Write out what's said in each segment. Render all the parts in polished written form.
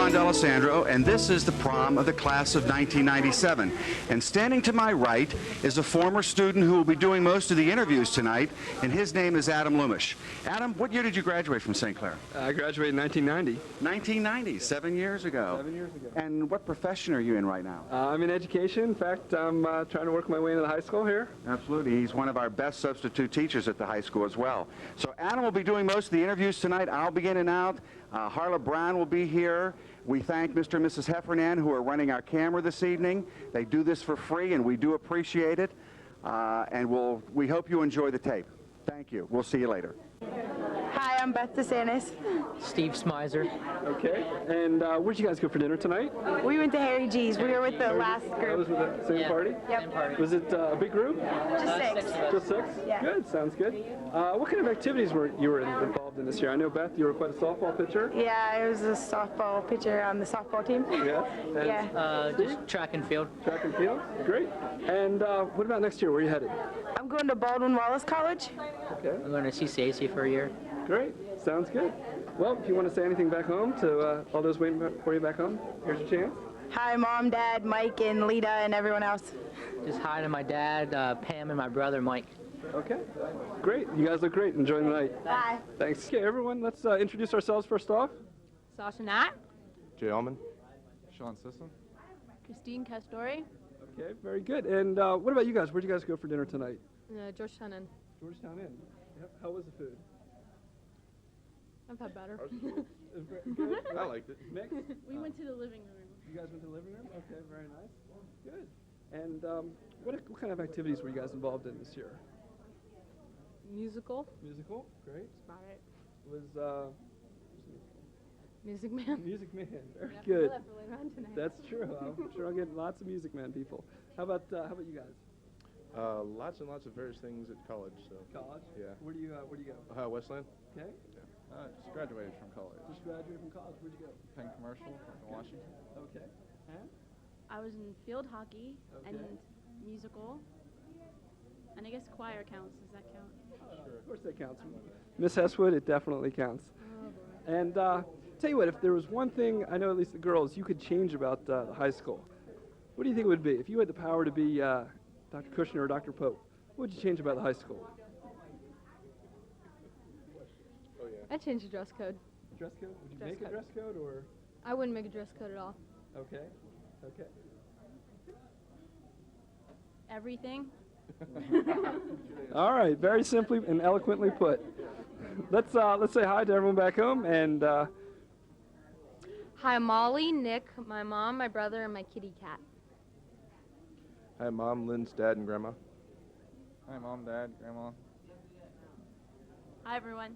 John D'Alessandro, and this is the prom of the class of 1997. And standing to my right is a former student who will be doing most of the interviews tonight, and his name is Adam Lumish. Adam, what year did you graduate from St. Clair? I graduated in 1990. 1990, 7 years ago. 7 years ago. And what profession are you in right now? I'm in education. In fact, I'm trying to work my way into the high school here. Absolutely. He's one of our best substitute teachers at the high school as well. So Adam will be doing most of the interviews tonight. I'll be in and out. Harla Brown will be here. We thank Mr. and Mrs. Heffernan who are running our camera this evening. They do this for free, and we do appreciate it. And we hope you enjoy the tape. Thank you. We'll see you later. Hi, I'm Beth DeSantis. Steve Smizer. Okay. And where'd you guys go for dinner tonight? We went to Harry G's. We were with the last That was group. with the same party? Yep. Was it a big group? Just six. Just six? Yeah. Good. Sounds good. What kind of activities were you involved in this year? I know, Beth, you were quite a softball pitcher. Yeah, I was a softball pitcher on the softball team. Yeah. And Yeah. Just track and field. track and field? Great. And what about next year? Where are you headed? I'm going to Baldwin Wallace College. Okay. I'm going to CCAC for a year. Great. Sounds good. Well, if you want to say anything back home to all those waiting for you back home, here's your chance. Hi, Mom, Dad, Mike, and Lita, and everyone else. Just hi to my dad, Pam, and my brother, Mike. Okay. Great. You guys look great. Enjoy the night. Bye. Thanks. Okay, everyone, let's introduce ourselves first off. Sasha Nat, Jay Allman. Sean Sisson. Christine Castori, Okay, very good. And what about you guys? Where'd you guys go for dinner tonight? Georgetown Inn. Georgetown Inn. Yep. How was the food? I've had better. Good. I liked it. Mixed? We went to the living room. You guys went to the living room? Okay, very nice. Good. And what kind of activities were you guys involved in this year? Musical. Musical? Great. That's about it. Was Music Man. Music Man. Very We'll good. have to later on tonight. That's true. I'm sure I'll get lots of Music Man people. How about you guys? Lots and lots of various things at college. So College? Yeah. Where do you go? Westland. Okay. Just graduated from college. Just graduated from college. Where'd you go? Penn Commercial in Washington. Okay. And? I was in field hockey Okay. and musical, and I guess choir counts. Does that count? Sure. Of course that counts. Miss Hesswood, it definitely counts. Oh boy. And tell you what, if there was one thing, I know at least the girls, you could change about the high school, what do you think it would be? If you had the power to be Dr. Kushner or Dr. Pope, what would you change about the high school? Oh yeah. I'd change the dress code. Dress code? Would you Dress make a code. dress code or? I wouldn't make a dress code at all. Okay. Okay. Everything. All right. Very simply and eloquently put. Let's say hi to everyone back home and. Hi, Molly, Nick, my mom, my brother, and my kitty cat. Hi, Mom, Lynn's dad, and Grandma. Hi, Mom, Dad, Grandma. Hi everyone.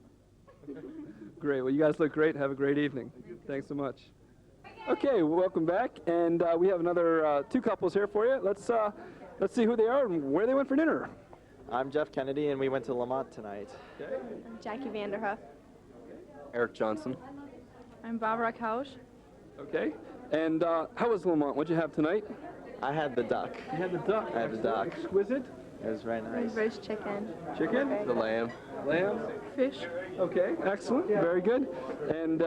Great. Well, you guys look great. Have a great evening. Thanks so much. Okay, welcome back, and we have another two couples here for you. Let's see who they are and where they went for dinner. I'm Jeff Kennedy, and we went to Lamont tonight. Okay. I'm Jackie Vanderhoof. Eric Johnson. I'm Barbara Kausch. Okay. And how was Lamont? What'd you have tonight? I had the duck. You had the duck. I had the duck. Exquisite. It was very nice. Roast chicken. Chicken. The lamb. Lamb. Fish. Okay. Excellent. Very good. And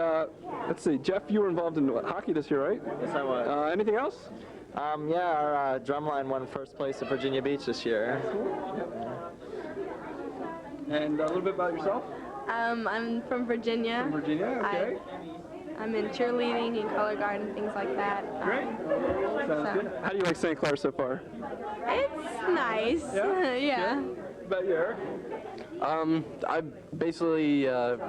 let's see. Jeff, you were involved in what, hockey this year, right? Yes, I was. Anything else? Yeah, our drumline won first place at Virginia Beach this year. And a little bit about yourself. I'm from Virginia. From Virginia. Okay. I'm in cheerleading and color guard and things like that. Great. Sounds good. How do you like St. Clair so far? It's nice. Yeah? Yeah. About you, Eric? I basically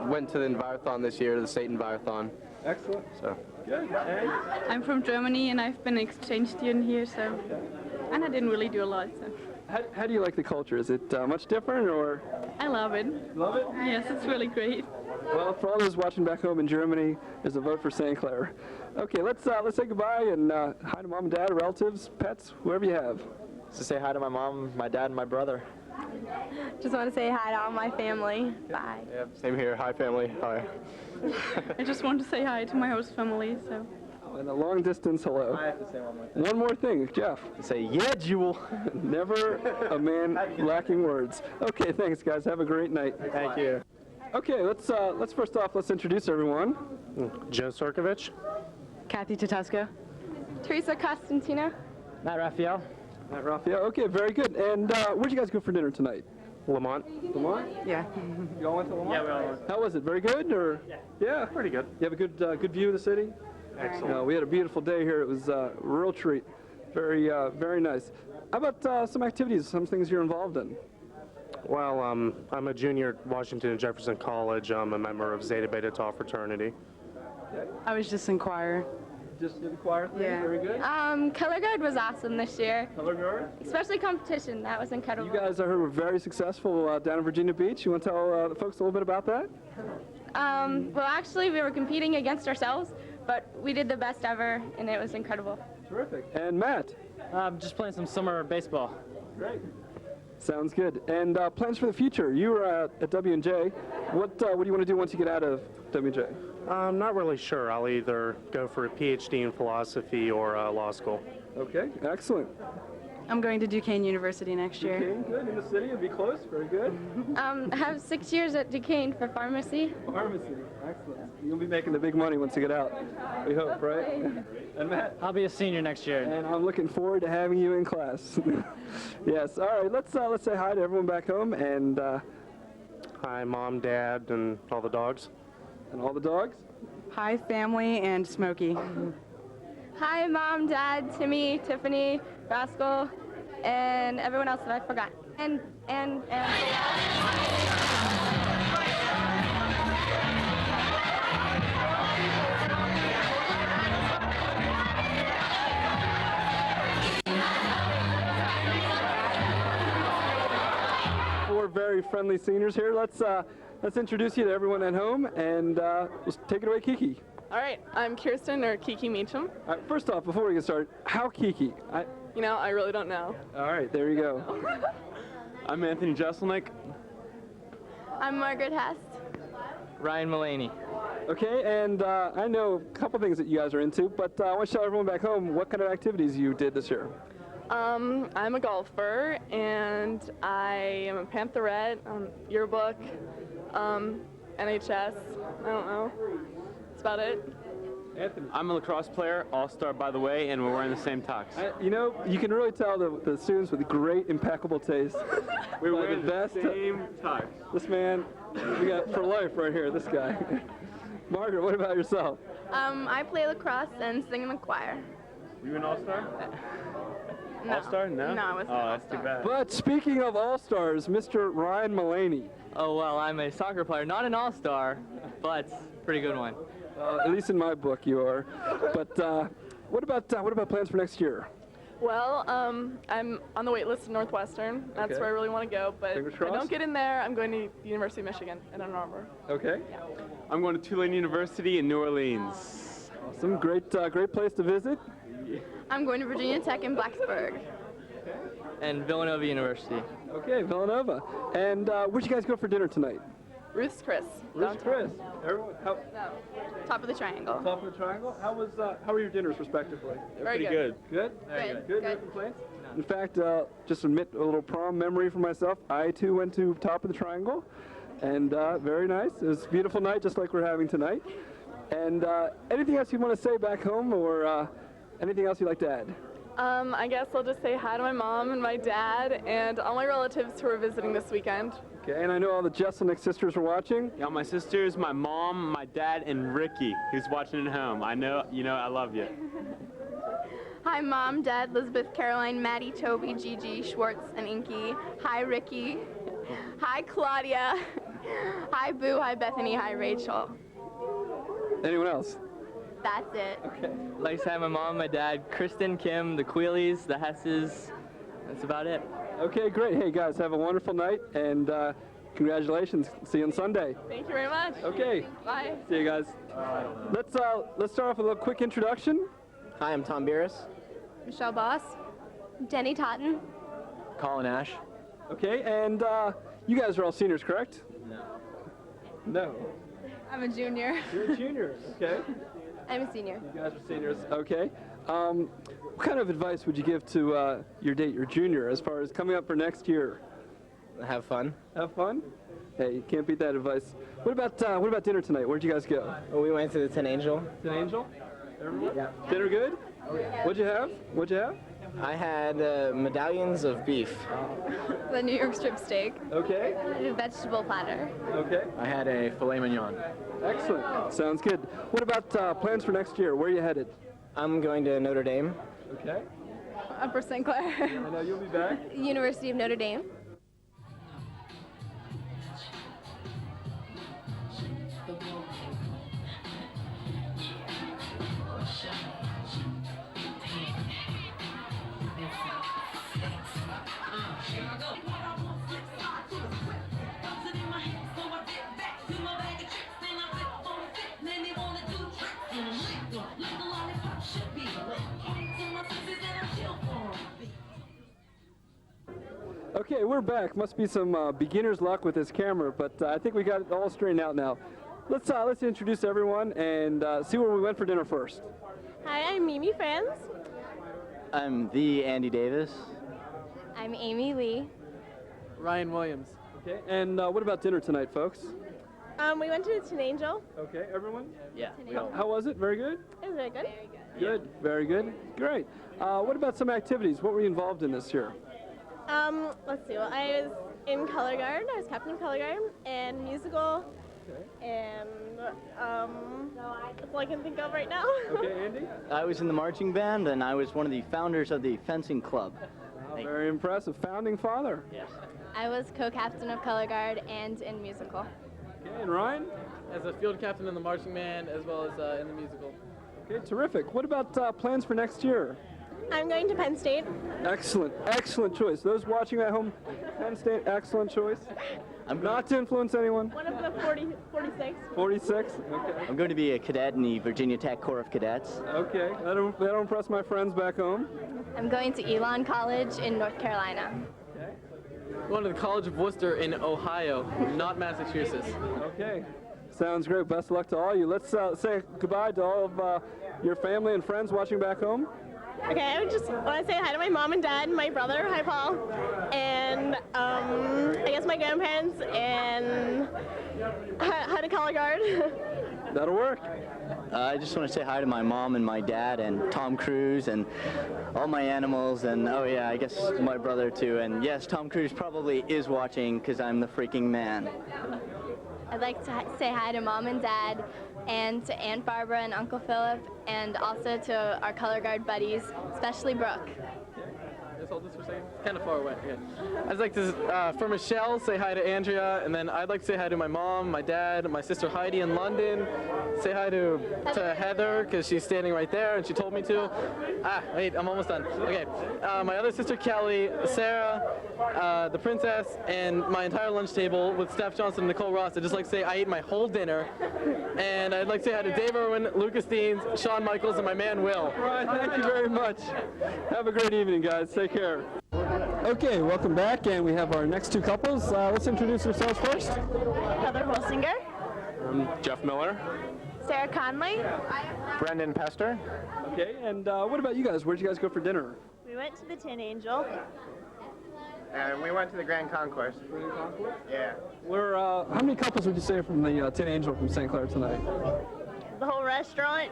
went to the Envirothon this year, the state Envirothon. Excellent. So. Good. And? I'm from Germany and I've been an exchange student here, so and I didn't really do a lot. So How do you like the culture? Is it much different or? I love it. Love it? Yes, it's really great. Well, for all those watching back home in Germany, there's a vote for St. Clair. Okay, let's say goodbye and hi to mom and dad, relatives, pets, whoever you have. So say hi to my mom, my dad, and my brother. Just want to say hi to all my family. Bye. Yeah, same here. Hi, family. Hi. I just want to say hi to my host family. So. And a long distance hello. I have to say one more thing. One more thing, Jeff. Say, yeah, Jewel. Never a man lacking words. Okay, thanks, guys. Have a great night. Thank you. Okay, let's first off, let's introduce everyone. Joe Sorkovich. Kathy Tatusco. Teresa Costantino. Matt Raphael. Matt Raphael. Okay, very good. And where'd you guys go for dinner tonight? Lamont. Lamont? Yeah. You all went to Lamont? Yeah, we all went. How was it? Very good, or? Yeah. Pretty good. You have a good view of the city? Excellent. We had a beautiful day here. It was a real treat. Very very nice. How about some activities, some things you're involved in? Well, I'm a junior at Washington and Jefferson College. I'm a member of Zeta Beta Tau fraternity. I was just in choir. Just did the choir thing? Yeah. Very good. Color guard was awesome this year, Color guard? especially competition. That was incredible. You guys, I heard, were very successful down in Virginia Beach. You want to tell the folks a little bit about that? Well, actually, we were competing against ourselves, but we did the best ever, and it was incredible. Terrific. And Matt? Just playing some summer baseball. Great. Sounds good. And plans for the future? You were at W&J. What do you want to do once you get out of W&J? I'm not really sure. I'll either go for a PhD in philosophy or law school. Okay, excellent. I'm going to Duquesne University next year. Okay, good. In the city, it'd be close. Very good. I have 6 years at Duquesne for pharmacy. Pharmacy. Excellent. You'll be making the big money once you get out. We hope, right? And Matt? I'll be a senior next year. And I'm looking forward to having you in class. Yes. All right. Let's say hi to everyone back home and Hi, Mom, Dad, and all the dogs. and all the dogs. Hi, family, and Smokey. Hi, Mom, Dad, Timmy, Tiffany, Rascal, and everyone else that I forgot. And. Four very friendly seniors here. Let's introduce you to everyone at home, and let's take it away, Kiki. All right, I'm Kirsten, or Kiki Meacham. All right, first off, before we get started, how Kiki? You know, I really don't know. All right, there you go. I'm Anthony Jesselnick. I'm Margaret Hest. Ryan Mullaney. Okay, and I know a couple things that you guys are into, but I want to tell everyone back home what kind of activities you did this year. I'm a golfer, and I am a Pantherette, yearbook, NHS, I don't know. That's about it. Anthony. I'm a lacrosse player, all-star by the way, and we're wearing the same tux. You know, you can really tell the students with great, impeccable taste. We're By wearing the the best- same tux. This man, we got for life right here, this guy. Margaret, what about yourself? I play lacrosse and sing in the choir. Were you an all-star? No. All-star? No? No, I wasn't Oh, an that's too all-star. bad. But speaking of all-stars, Mr. Ryan Mullaney. Oh, well, I'm a soccer player. Not an all-star, but pretty good one. At least in my book, you are. But what about plans for next year? Well, I'm on the wait list at Northwestern. That's Okay. where I really want to go, but Fingers if I crossed. don't get in there, I'm going to the University of Michigan in Ann Arbor. Okay. I'm going to Tulane University in New Orleans. Awesome. Great place to visit. I'm going to Virginia Tech in Blacksburg. And Villanova University. Okay, Villanova. And where'd you guys go for dinner tonight? Ruth's Chris. Where's Chris? Everyone, Top of the triangle. top of the triangle. How were your dinners respectively? Very Pretty good. good. Good? No complaints? In fact, just admit a little prom memory for myself. I too went to Top of the Triangle, and very nice. It was a beautiful night, just like we're having tonight. And anything else you want to say back home, or anything else you'd like to add? I guess I'll just say hi to my mom and my dad and all my relatives who are visiting this weekend. Okay, and I know all the Jesselnick sisters are watching. Yeah, my sisters, my mom, my dad, and Ricky, who's watching at home. I know, I love you. Hi, Mom, Dad, Elizabeth, Caroline, Maddie, Toby, Gigi, Schwartz, and Inky. Hi, Ricky. Hi, Claudia. Hi, Boo. Hi, Bethany. Hi, Rachel. Anyone else? That's it. Okay. Like I said, my mom, my dad, Kristen, Kim, the Queelies, the Hesses. That's about it. Okay, great. Hey, guys, have a wonderful night, and congratulations. See you on Sunday. Thank you very much. Okay. Bye. See you guys. Let's start off with a quick introduction. Hi, I'm Tom Beerus. Michelle Boss. Jenny Totten. Colin Ash. Okay, and you guys are all seniors, correct? No. No. I'm a junior. You're a junior. Okay. I'm a senior. You guys are seniors. Okay. What kind of advice would you give to your junior, as far as coming up for next year? Have fun. Have fun? Hey, you can't beat that advice. What about dinner tonight? Where'd you guys go? Well, we went to the Tin Angel. Tin Angel? Everyone? Yeah. Dinner good? What'd you have? What'd you have? I had medallions of beef. The New York strip steak. Okay. A vegetable platter. Okay. I had a filet mignon. Excellent. Sounds good. What about plans for next year? Where are you headed? I'm going to Notre Dame. Okay. Upper St. Clair. I know you'll be back. University of Notre Dame. Okay, we're back. Must be some beginner's luck with this camera, but I think we got it all straightened out now. Let's introduce everyone and see where we went for dinner first. Hi, I'm Mimi Franz. I'm the Andy Davis. I'm Amy Lee. Ryan Williams. Okay, and what about dinner tonight, folks? We went to Tin Angel. Okay, everyone? Yeah. How was it? Very good? It was very good. Good. Very good. Great. What about some activities? What were you involved in this year? Let's see. Well, I was in color guard. I was captain of color guard and musical. And that's all I can think of right now. Okay, Andy? I was in the marching band, and I was one of the founders of the fencing club. Very impressive. Founding father. Yes. I was co-captain of color guard and in musical. Okay, and Ryan? As a field captain in the marching band, as well as in the musical. Okay, terrific. What about plans for next year? I'm going to Penn State. Excellent, excellent choice. Those watching at home, Penn State, excellent choice. I'm not to influence anyone. One of the 46. 46? Okay. I'm going to be a cadet in the Virginia Tech Corps of Cadets. Okay, that'll impress my friends back home. I'm going to Elon College in North Carolina. Going to the College of Worcester in Ohio, not Massachusetts. Okay, sounds great. Best of luck to all of you. Let's say goodbye to all of your family and friends watching back home. Okay, I would just want to say hi to my mom and dad, my brother, hi Paul, and I guess my grandparents, and hi to color guard. That'll work. I just want to say hi to my mom and my dad and Tom Cruise and all my animals and, oh yeah, I guess my brother too. And yes, Tom Cruise probably is watching because I'm the freaking man. I'd like to say hi to Mom and Dad and to Aunt Barbara and Uncle Philip and also to our color guard buddies, especially Brooke. Just hold this for a second. Kind of far away. Okay. I'd like to, for Michelle, say hi to Andrea, and then I'd like to say hi to my mom, my dad, my sister Heidi in London. Say hi to Heather, because she's standing right there, and she told me to. Wait, I'm almost done. Okay. My other sister Kelly, Sarah, the princess, and my entire lunch table with Steph Johnson and Nicole Ross. I'd just like to say I ate my whole dinner, and I'd like to say hi to Dave Irwin, Lucas Deans, Shawn Michaels, and my man Will. All right, thank you very much. Have a great evening, guys. Take care. Okay, welcome back, and we have our next two couples. Let's introduce ourselves first. Heather Holsinger. Jeff Miller. Sarah Conley. Brendan Pester. Okay, and what about you guys? Where'd you guys go for dinner? We went to the Tin Angel. And we went to the Grand Concourse. Yeah. How many couples would you say from the Tin Angel from St. Clair tonight? The whole restaurant.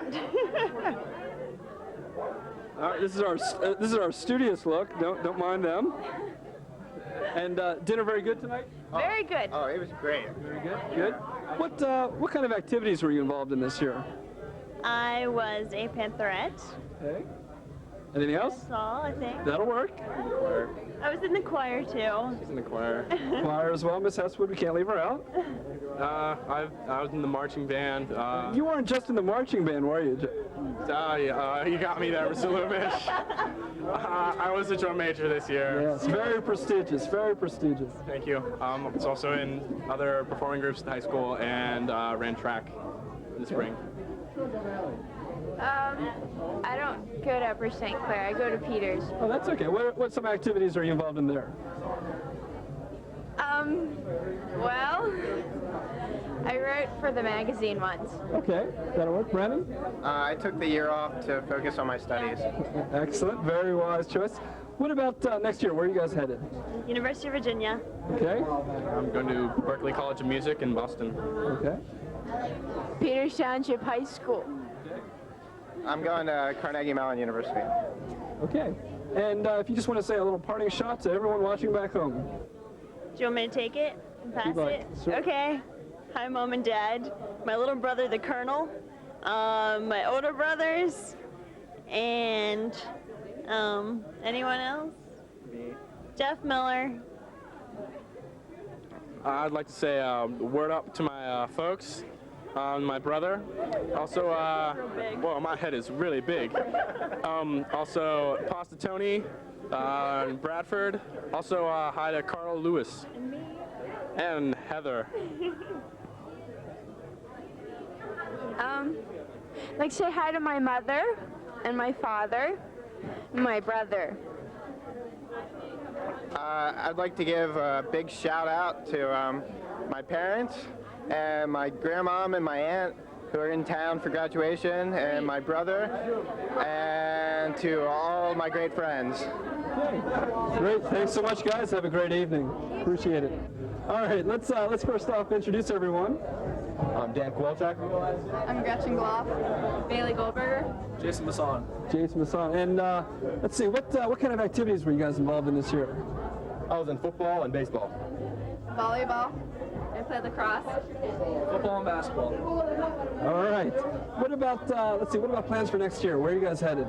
All right, this is our studious look. Don't mind them. And dinner very good tonight? Very good. Oh, it was great. Very good. Good. What kind of activities were you involved in this year? I was a pantherette. Okay. Anything else? That's all, I think. That'll work. I was in the choir too. He's in the choir. Choir as well, Miss Hesswood. We can't leave her out. I was in the marching band. You weren't just in the marching band, were you? You got me there, Mr. Loomish. I was a drum major this year. Yes, very prestigious, very prestigious. Thank you. I was also in other performing groups at high school and ran track in the spring. I don't go to Upper St. Clair. I go to Peters. Oh, that's okay. What some activities are you involved in there? Well, I wrote for the magazine once. Okay, that'll work. Brandon? I took the year off to focus on my studies. Excellent, very wise choice. What about next year? Where are you guys headed? University of Virginia. Okay. I'm going to Berklee College of Music in Boston. Okay. Peters Township High School. I'm going to Carnegie Mellon University. Okay. And if you just want to say a little parting shot to everyone watching back home. Do you want me to take it and pass like. it? Sure. Okay. Hi, Mom and Dad. My little brother, the Colonel. My older brothers. And anyone else? Me. Jeff Miller. I'd like to say word up to my folks, my brother. Also, well, my head is really big. Also, Pasta Tony, in Bradford. Also, hi to Carl Lewis. And me. And Heather. I'd like to say hi to my mother and my father and my brother. I'd like to give a big shout out to my parents and my grandmom and my aunt who are in town for graduation, and my brother, and to all my great friends. Okay. Great. Thanks so much, guys. Have a great evening. Appreciate it. All right. Let's first off introduce everyone. I'm Dan Kowalczak. I'm Gretchen Gloff. Bailey Goldberger. Jason Masson. Jason Masson. And let's see, what kind of activities were you guys involved in this year? I was in football and baseball. Volleyball. I played lacrosse. Football and basketball. All right. What about, let's see, what about plans for next year? Where are you guys headed?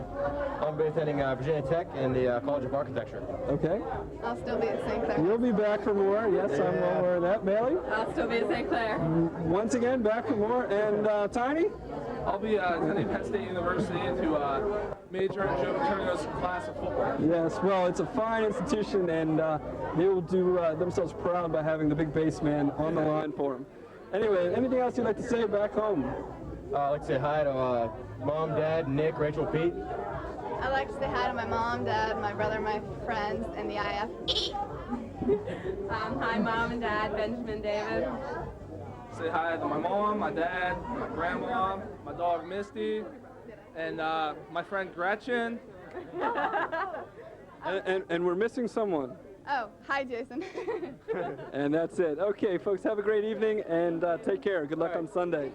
I'll be attending Virginia Tech and the College of Architecture. Okay. I'll still be at St. Clair. You'll be back for more. Yes, I'm well aware of that. Bailey? I'll still be at St. Clair. Once again, back for more. And Tiny? I'll be attending Penn State University to major in Joe Paterno's class of football. Yes, well, it's a fine institution, and they will do themselves proud by having the big bass man on the line for them. Anyway, anything else you'd like to say back home? I'd like to say hi to Mom, Dad, Nick, Rachel, Pete. I'd like to say hi to my mom, dad, my brother, my friends, and the IF. Hi, Mom and Dad, Benjamin, David. Say hi to my mom, my dad, my grandma, my dog Misty, and my friend Gretchen. And we're missing someone. Oh, hi, Jason. And that's it. Okay, folks, have a great evening, and take care. Good luck on Sunday.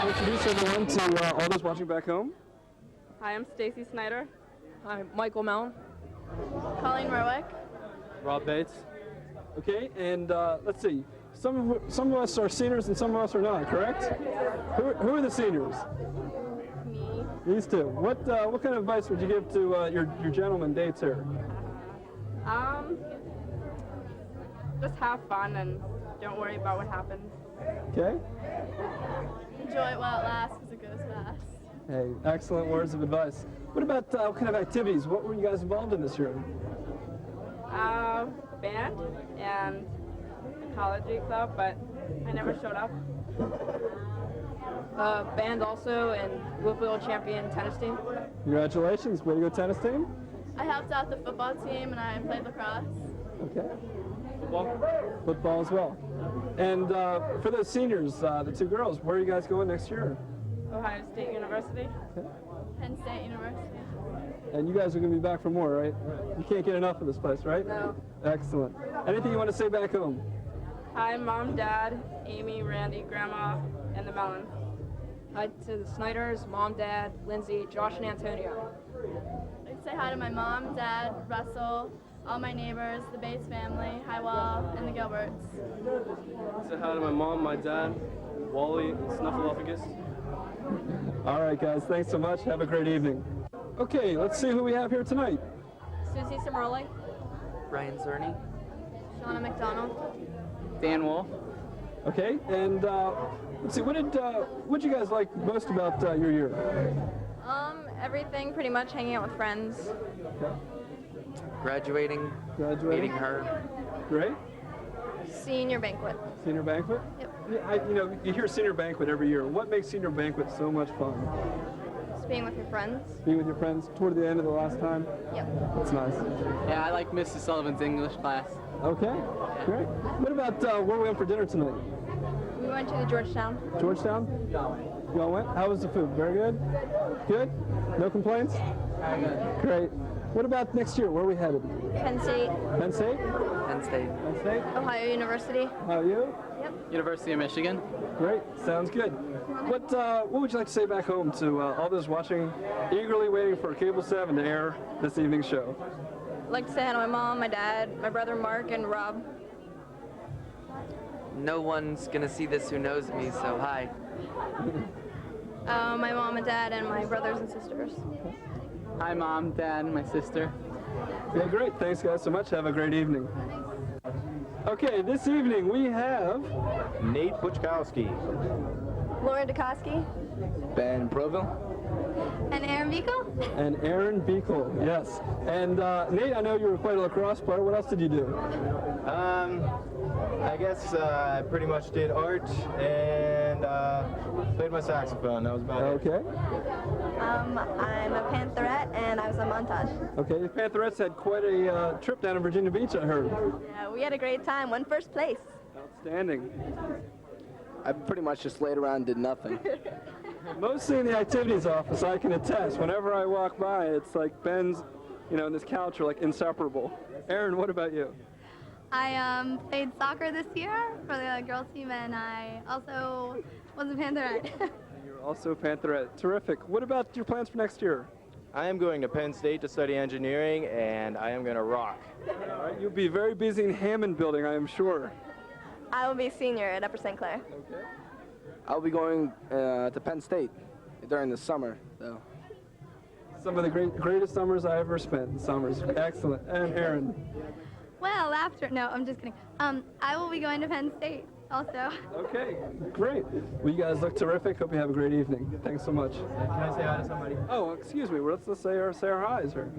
Introduce everyone to all those watching back home. Hi, I'm Stacy Snyder. Hi, Michael Mellon. Colleen Merwick. Rob Bates. Okay, and let's see. Some of us are seniors and some of us are not, correct? Who are the seniors? Me. These two. What kind of advice would you give to your gentlemen dates here? Just have fun and don't worry about what happens. Okay. Enjoy it while it lasts because it goes fast. Hey, excellent words of advice. What about what kind of activities? What were you guys involved in this year? Band and ecology club, but I never showed up. Band also, and Louisville champion tennis team. Congratulations. Way to go, tennis team. I helped out the football team and I played lacrosse. Okay. Football as well. And for those seniors, the two girls, where are you guys going next year? Ohio State University. Okay. Penn State University. And you guys are going to be back for more, right? You can't get enough of this place, right? No. Excellent. Anything you want to say back home? Hi, Mom, Dad, Amy, Randy, Grandma, and the Mellon. Hi to the Snyders, Mom, Dad, Lindsay, Josh, and Antonio. I'd say hi to my mom, dad, Russell, all my neighbors, the Bates family, Hi Wall, and the Gilberts. Say hi to my mom, my dad, Wally, and Snuffleupagus. All right, guys. Thanks so much. Have a great evening. Okay, let's see who we have here tonight. Susie Cimaroli. Ryan Zerny. Shauna McDonald. Dan Wolf. Okay, and let's see. What did you guys like most about your year? Everything, pretty much hanging out with friends. Okay. Graduating. Meeting her. Great. Senior banquet. Senior banquet? Yep. Yeah, you hear senior banquet every year. What makes senior banquet so much fun? Just being with your friends. Being with your friends toward the end of the last time? Yep. That's nice. Yeah, I like Mrs. Sullivan's English class. Okay, great. What about where we went for dinner tonight? We We went to the Georgetown. Georgetown? You all went? How was the food? Very good? Good? No complaints? Great. What about next year? Where are we headed? Penn State. Penn State? Penn State. Penn State? Ohio University. How are you? Yep. University of Michigan. Great. Sounds good. What would you like to say back home to all those watching, eagerly waiting for Cable 7 to air this evening's show? I'd like to say hi to my mom, my dad, my brother Mark, and Rob. No one's gonna see this who knows me, so hi. My mom and dad, and my brothers and sisters. Hi, Mom, Dad, my sister. Okay, great. Thanks, guys, so much. Have a great evening. Okay, this evening we have Nate Buchkowski. Lauren Dukoski. Ben Proville. And Aaron Beekle. and Aaron Beekle. Yes. And Nate, I know you were quite a lacrosse player. What else did you do? I guess I pretty much did art and played my saxophone. That was about it. Okay. I'm a Pantherette, and I was on montage. Okay, the Pantherettes had quite a trip down in Virginia Beach, I heard. Yeah, we had a great time. Won first place. Outstanding. I pretty much just laid around and did nothing. Mostly in the activities office, I can attest. Whenever I walk by, it's like Ben's, and this couch are like inseparable. Aaron, what about you? I played soccer this year for the girls team, and I also was a Pantherette. You're also a Pantherette. Terrific. What about your plans for next year? I am going to Penn State to study engineering, and I am going to rock. All right, you'll be very busy in Hammond Building, I am sure. I will be a senior at Upper St. Clair. Okay. I'll be going to Penn State during the summer, though. Some of the greatest summers I ever spent. Summers. Excellent. And Aaron? Well, no, I'm just kidding. I will be going to Penn State also. Okay, great. Well, you guys look terrific. Hope you have a great evening. Thanks so much. Can I say hi to somebody? Oh, excuse me. Let's say our highs here.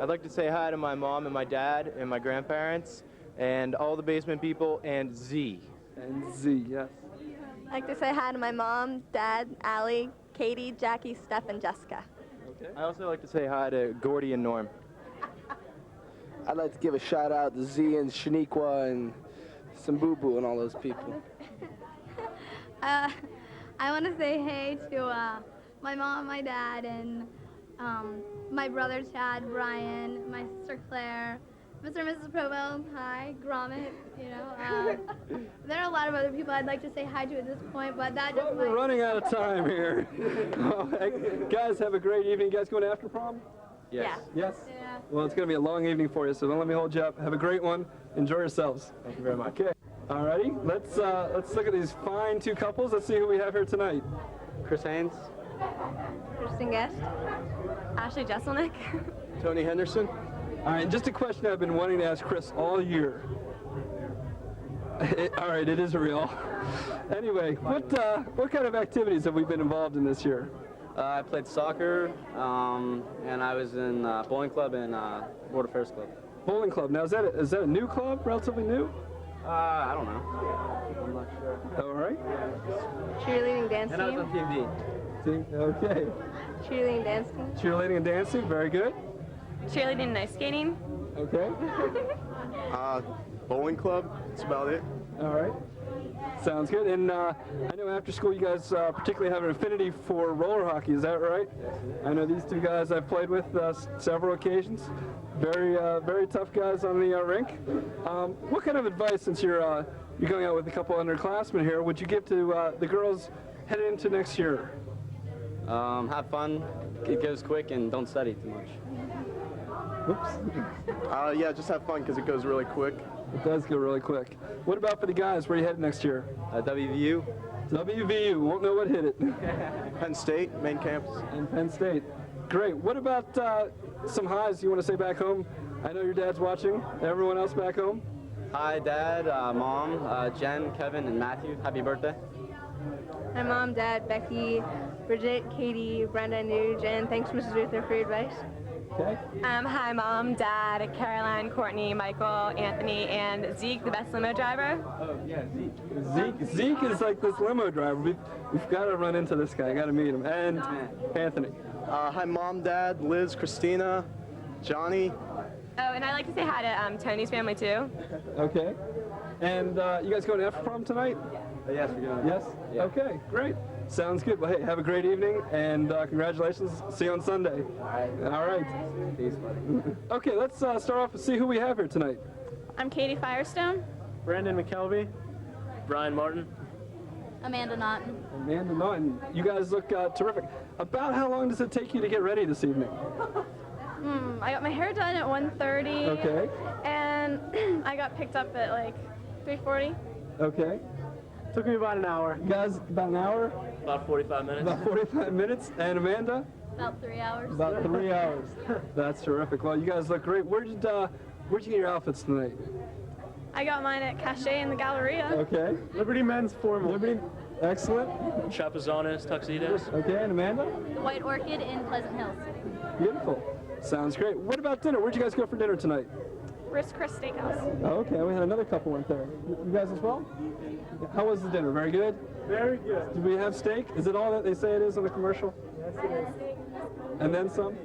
I'd like to say hi to my mom and my dad and my grandparents and all the basement people and Z. And Z, yes. I'd like to say hi to my mom, dad, Allie, Katie, Jackie, Steph, and Jessica. Okay. I also like to say hi to Gordy and Norm. I'd like to give a shout out to Z and Shaniqua and some Boo Boo and all those people. I want to say hey to my mom, my dad, and my brother Chad, Brian, my sister Claire, Mr. and Mrs. Provo, hi, Gromit, there are a lot of other people I'd like to say hi to at this point, but that just We're running out of time here. Guys, have a great evening. You guys going after prom? Yes. Yes? Yeah. Well, it's going to be a long evening for you, so don't let me hold you up. Have a great one. Enjoy yourselves. Thank you very much. Okay. Alrighty, let's look at these fine two couples. Let's see who we have here tonight. Chris Haynes. Kristen Guest. Ashley Jesselnick. Tony Henderson. All right, just a question I've been wanting to ask Chris all year. All right, it is real. Anyway, what kind of activities have we been involved in this year? I played soccer, and I was in bowling club and World Affairs club. Bowling club. Now, is that a new club, relatively new? I don't know. I'm not sure. All right. Cheerleading dance And I was on team. Team D. Okay. Cheerleading dance team. Cheerleading and dancing. Very good. Cheerleading and ice skating. Okay. Bowling club. That's about it. All right. Sounds good. And I know after school you guys particularly have an affinity for roller hockey. Is that right? I know these two guys I've played with several occasions. Very tough guys on the rink. What kind of advice, since you're going out with a couple underclassmen here, would you give to the girls heading into next year? Have fun. It goes quick, and don't study too much. Oops. Yeah, just have fun because it goes really quick. It does go really quick. What about for the guys? Where are you headed next year? WVU. WVU. Won't know what hit it. Penn State, main campus. And Penn State. Great. What about some highs you want to say back home? I know your dad's watching. Everyone else back home? Hi, Dad, Mom, Jen, Kevin, and Matthew. Happy birthday. My mom, dad, Becky, Bridget, Katie, Brenda, and Nuge, and thanks Mrs. Ruther for your advice. Okay. Hi, Mom, Dad, Caroline, Courtney, Michael, Anthony, and Zeke, the best limo driver. Oh, yeah, Zeke. Zeke is like this limo driver. We've got to run into this guy. Got to meet him. And Anthony. Hi, Mom, Dad, Liz, Christina, Johnny. Oh, and I'd like to say hi to Tony's family, too. Okay. And you guys going to after prom tonight? Yes, we're going. Yes? Yeah. Okay, great. Sounds good. Well, hey, have a great evening, and congratulations. See you on Sunday. All right. Peace, buddy. Okay, let's start off and see who we have here tonight. I'm Katie Firestone. Brandon McKelvey. Brian Martin. Amanda Naughton. Amanda Naughton. You guys look terrific. About how long does it take you to get ready this evening? I got my hair done at 1:30. Okay. And I got picked up at like 3:40. Okay. Took me about an hour. You guys, about an hour? About 45 minutes. About 45 minutes. And Amanda? About 3 hours. About 3 hours. That's terrific. Well, you guys look great. Where'd you get your outfits tonight? I got mine at Cachet in the Galleria. Okay. Liberty Men's Formal. Liberty. Excellent. Chapizones, tuxedos. Okay, and Amanda? The White Orchid in Pleasant Hills. Beautiful. Sounds great. What about dinner? Where'd you guys go for dinner tonight? Risk Chris Steakhouse. Okay, we had another couple went there. You guys as well? How was the dinner? Very good? Very good. Did we have steak? Is it all that they say it is on the commercial? Yes, it is. And then some?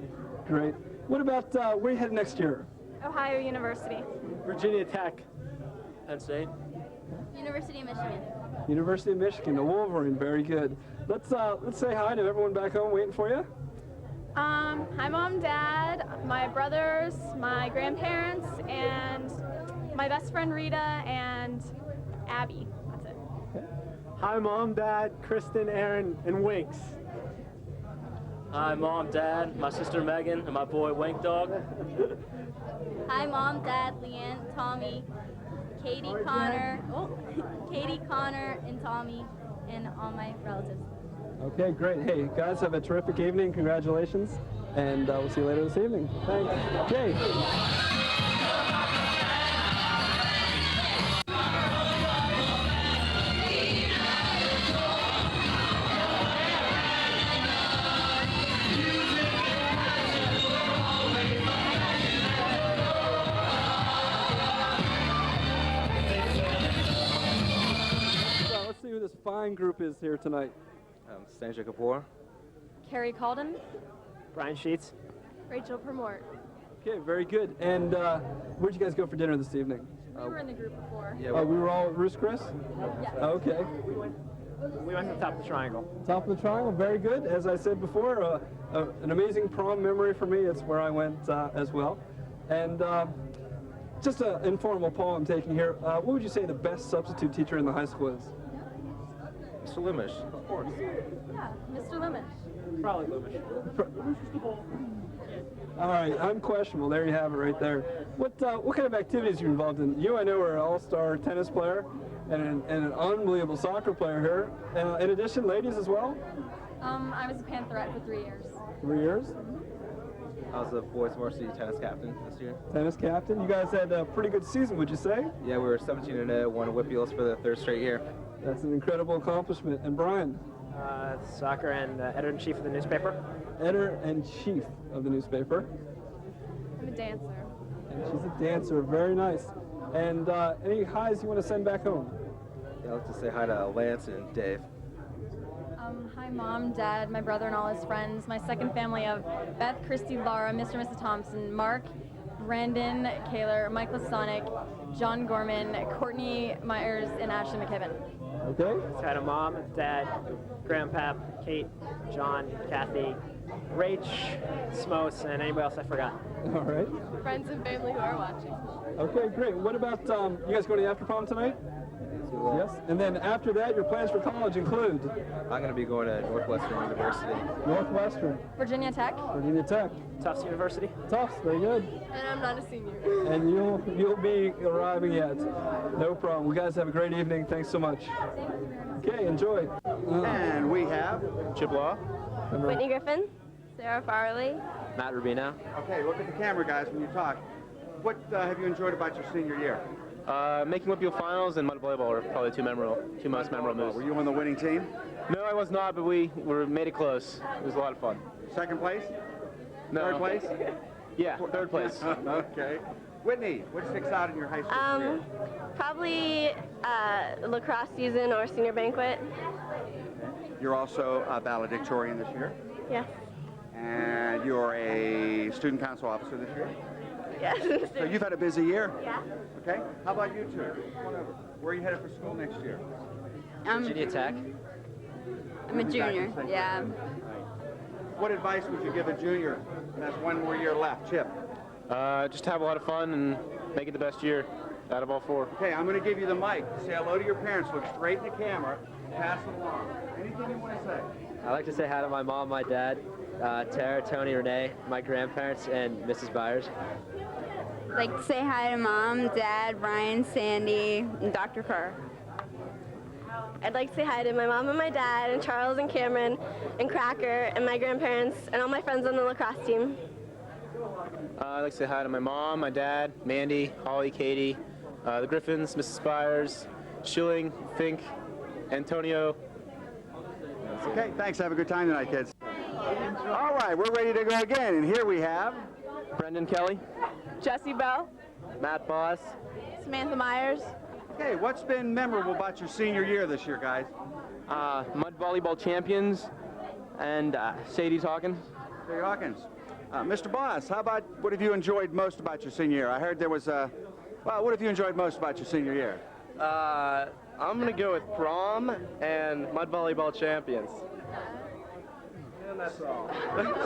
Great. What about where are you headed next year? Ohio University. Virginia Tech. Penn State. University of Michigan. University of Michigan, the Wolverine. Very good. Let's say hi to everyone back home waiting for you. Hi, Mom, Dad, my brothers, my grandparents, and my best friend Rita and Abby. That's it. Hi, Mom, Dad, Kristen, Aaron, and Winks. Hi, Mom, Dad, my sister Megan, and my boy Wink Dog. Hi, Mom, Dad, Leanne, Tommy, Katie, Connor, and Tommy, and all my relatives. Okay, great. Hey, guys, have a terrific evening. Congratulations. And we'll see you later this evening. Thanks. Okay. So let's see who this fine group is here tonight. Sanjay Kapoor. Carrie Calden, Brian Sheets. Rachel Permort. Okay, very good. And where'd you guys go for dinner this evening? We were in the group before. Yeah, We were all Roost Chris? Yes. Okay. We went to the top of the triangle. Top of the triangle, very good. As I said before, an amazing prom memory for me. It's where I went as well. And just an informal poll I'm taking here. What would you say the best substitute teacher in the high school is? Mr. Limish, of course. Yeah, Mr. Limish. Probably Lumish. All right, unquestionable. There you have it right there. What kind of activities are you involved in? You, I know, are an all-star tennis player and an unbelievable soccer player here. And in addition, ladies as well? I was a Pantherette for 3 years. 3 years? I was the boys varsity tennis captain this year. Tennis captain. You guys had a pretty good season, would you say? Yeah, we were 17-0, won Whippeals for the 3rd straight year. That's an incredible accomplishment. And Brian? Soccer and editor-in-chief of the newspaper. Editor-in-chief of the newspaper. I'm a dancer. And she's a dancer. Very nice. And any highs you want to send back home? Yeah, I'd like to say hi to Lance and Dave. Hi, Mom, Dad, my brother and all his friends, my second family of Beth, Christy, Laura, Mr. and Mrs. Thompson, Mark, Brandon, Kaler, Michael Sonic, John Gorman, Courtney Myers, and Ashley McKibben. Okay. Hi to Mom, Dad, Grandpap, Kate, John, Kathy, Rach, Smos, and anybody else I forgot. All right. Friends and family who are watching. Okay, great. What about, you guys going to after prom tonight? Yes. And then after that, your plans for college include? I'm going to be going to Northwestern University. Northwestern. Virginia Tech. Virginia Tech. Tufts University. Tufts, very good. And I'm not a senior. And you'll be arriving yet. No problem. You guys have a great evening. Thanks so much. Okay, enjoy. And we have Chip Law. Whitney Griffin. Sarah Farley. Matt Rubino. Okay, look at the camera, guys, when you talk. What have you enjoyed about your senior year? Making Whippeal finals and mud volleyball were probably two most memorable moves. Were you on the winning team? No, I was not, but we made it close. It was a lot of fun. Second place? No. Third place? Yeah, third place. Okay. Whitney, what sticks out in your high school career? Probably lacrosse season or senior banquet. You're also a valedictorian this year, Yes. and you're a student council officer this year. Yes. So you've had a busy year. Yeah. Okay. How about you two? Come on over. Where are you headed for school next year? Virginia Tech. I'm a junior. Yeah. What advice would you give a junior? And that's one more year left. Chip. Just have a lot of fun and make it the best year out of all 4. Okay, I'm going to give you the mic. Say hello to your parents. Look straight in the camera. Pass it along. Anything you want to say? I'd like to say hi to my mom, my dad, Tara, Tony, Renee, my grandparents, and Mrs. Byers. I'd like to say hi to Mom, Dad, Brian, Sandy, and Dr. Kerr. I'd like to say hi to my mom and my dad, and Charles and Cameron, and Cracker, and my grandparents, and all my friends on the lacrosse team. I'd like to say hi to my mom, my dad, Mandy, Holly, Katie, the Griffins, Mrs. Byers, Schilling, Fink, Antonio. Okay, thanks. Have a good time tonight, kids. All right, we're ready to go again. And here we have Brendan Kelly, Jesse Bell, Matt Boss, Samantha Myers. Okay, what's been memorable about your senior year this year, guys? Mud volleyball champions, and Sadie Hawkins. Sadie Hawkins. Mr. Boss, how about what have you enjoyed most about your senior year? I heard there was well, what have you enjoyed most about your senior year? I'm going to go with prom and mud volleyball champions. And that's all.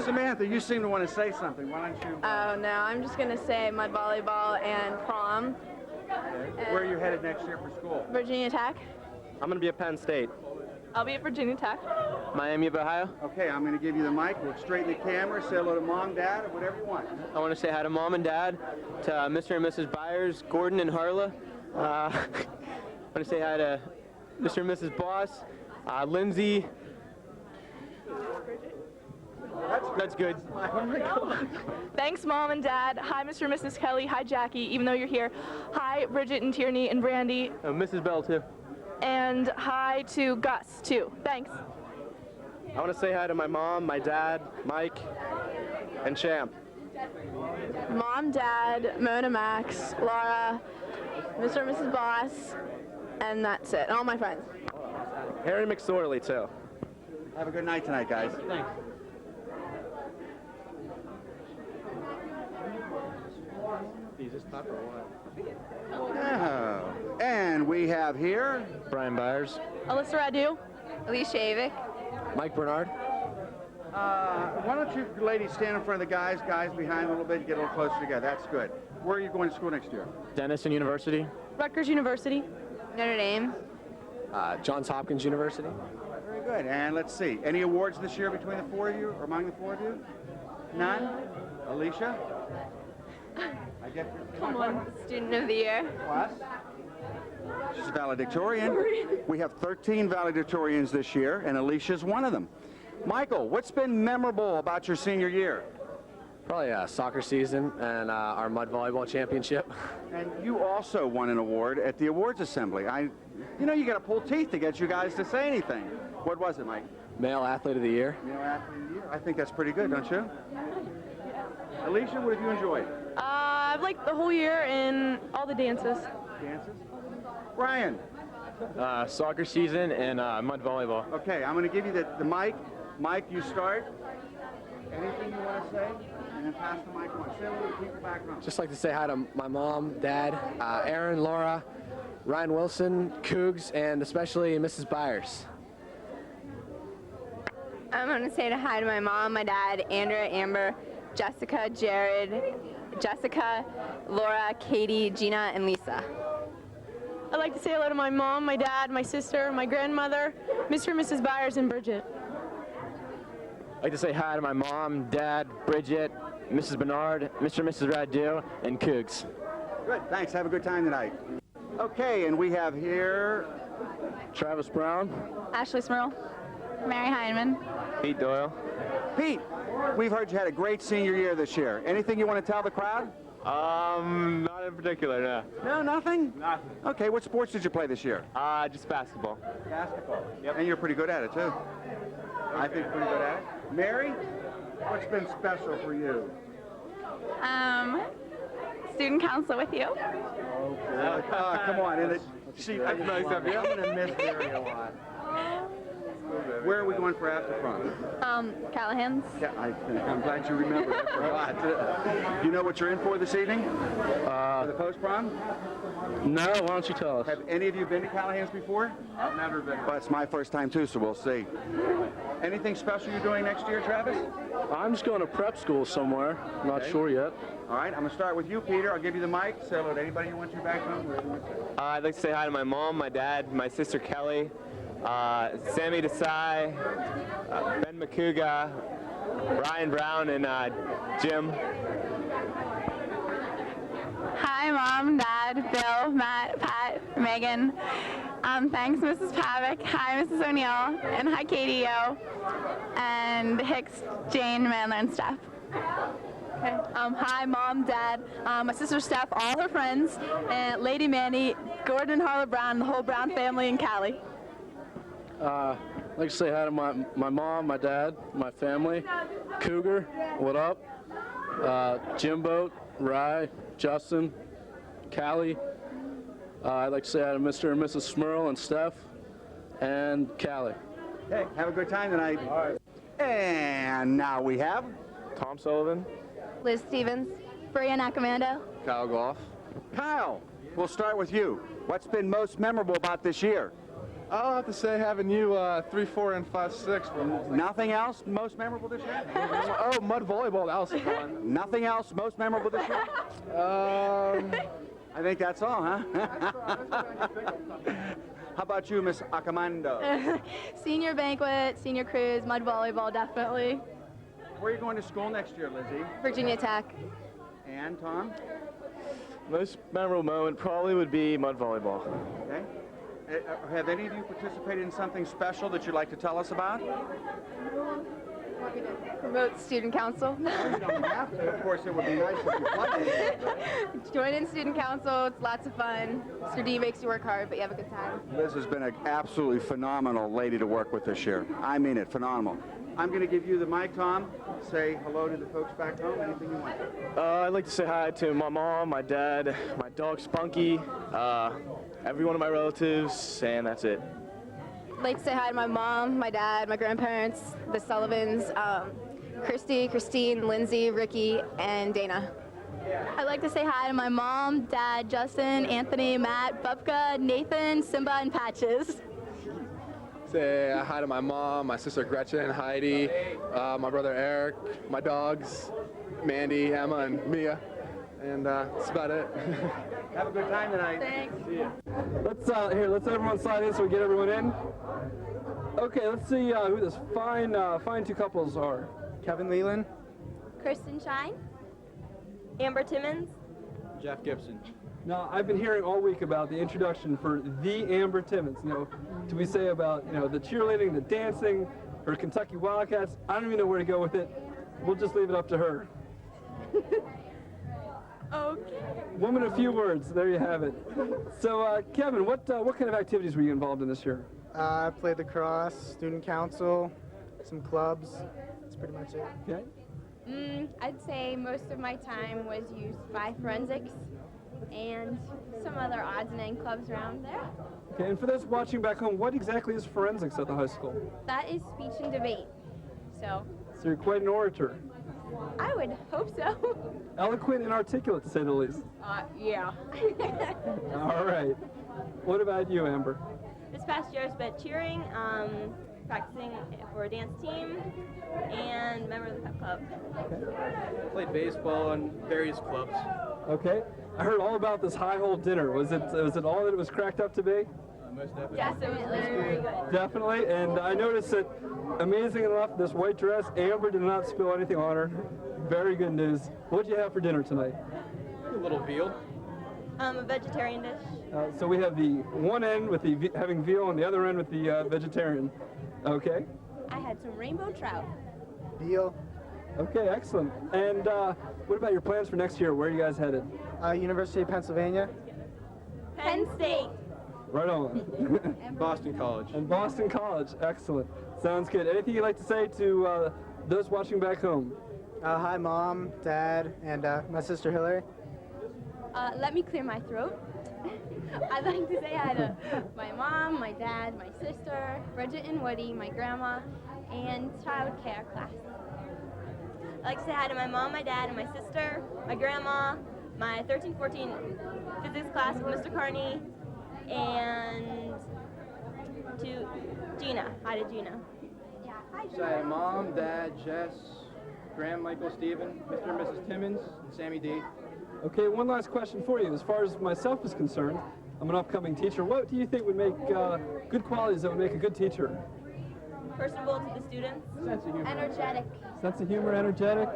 Samantha, you seem to want to say something. Why don't you? Oh, no, I'm just going to say mud volleyball and prom. Okay. Where are you headed next year for school? Virginia Tech. I'm going to be at Penn State. I'll be at Virginia Tech. Miami of Ohio. Okay, I'm going to give you the mic. Look straight in the camera. Say hello to Mom, Dad, or whatever you want. I want to say hi to Mom and Dad, to Mr. and Mrs. Byers, Gordon and Harla. I want to say hi to Mr. and Mrs. Boss, Lindsay. That's good. Thanks, Mom and Dad. Hi, Mr. and Mrs. Kelly. Hi, Jackie, even though you're here. Hi, Bridget and Tierney and Brandy. Mrs. Bell, too. And hi to Gus, too. Thanks. I want to say hi to my mom, my dad, Mike, and Champ. Mom, Dad, Mona Max, Laura, Mr. and Mrs. Boss, and that's it. And all my friends. Harry McSorley, too. Have a good night tonight, guys. Thanks. Oh. And we have here Brian Byers, Alyssa Radu, Alicia Avik. Mike Bernard. Why don't you ladies stand in front of the guys behind a little bit, get a little closer together. That's good. Where are you going to school next year? Denison University. Rutgers University. Notre Dame. Johns Hopkins University. Very good. And let's see. Any awards this year between the 4 of you, or among the 4 of you? None? Alicia? Come on. Student of the Year. Plus? She's valedictorian. We have 13 valedictorians this year, and Alicia's one of them. Michael, what's been memorable about your senior year? Probably soccer season and our mud volleyball championship. And you also won an award at the awards assembly. You know, you got to pull teeth to get you guys to say anything. What was it, Mike? Male Athlete of the Year. Male Athlete of the Year. I think that's pretty good, don't you? Alicia, what have you enjoyed? I've liked the whole year and all the dances. Dances? Brian? Soccer season and mud volleyball. Okay, I'm going to give you the mic. Mike, you start. Anything you want to say? And then pass the mic on. Say hello to people back home. Just like to say hi to my mom, dad, Aaron, Laura, Ryan Wilson, Cougs, and especially Mrs. Byers. I'm going to say hi to my mom, my dad, Andrea, Amber, Jessica, Jared, Jessica, Laura, Katie, Gina, and Lisa. I'd like to say hello to my mom, my dad, my sister, my grandmother, Mr. and Mrs. Byers, and Bridget. I'd like to say hi to my mom, dad, Bridget, Mrs. Bernard, Mr. and Mrs. Radu, and Cougs. Good. Thanks. Have a good time tonight. Okay, and we have here Travis Brown, Ashley Smurl, Mary Heineman, Pete Doyle. Pete, we've heard you had a great senior year this year. Anything you want to tell the crowd? Not in particular, no. No, nothing? Nothing. Okay, what sports did you play this year? Just basketball. Basketball. Yep. And you're pretty good at it, too. I think pretty good at it. Mary, what's been special for you? Student council with you. Come on. That's nice of you. I'm going to miss Mary a lot. Where are we going for after prom? Callahan's. Yeah, I'm glad you remembered. I forgot. Do you know what you're in for this evening? For the post-prom? No, why don't you tell us? Have any of you been to Callahan's before? I've never been. Well, it's my first time too, so we'll see. Anything special you're doing next year, Travis? I'm just going to prep school somewhere. Not Okay. sure yet. All right, I'm going to start with you, Peter. I'll give you the mic. Say hello to anybody who wants you back home. I'd like to say hi to my mom, my dad, my sister Kelly, Sammy Desai, Ben McCouga, Ryan Brown, and Jim. Hi, Mom, Dad, Bill, Matt, Pat, Megan. Thanks, Mrs. Pavick. Hi, Mrs. O'Neill. And hi, Katie, Yo. And Hicks, Jane, Mandler, and Steph. Okay. Hi, Mom, Dad, my sister Steph, all her friends, and Lady Manny, Gordon and Harla Brown, the whole Brown family in Cali. I'd like to say hi to my mom, my dad, my family. Cougar, what up? Jimbo, Rye, Justin, Callie. I'd like to say hi to Mr. and Mrs. Smurl and Steph, and Callie. Okay, have a good time tonight. All right. And now we have Tom Sullivan. Liz Stevens. Brian Acamando. Kyle Goff. Kyle. We'll start with you. What's been most memorable about this year? I'll have to say having you 3, 4, and 5, 6. Nothing else most memorable this year? Oh, mud volleyball, that was fun. Nothing else most memorable this year? I think that's all, huh? How about you, Miss Acamando? Senior banquet, senior cruise, mud volleyball, definitely. Where are you going to school next year, Lizzie? Virginia Tech. And Tom? Most memorable moment probably would be mud volleyball. Okay. Have any of you participated in something special that you'd like to tell us about? Promote student council. You don't have to. Of course, it would be nice if you played. Join in student council. It's lots of fun. Mr. D makes you work hard, but you have a good time. Liz has been an absolutely phenomenal lady to work with this year. I mean it, phenomenal. I'm going to give you the mic, Tom. Say hello to the folks back home. Anything you want. I'd like to say hi to my mom, my dad, my dog Spunky, every one of my relatives, and that's it. I'd like to say hi to my mom, my dad, my grandparents, the Sullivans, Christy, Christine, Lindsay, Ricky, and Dana. I'd like to say hi to my mom, dad, Justin, Anthony, Matt, Bubka, Nathan, Simba, and Patches. Say hi to my mom, my sister Gretchen, Heidi, my brother Eric, my dogs, Mandy, Emma, and Mia. And that's about it. Have a good time tonight. Thanks. See ya. Let's everyone slide in so we get everyone in. Okay, let's see who this fine two couples are. Kevin Leland. Kristen Shine. Amber Timmons. Jeff Gibson. Now, I've been hearing all week about the introduction for the Amber Timmons. You know, do we say about, the cheerleading, the dancing, or Kentucky Wildcats? I don't even know where to go with it. We'll just leave it up to her. Okay. Woman of few words. There you have it. So, Kevin, what kind of activities were you involved in this year? I played lacrosse, student council, some clubs. That's pretty much it. Okay. I'd say most of my time was used by forensics and some other odds and end clubs around there. Okay, and for those watching back home, what exactly is forensics at the high school? That is speech and debate. So So you're quite an orator. I would hope so. Eloquent and articulate, to say the least. Yeah. All right. What about you, Amber? This past year I spent cheering, practicing for a dance team, and member of the pep club. Played baseball in various clubs. Okay. I heard all about this high hole dinner. Was it all that it was cracked up to be? Most definitely. Definitely, very good. Definitely. And I noticed that, amazing enough, this white dress, Amber did not spill anything on her. Very good news. What'd you have for dinner tonight? A little veal. A vegetarian dish. So we have the one end with the having veal and the other end with the vegetarian. Okay. I had some rainbow trout. Veal. Okay, excellent. And what about your plans for next year? Where are you guys headed? University of Pennsylvania. Penn State. Right on. Boston College. And Boston College. Excellent. Sounds good. Anything you'd like to say to those watching back home? Hi, Mom, Dad, and my sister Hillary. Let me clear my throat. I'd like to say hi to my mom, my dad, my sister, Bridget and Woody, my grandma, and child care class. I'd like to say hi to my mom, my dad, and my sister, my grandma, my 13-14 physics class with Mr. Carney, and to Gina. Hi to Gina. Say Mom, Dad, Jess, Graham, Michael, Stephen, Mr. and Mrs. Timmons, and Sammy D. Okay, one last question for you. As far as myself is concerned, I'm an upcoming teacher. What do you think would make good qualities that would make a good teacher? Personable to the students. Sense of humor. Energetic. Sense of humor, energetic.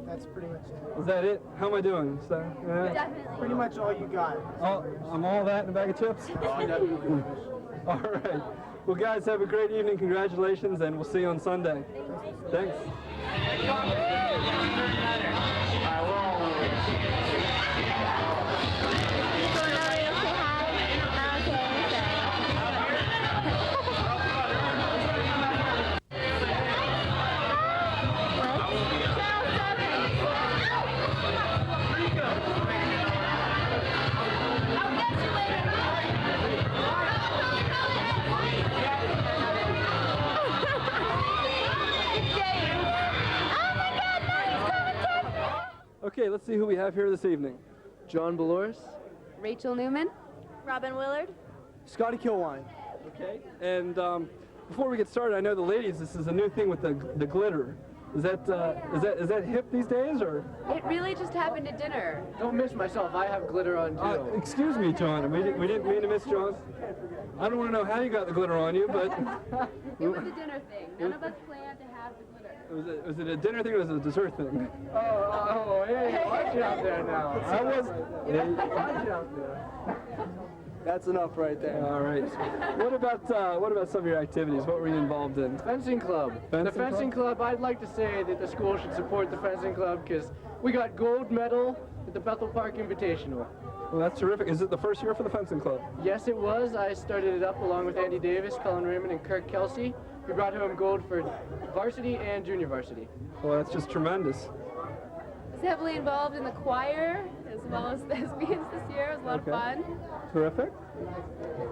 That's pretty much it. Is that it? How am I doing? Is that, Definitely. Pretty much all you got. I'm all that in a bag of chips? All right. Well, guys, have a great evening. Congratulations, and we'll see you on Sunday. Thanks. Okay, let's see who we have here this evening. John Belores. Rachel Newman. Robin Willard. Scotty Kilwine. Okay. And before we get started, I know the ladies, this is a new thing with the glitter. Is that hip these days, or? It really just happened at dinner. Don't miss myself. I have glitter on too. Excuse me, John. We didn't mean to miss John. I don't want to know how you got the glitter on you, but. It was a dinner thing. None of us planned to have the glitter. Was it a dinner thing or was it a dessert thing? Hey, watch out there now. I was. Watch out there. That's enough right there. All right. What about some of your activities? What were you involved in? Fencing club. The fencing club, I'd like to say that the school should support the fencing club because we got gold medal at the Bethel Park Invitational. Well, that's terrific. Is it the first year for the fencing club? Yes, it was. I started it up along with Andy Davis, Colin Raymond, and Kirk Kelsey. We brought home gold for varsity and junior varsity. Well, that's just tremendous. I was heavily involved in the choir as well as thespians this year. It was a lot of fun. Terrific.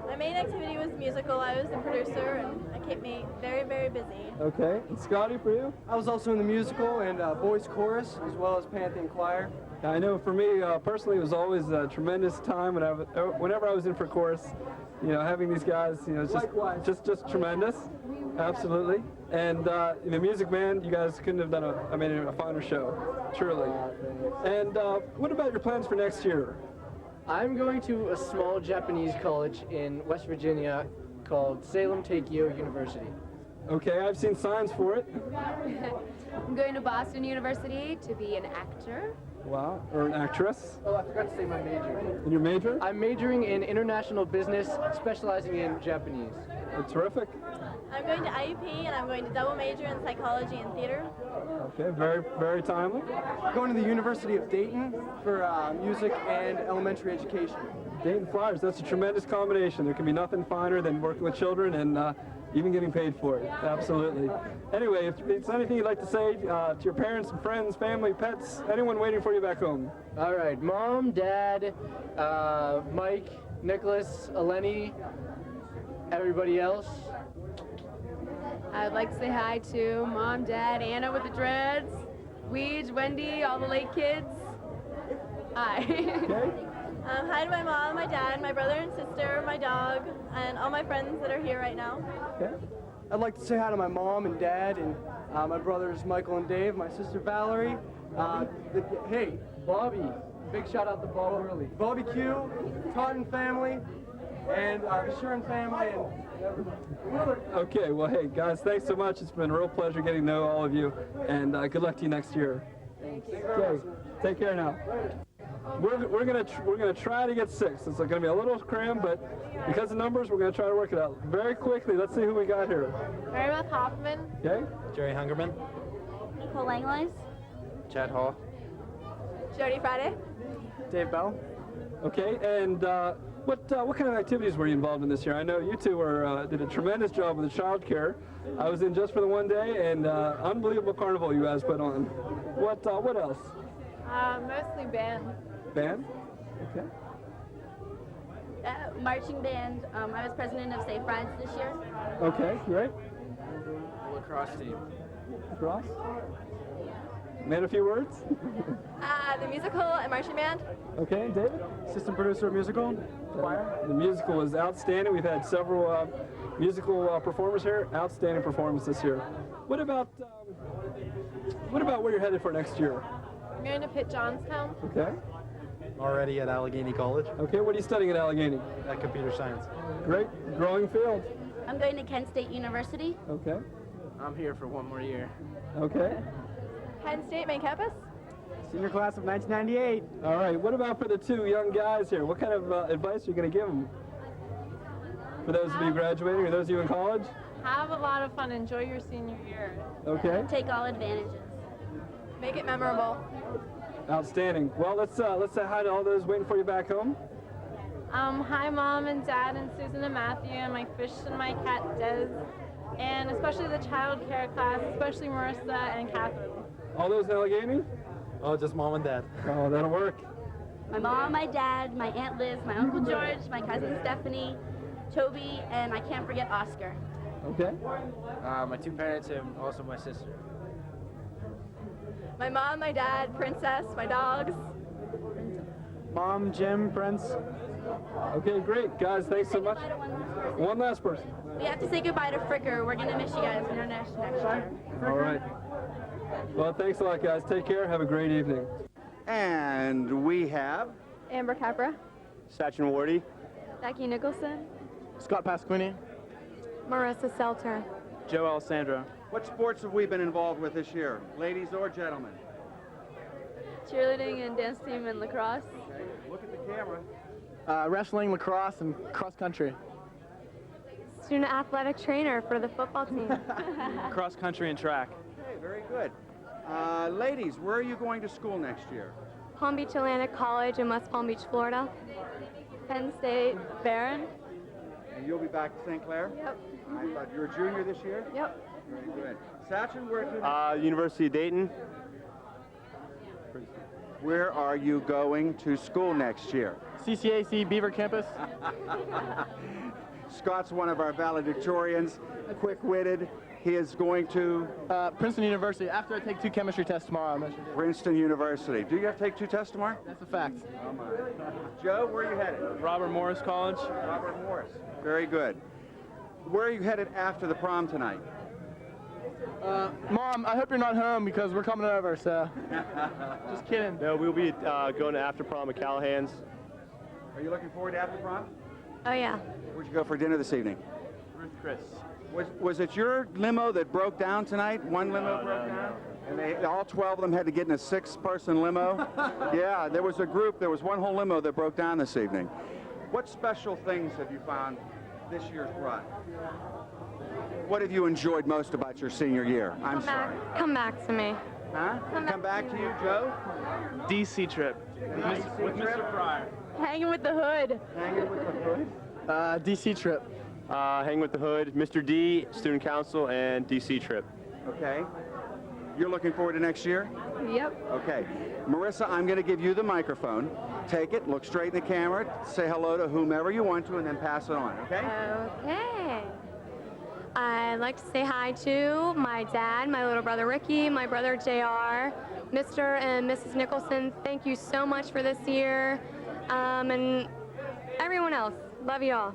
My main activity was musical. I was the producer, and that kept me very, very busy. Okay. And Scotty, for you? I was also in the musical and boys chorus as well as Pantheon choir. I know for me personally, it was always a tremendous time whenever I was in for chorus. You know, having these guys, you know, it's just tremendous. Absolutely. And the Music Man, you guys couldn't have done a finer show, truly. And what about your plans for next year? I'm going to a small Japanese college in West Virginia called Salem Teikyo University. Okay, I've seen signs for it. I'm going to Boston University to be an actor. Wow, or an actress. Oh, I forgot to say my major. And your major? I'm majoring in international business, specializing in Japanese. Oh, terrific. I'm going to IUP, and I'm going to double major in psychology and theater. Okay, very, very timely. Going to the University of Dayton for music and elementary education. Dayton Flyers, that's a tremendous combination. There can be nothing finer than working with children and even getting paid for it. Absolutely. Anyway, if there's anything you'd like to say to your parents, friends, family, pets, anyone waiting for you back home. All right, Mom, Dad, Mike, Nicholas, Eleni, everybody else. I'd like to say hi to Mom, Dad, Anna with the dreads, Weege, Wendy, all the late kids. Hi. Okay. Hi to my mom, my dad, my brother and sister, my dog, and all my friends that are here right now. Okay. I'd like to say hi to my mom and dad and my brothers Michael and Dave, my sister Valerie. Hey, Bobby. Big shout out to Bob Hurley. Bobby Q, Taunton family, and the Shuren family, and everybody. Okay, well, hey, guys, thanks so much. It's been a real pleasure getting to know all of you, and good luck to you next year. Thank you. Okay, take care now. We're gonna try to get 6. It's gonna be a little cram, but because of numbers, we're gonna try to work it out very quickly. Let's see who we got here. Mary Beth Hoffman. Okay. Jerry Hungerman. Nicole Langlois. Chad Hall. Jody Friday. Dave Bell. Okay, and what kind of activities were you involved in this year? I know you two did a tremendous job with the child care. I was in just for the one day, and unbelievable carnival you guys put on. What else? Mostly band. Band? Okay. Marching band. I was president of St. France this year. Okay, great. Lacrosse team. Ross? Made a few words? The musical and marching band. Okay, David? Assistant producer of musical. Choir. The musical was outstanding. We've had several musical performers here. Outstanding performance this year. What about where you're headed for next year? I'm going to Pitt Johnstown. Okay. Already at Allegheny College. Okay, what are you studying at Allegheny? Computer science. Great, growing field. I'm going to Kent State University. Okay. I'm here for one more year. Okay. Penn State main campus. Senior class of 1998. All right, what about for the two young guys here? What kind of advice are you going to give them? For those of you graduating or those of you in college? Have a lot of fun. Enjoy your senior year. Okay. Take all advantages. Make it memorable. Outstanding. Well, let's say hi to all those waiting for you back home. Hi, Mom and Dad and Susan and Matthew and my fish and my cat Des, and especially the child care class, especially Marissa and Catherine. All those in Allegheny? Oh, just mom and dad. Oh, that'll work. My mom, my dad, my Aunt Liz, my Uncle George, my cousin Stephanie, Toby, and I can't forget Oscar. Okay. My two parents and also my sister. My mom, my dad, Princess, my dogs. Mom, Jim, Prince. Okay, great. Guys, thanks so much. One last person. We have to say goodbye to Fricker. We're going to miss you guys in our next year. All right. Well, thanks a lot, guys. Take care. Have a great evening. And we have Amber Capra. Sachin Wardy. Becky Nicholson. Scott Pasquini. Marissa Selter. Joe Alessandro. What sports have we been involved with this year, ladies or gentlemen? Cheerleading and dance team and lacrosse. Okay, look at the camera. Wrestling, lacrosse, and cross country. Student athletic trainer for the football team. Cross country and track. Okay, very good. Ladies, where are you going to school next year? Palm Beach Atlantic College in West Palm Beach, Florida. Penn State, Barron. And you'll be back to St. Clair? Yep. I thought you were a junior this year? Yep. Very good. Sachin, where to? University of Dayton. Where are you going to school next year? CCAC Beaver Campus. Scott's one of our valedictorians, quick-witted. He is going to? Princeton University. After I take 2 chemistry tests tomorrow, I'm mentioning. Princeton University. Do you have to take 2 tests tomorrow? That's a fact. Oh my. Joe, where are you headed? Robert Morris College. Robert Morris. Very good. Where are you headed after the prom tonight? Mom, I hope you're not home because we're coming over, so. Just kidding. No, we'll be going to after prom at Callahan's. Are you looking forward to after prom? Oh, yeah. Where'd you go for dinner this evening? Ruth Chris. Was it your limo that broke down tonight? One limo broke down? And all 12 of them had to get in a 6-person limo? Yeah, there was a group, there was one whole limo that broke down this evening. What special things have you found this year's run? What have you enjoyed most about your senior year? I'm sorry. Come back to me. Huh? Come back to you, Joe? DC trip. With Mr. Fryer. Hanging with the hood. Hanging with the hood? DC trip. Hang with the Hood, Mr. D, Student Council, and DC trip. Okay. You're looking forward to next year? Yep. Okay. Marissa, I'm going to give you the microphone. Take it, look straight in the camera, say hello to whomever you want to, and then pass it on, okay? Okay. I'd like to say hi to my dad, my little brother Ricky, my brother JR, Mr. and Mrs. Nicholson. Thank you so much for this year. And everyone else. Love you all.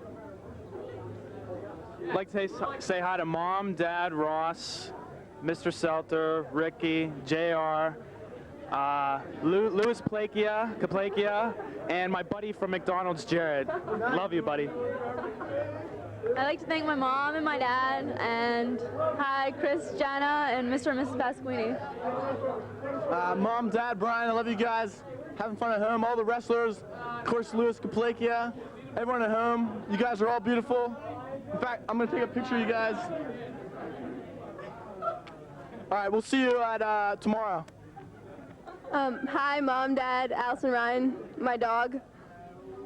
I'd like to say hi to Mom, Dad, Ross, Mr. Selter, Ricky, JR, Louis Kaplakia, and my buddy from McDonald's, Jared. Love you, buddy. I'd like to thank my mom and my dad, and hi, Chris, Jana, and Mr. and Mrs. Pasquini. Mom, Dad, Brian, I love you guys. Having fun at home. All the wrestlers, of course, Louis Kaplakia, everyone at home. You guys are all beautiful. In fact, I'm going to take a picture of you guys. All right, we'll see you at tomorrow. Hi, Mom, Dad, Allison, Ryan, my dog.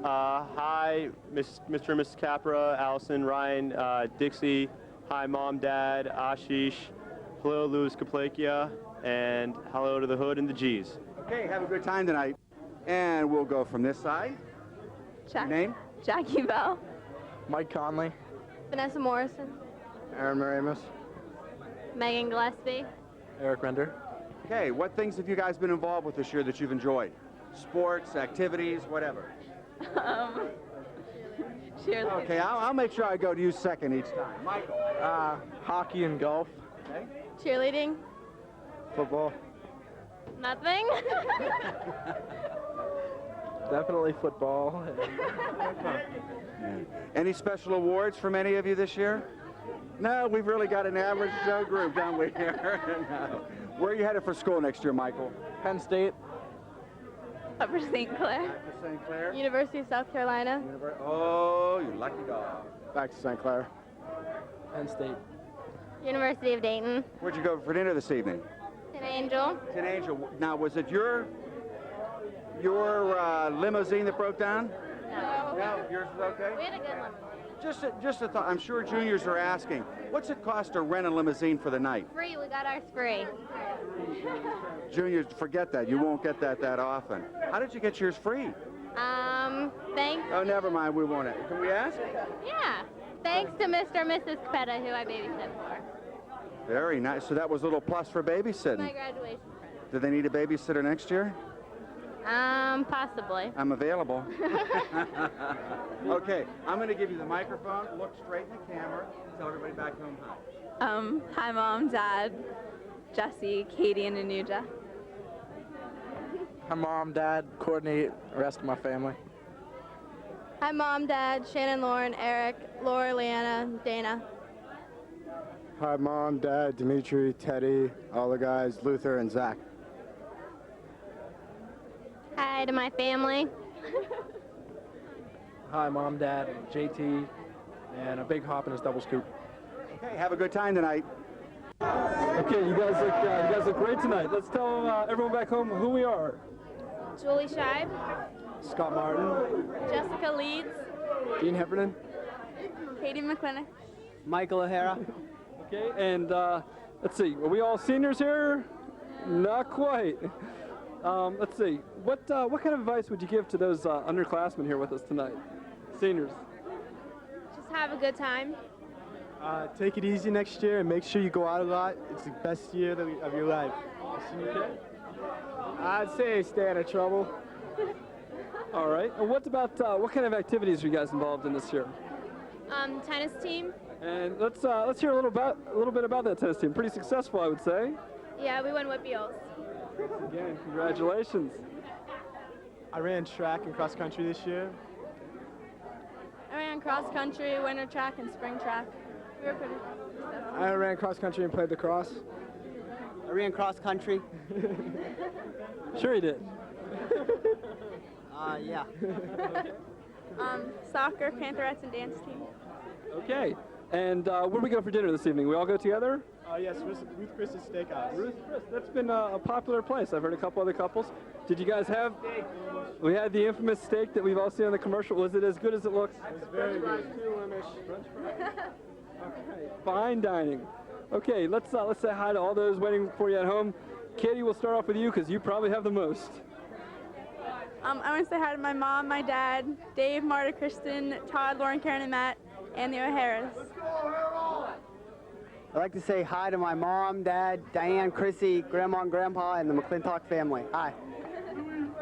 Hi, Mr. and Mrs. Capra, Allison, Ryan, Dixie. Hi, Mom, Dad, Ashish. Hello, Louis Kaplakia, and hello to the Hood and the G's. Okay, have a good time tonight. And we'll go from this side. Check. Your name? Jackie Bell. Mike Conley. Vanessa Morrison. Aaron Maramus. Megan Gillespie. Eric Render. Okay, what things have you guys been involved with this year that you've enjoyed? Sports, activities, whatever. Cheerleading. Okay, I'll make sure I go to you second each time. Michael. Hockey and golf. Okay. Cheerleading. Football. Nothing. Definitely football. Any special awards from any of you this year? No, we've really got an average group, don't we? No. Where are you headed for school next year, Michael? Penn State. Upper St. Clair. St. Clair. University of South Carolina. Oh, you lucky dog. Back to St. Clair. Penn State. University of Dayton. Where'd you go for dinner this evening? Tin Angel. Tin Angel. Now, was it your limousine that broke down? No. No, yours was okay? We had a good one. Just a thought. I'm sure juniors are asking, what's it cost to rent a limousine for the night? Free. We got ours free. Juniors, forget that. You won't get that often. How did you get yours free? Thanks. Oh, never mind. We won't. Can we ask? Yeah. Thanks to Mr. and Mrs. Capetta, who I babysit for. Very nice. So that was a little plus for babysitting. My graduation present. Do they need a babysitter next year? Possibly. I'm available. Okay, I'm going to give you the microphone. Look straight in the camera. Tell everybody back home hi. Hi, Mom, Dad, Jesse, Katie, and Anuja. Hi, Mom, Dad, Courtney, the rest of my family. Hi, Mom, Dad, Shannon, Lauren, Eric, Laura, Leanna, Dana. Hi, Mom, Dad, Dimitri, Teddy, all the guys, Luther, and Zach. Hi to my family. Hi, Mom, Dad, JT, and a big hop in his double scoop. Okay, have a good time tonight. Okay, you guys look great tonight. Let's tell everyone back home who we are. Julie Scheib, Scott Martin, Jessica Leeds, Dean Heffernan, Katie McClintock. Michael O'Hara. Okay, and let's see, are we all seniors here? Not quite. Let's see, what kind of advice would you give to those underclassmen here with us tonight? Seniors. Just have a good time. take it easy next year and make sure you go out a lot. It's the best year of your life. Okay. I'd say stay out of trouble. All right. And what about what kind of activities are you guys involved in this year? Tennis team. And let's hear a little bit about that tennis team. Pretty successful, I would say. Yeah, we won Whitfields. Again, congratulations. I ran track and cross country this year. I ran cross country, winter track, and spring track. We were pretty successful. I ran cross country and played lacrosse. I ran cross country. Sure you did. Yeah. Soccer, Pantherettes, and dance team. Okay. And where do we go for dinner this evening? We all go together? Yes, Ruth Chris's Steakhouse. Ruth Chris, that's been a popular place. I've heard a couple other couples. Did you guys have? We had the infamous steak that we've all seen on the commercial. Was it as good as it looks? It was very good. Okay, fine dining. Okay, let's say hi to all those waiting for you at home. Katie, we'll start off with you because you probably have the most. I want to say hi to my mom, my dad, Dave, Marta, Kristen, Todd, Lauren, Karen, and Matt, and the O'Haras. I'd like to say hi to my mom, dad, Diane, Chrissy, grandma and grandpa, and the McClintock family. Hi.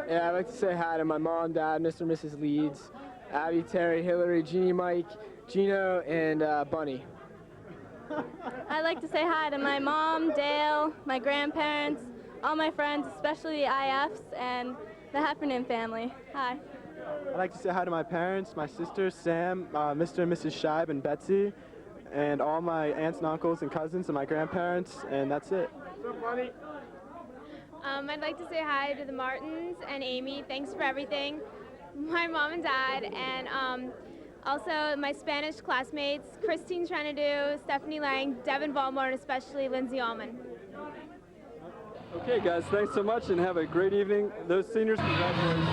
Yeah, I'd like to say hi to my mom, dad, Mr. and Mrs. Leeds, Abby, Terry, Hillary, Jeannie, Mike, Gino, and Bunny. I'd like to say hi to my mom, Dale, my grandparents, all my friends, especially the IFs, and the Heffernan family. Hi. I'd like to say hi to my parents, my sister, Sam, Mr. and Mrs. Scheib, and Betsy, and all my aunts and uncles and cousins and my grandparents, and that's it. I'd like to say hi to the Martins and Amy. Thanks for everything. My mom and dad, and also my Spanish classmates, Christine Trenadu, Stephanie Lang, Devin Ballmore, and especially Lindsay Allman. Okay, guys, thanks so much and have a great evening. Those seniors, congratulations.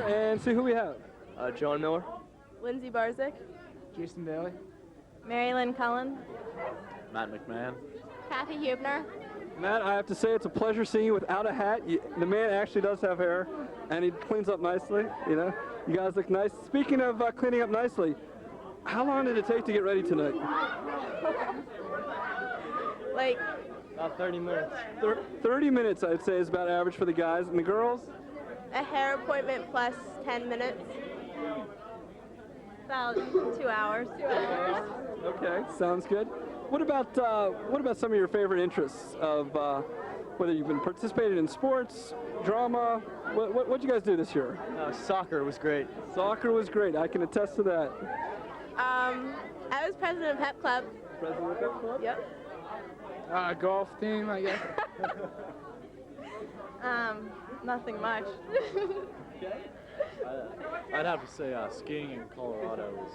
And see who we have. John Miller. Lindsay Barzik, Jason Bailey. Mary Lynn Cullen, Matt McMahon. Kathy Hubner. Matt, I have to say it's a pleasure seeing you without a hat. The man actually does have hair, and he cleans up nicely, you know. You guys look nice. Speaking of cleaning up nicely, how long did it take to get ready tonight? Like About 30 minutes. 30 minutes, I'd say, is about average for the guys. And the girls? a hair appointment plus 10 minutes. About 2 hours. 2 hours. Okay, sounds good. What about some of your favorite interests of whether you've been participating in sports, drama? What'd you guys do this year? Soccer was great. Soccer was great. I can attest to that. I was president of Pep Club. President of Pep Club? Yep. Golf team, I guess. Nothing much. I'd have to say skiing in Colorado was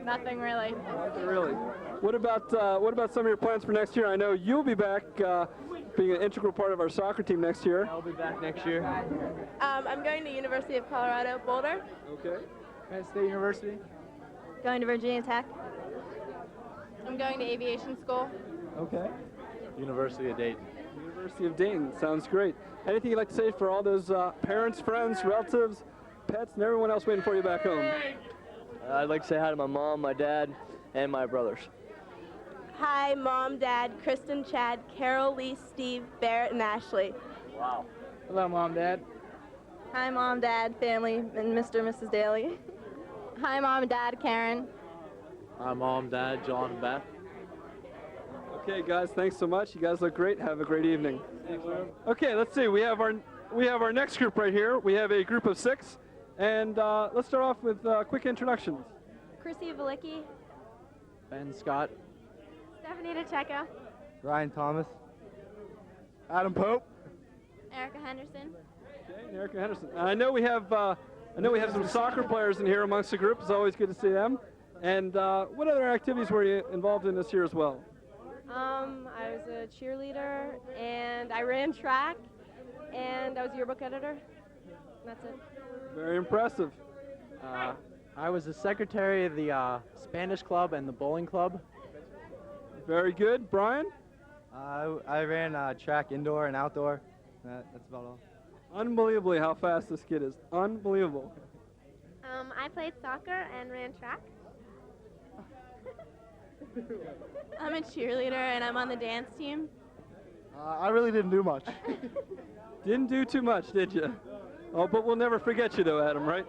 Nothing really. Really? What about some of your plans for next year? I know you'll be back being an integral part of our soccer team next year. I'll be back next year. I'm going to University of Colorado Boulder. Okay. Penn State University. Going to Virginia Tech. I'm going to aviation school. Okay. University of Dayton. University of Dayton. Sounds great. Anything you'd like to say for all those parents, friends, relatives, pets, and everyone else waiting for you back home? I'd like to say hi to my mom, my dad, and my brothers. Hi, Mom, Dad, Kristen, Chad, Carol, Lee, Steve, Barrett, and Ashley. Wow. Hello, Mom, Dad. Hi, Mom, Dad, family, and Mr. and Mrs. Daly. Hi, Mom, Dad, Karen. Hi, Mom, Dad, John, and Beth. Okay, guys, thanks so much. You guys look great. Have a great evening. Okay, let's see. We have our next group right here. We have a group of 6, and let's start off with quick introductions. Chrissy Valicki. Ben Scott. Stephanie DeCecco. Ryan Thomas. Adam Pope. Erica Henderson. Okay, and Erica Henderson. I know we have some soccer players in here amongst the group. It's always good to see them. And what other activities were you involved in this year as well? I was a cheerleader, and I ran track, and I was yearbook editor. That's it. Very impressive. I was the secretary of the Spanish club and the bowling club. Very good. Brian? I ran track indoor and outdoor. That's about all. Unbelievably how fast this kid is. Unbelievable. I played soccer and ran track. I'm a cheerleader and I'm on the dance team. I really didn't do much. Didn't do too much, did you? Oh, but we'll never forget you though, Adam, right?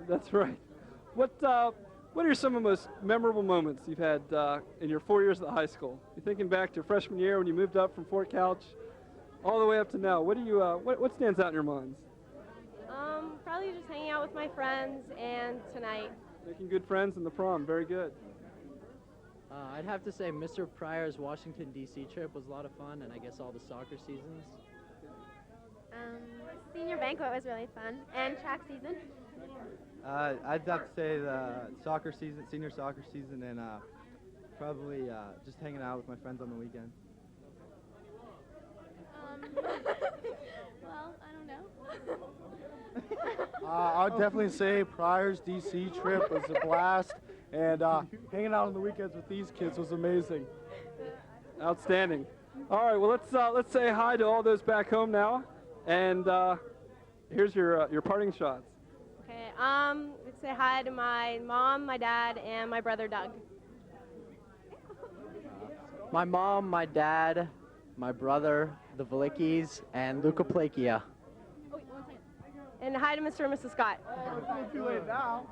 That's right. What are some of the most memorable moments you've had in your 4 years at the high school? You're thinking back to freshman year when you moved up from Fort Couch all the way up to now. What stands out in your minds? Probably just hanging out with my friends, and tonight. Making good friends in the prom. Very good. I'd have to say Mr. Pryor's Washington, D.C. trip was a lot of fun, and I guess all the soccer seasons. Senior banquet was really fun, and track season. I'd have to say the soccer season, senior soccer season, and probably just hanging out with my friends on the weekend. Well, I don't know. I would definitely say Pryor's DC trip was a blast, and hanging out on the weekends with these kids was amazing. Outstanding. All right, well let's say hi to all those back home now, and here's your parting shots. Okay. Let's say hi to my mom, my dad, and my brother Doug. My mom, my dad, my brother, the Valickis, and Luca Plakia. Oh, wait, 1 second. And hi to Mr. and Mrs. Scott. It's too late now.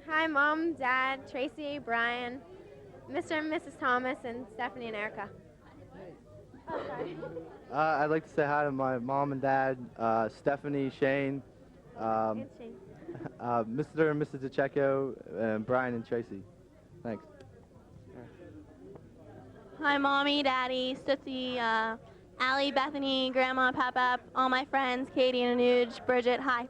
Hi, Mom, Dad, Tracy, Brian, Mr. and Mrs. Thomas, and Stephanie and Erica. Oh, sorry. I'd like to say hi to my mom and dad, Stephanie, Shane, And Shane. Mr. and Mrs. DeCecco, and Brian and Tracy. Thanks. Hi, Mommy, Daddy, Stutzy, Allie, Bethany, Grandma, Papa, all my friends, Katie and Anuj, Bridget, hi.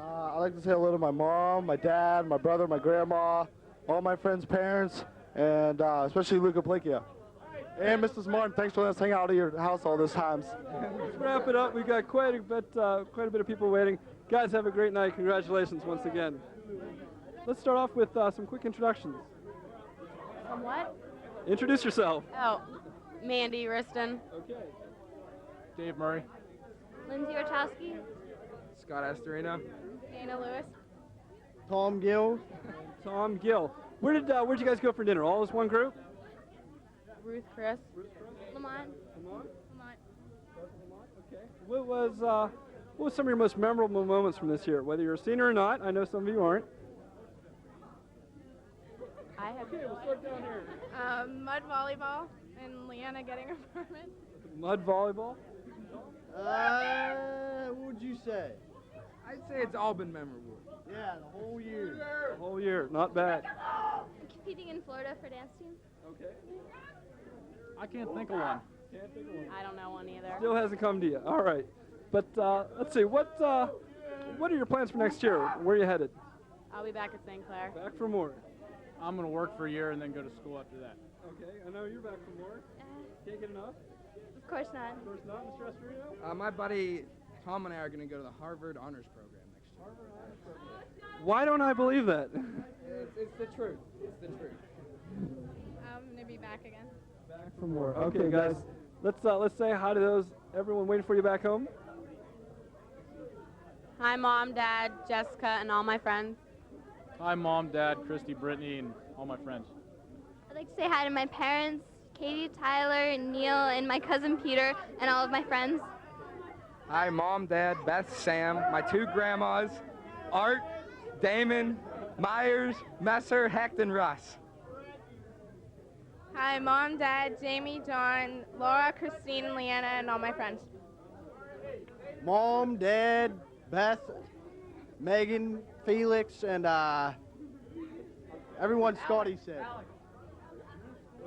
I'd like to say hello to my mom, my dad, my brother, my grandma, all my friends' parents, and especially Luca Plakia. And Mrs. Martin, thanks for letting us hang out at your house all these times. Let's wrap it up. We've got quite a bit of people waiting. Guys, have a great night. Congratulations once again. Let's start off with some quick introductions. From what? Introduce yourself. Oh, Mandy Riston. Okay. Dave Murray. Lindsay Wachowski. Scott Astorino. Dana Lewis. Tom Gill. Tom Gill. Where'd you guys go for dinner? All as one group? Ruth Chris. Lamont. Lamont? Okay. What was some of your most memorable moments from this year? Whether you're a senior or not, I know some of you aren't. I have. Okay, we'll start down here. Mud volleyball and Leanna getting her permit. Mud volleyball. What would you say? I'd say it's all been memorable. Yeah, the whole year. The whole year, not bad. Competing in Florida for dance team. Okay. I can't think of one. I don't know one either. Still hasn't come to you. All right. But let's see. What are your plans for next year? Where are you headed? I'll be back at St. Clair. Back for more. I'm going to work for a year and then go to school after that. Okay. I know you're back for more. Can't get enough. Of course not. Of course not, Mr. Estorino. My buddy Tom and I are going to go to the Harvard Honors Program next year. Harvard Honors Program. Why don't I believe that? It's the truth. It's the truth. I'm gonna be back again. Back for more. Okay, guys. Let's say hi to everyone waiting for you back home. Hi, Mom, Dad, Jessica, and all my friends. Hi, Mom, Dad, Christy, Brittany, and all my friends. I'd like to say hi to my parents, Katie, Tyler, Neil, and my cousin Peter, and all of my friends. Hi, Mom, Dad, Beth, Sam, my two grandmas, Art, Damon, Myers, Messer, Hecht, and Russ. Hi, Mom, Dad, Jamie, John, Laura, Christine, and Leanna, and all my friends. Mom, Dad, Beth, Megan, Felix, and everyone Scotty said.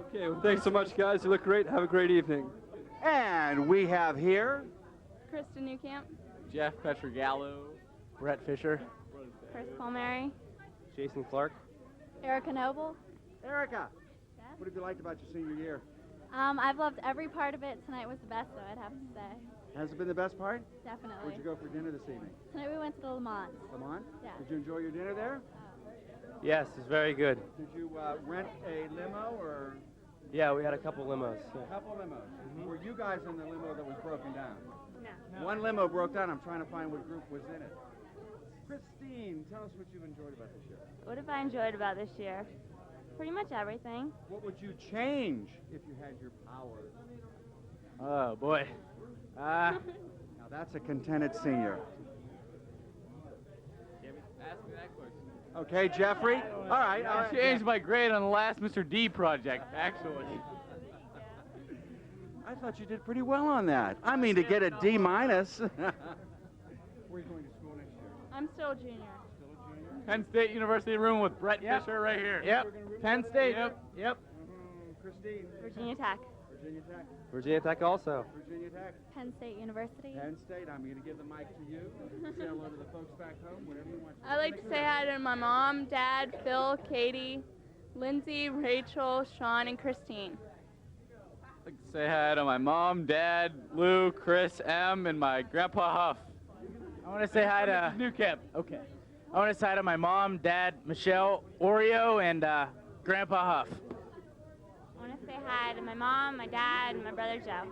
Okay, well, thanks so much, guys. You look great. Have a great evening. And we have here Kristen Newcamp. Jeff Petrogallo. Brett Fisher. Chris Palmieri. Jason Clark. Erica Noble. Erica. What have you liked about your senior year? I've loved every part of it. Tonight was the best, though, I'd have to say. Has it been the best part? Definitely. Where'd you go for dinner this evening? Tonight we went to the Lamont. Lamont? Yeah. Did you enjoy your dinner there? Yes, it's very good. Did you rent a limo or? Yeah, we had a couple limos. A couple limos. Were you guys in the limo that was broken down? No. One limo broke down. I'm trying to find what group was in it. Christine, tell us what you've enjoyed about this year. What have I enjoyed about this year? Pretty much everything. What would you change if you had your power? Oh, boy. Now that's a contented senior. Ask me that question. Okay, Jeffrey. All right. I changed my grade on the last Mr. D project, actually. I thought you did pretty well on that. I mean, to get a D minus. Where are you going to school next year? I'm still a junior. Penn State University room with Brett Fisher right here. Yep. Penn State. Yep. Christine. Virginia Tech. Virginia Tech. Virginia Tech also. Virginia Tech. Penn State University. Penn State. I'm going to give the mic to you. Say hello to the folks back home, whatever you want. I'd like to say hi to my mom, Dad, Phil, Katie, Lindsay, Rachel, Sean, and Christine. I'd like to say hi to my mom, Dad, Lou, Chris, M, and my Grandpa Huff. I want to say hi to New Camp. Okay. I want to say hi to my mom, Dad, Michelle, Oreo, and Grandpa Huff. I want to say hi to my mom, my dad, and my brother Joe.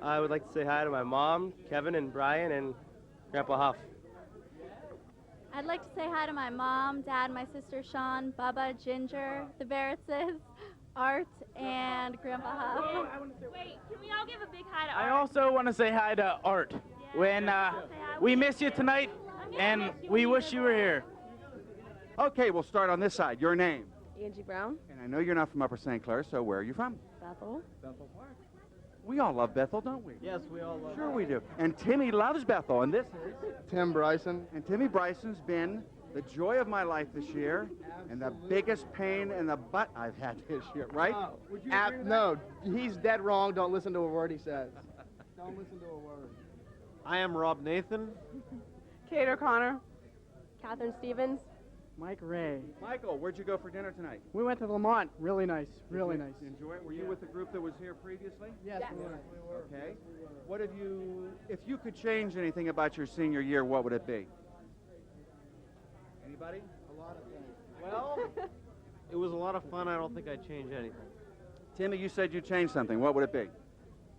I would like to say hi to my mom, Kevin, and Brian, and Grandpa Huff. I'd like to say hi to my mom, dad, my sister Sean, Bubba, Ginger, the Barrettses, Art, and Grandpa Huff. Wait, can we all give a big hi to Art? I also want to say hi to Art. When we miss you tonight, and we wish you were here. Okay, we'll start on this side. Your name? Angie Brown. And I know you're not from Upper St. Clair, so where are you from? Bethel. Bethel Park. We all love Bethel, don't we? Yes, we all love Sure we do. And Timmy loves Bethel, and this is? Tim Bryson. And Timmy Bryson's been the joy of my life this year, and the biggest pain in the butt I've had this year, right? Would you agree with no, he's dead wrong. Don't listen to a word he says. Don't listen to a word. I am Rob Nathan. Kate O'Connor. Catherine Stevens. Mike Ray. Michael, where'd you go for dinner tonight? We went to Lamont. Really nice. Really nice. Did you enjoy it? Were you with the group that was here previously? Yes, we were. Okay. What have you, if you could change anything about your senior year, what would it be? Anybody? A lot of things. Well, It was a lot of fun. I don't think I'd change anything. Timmy, you said you changed something. What would it be?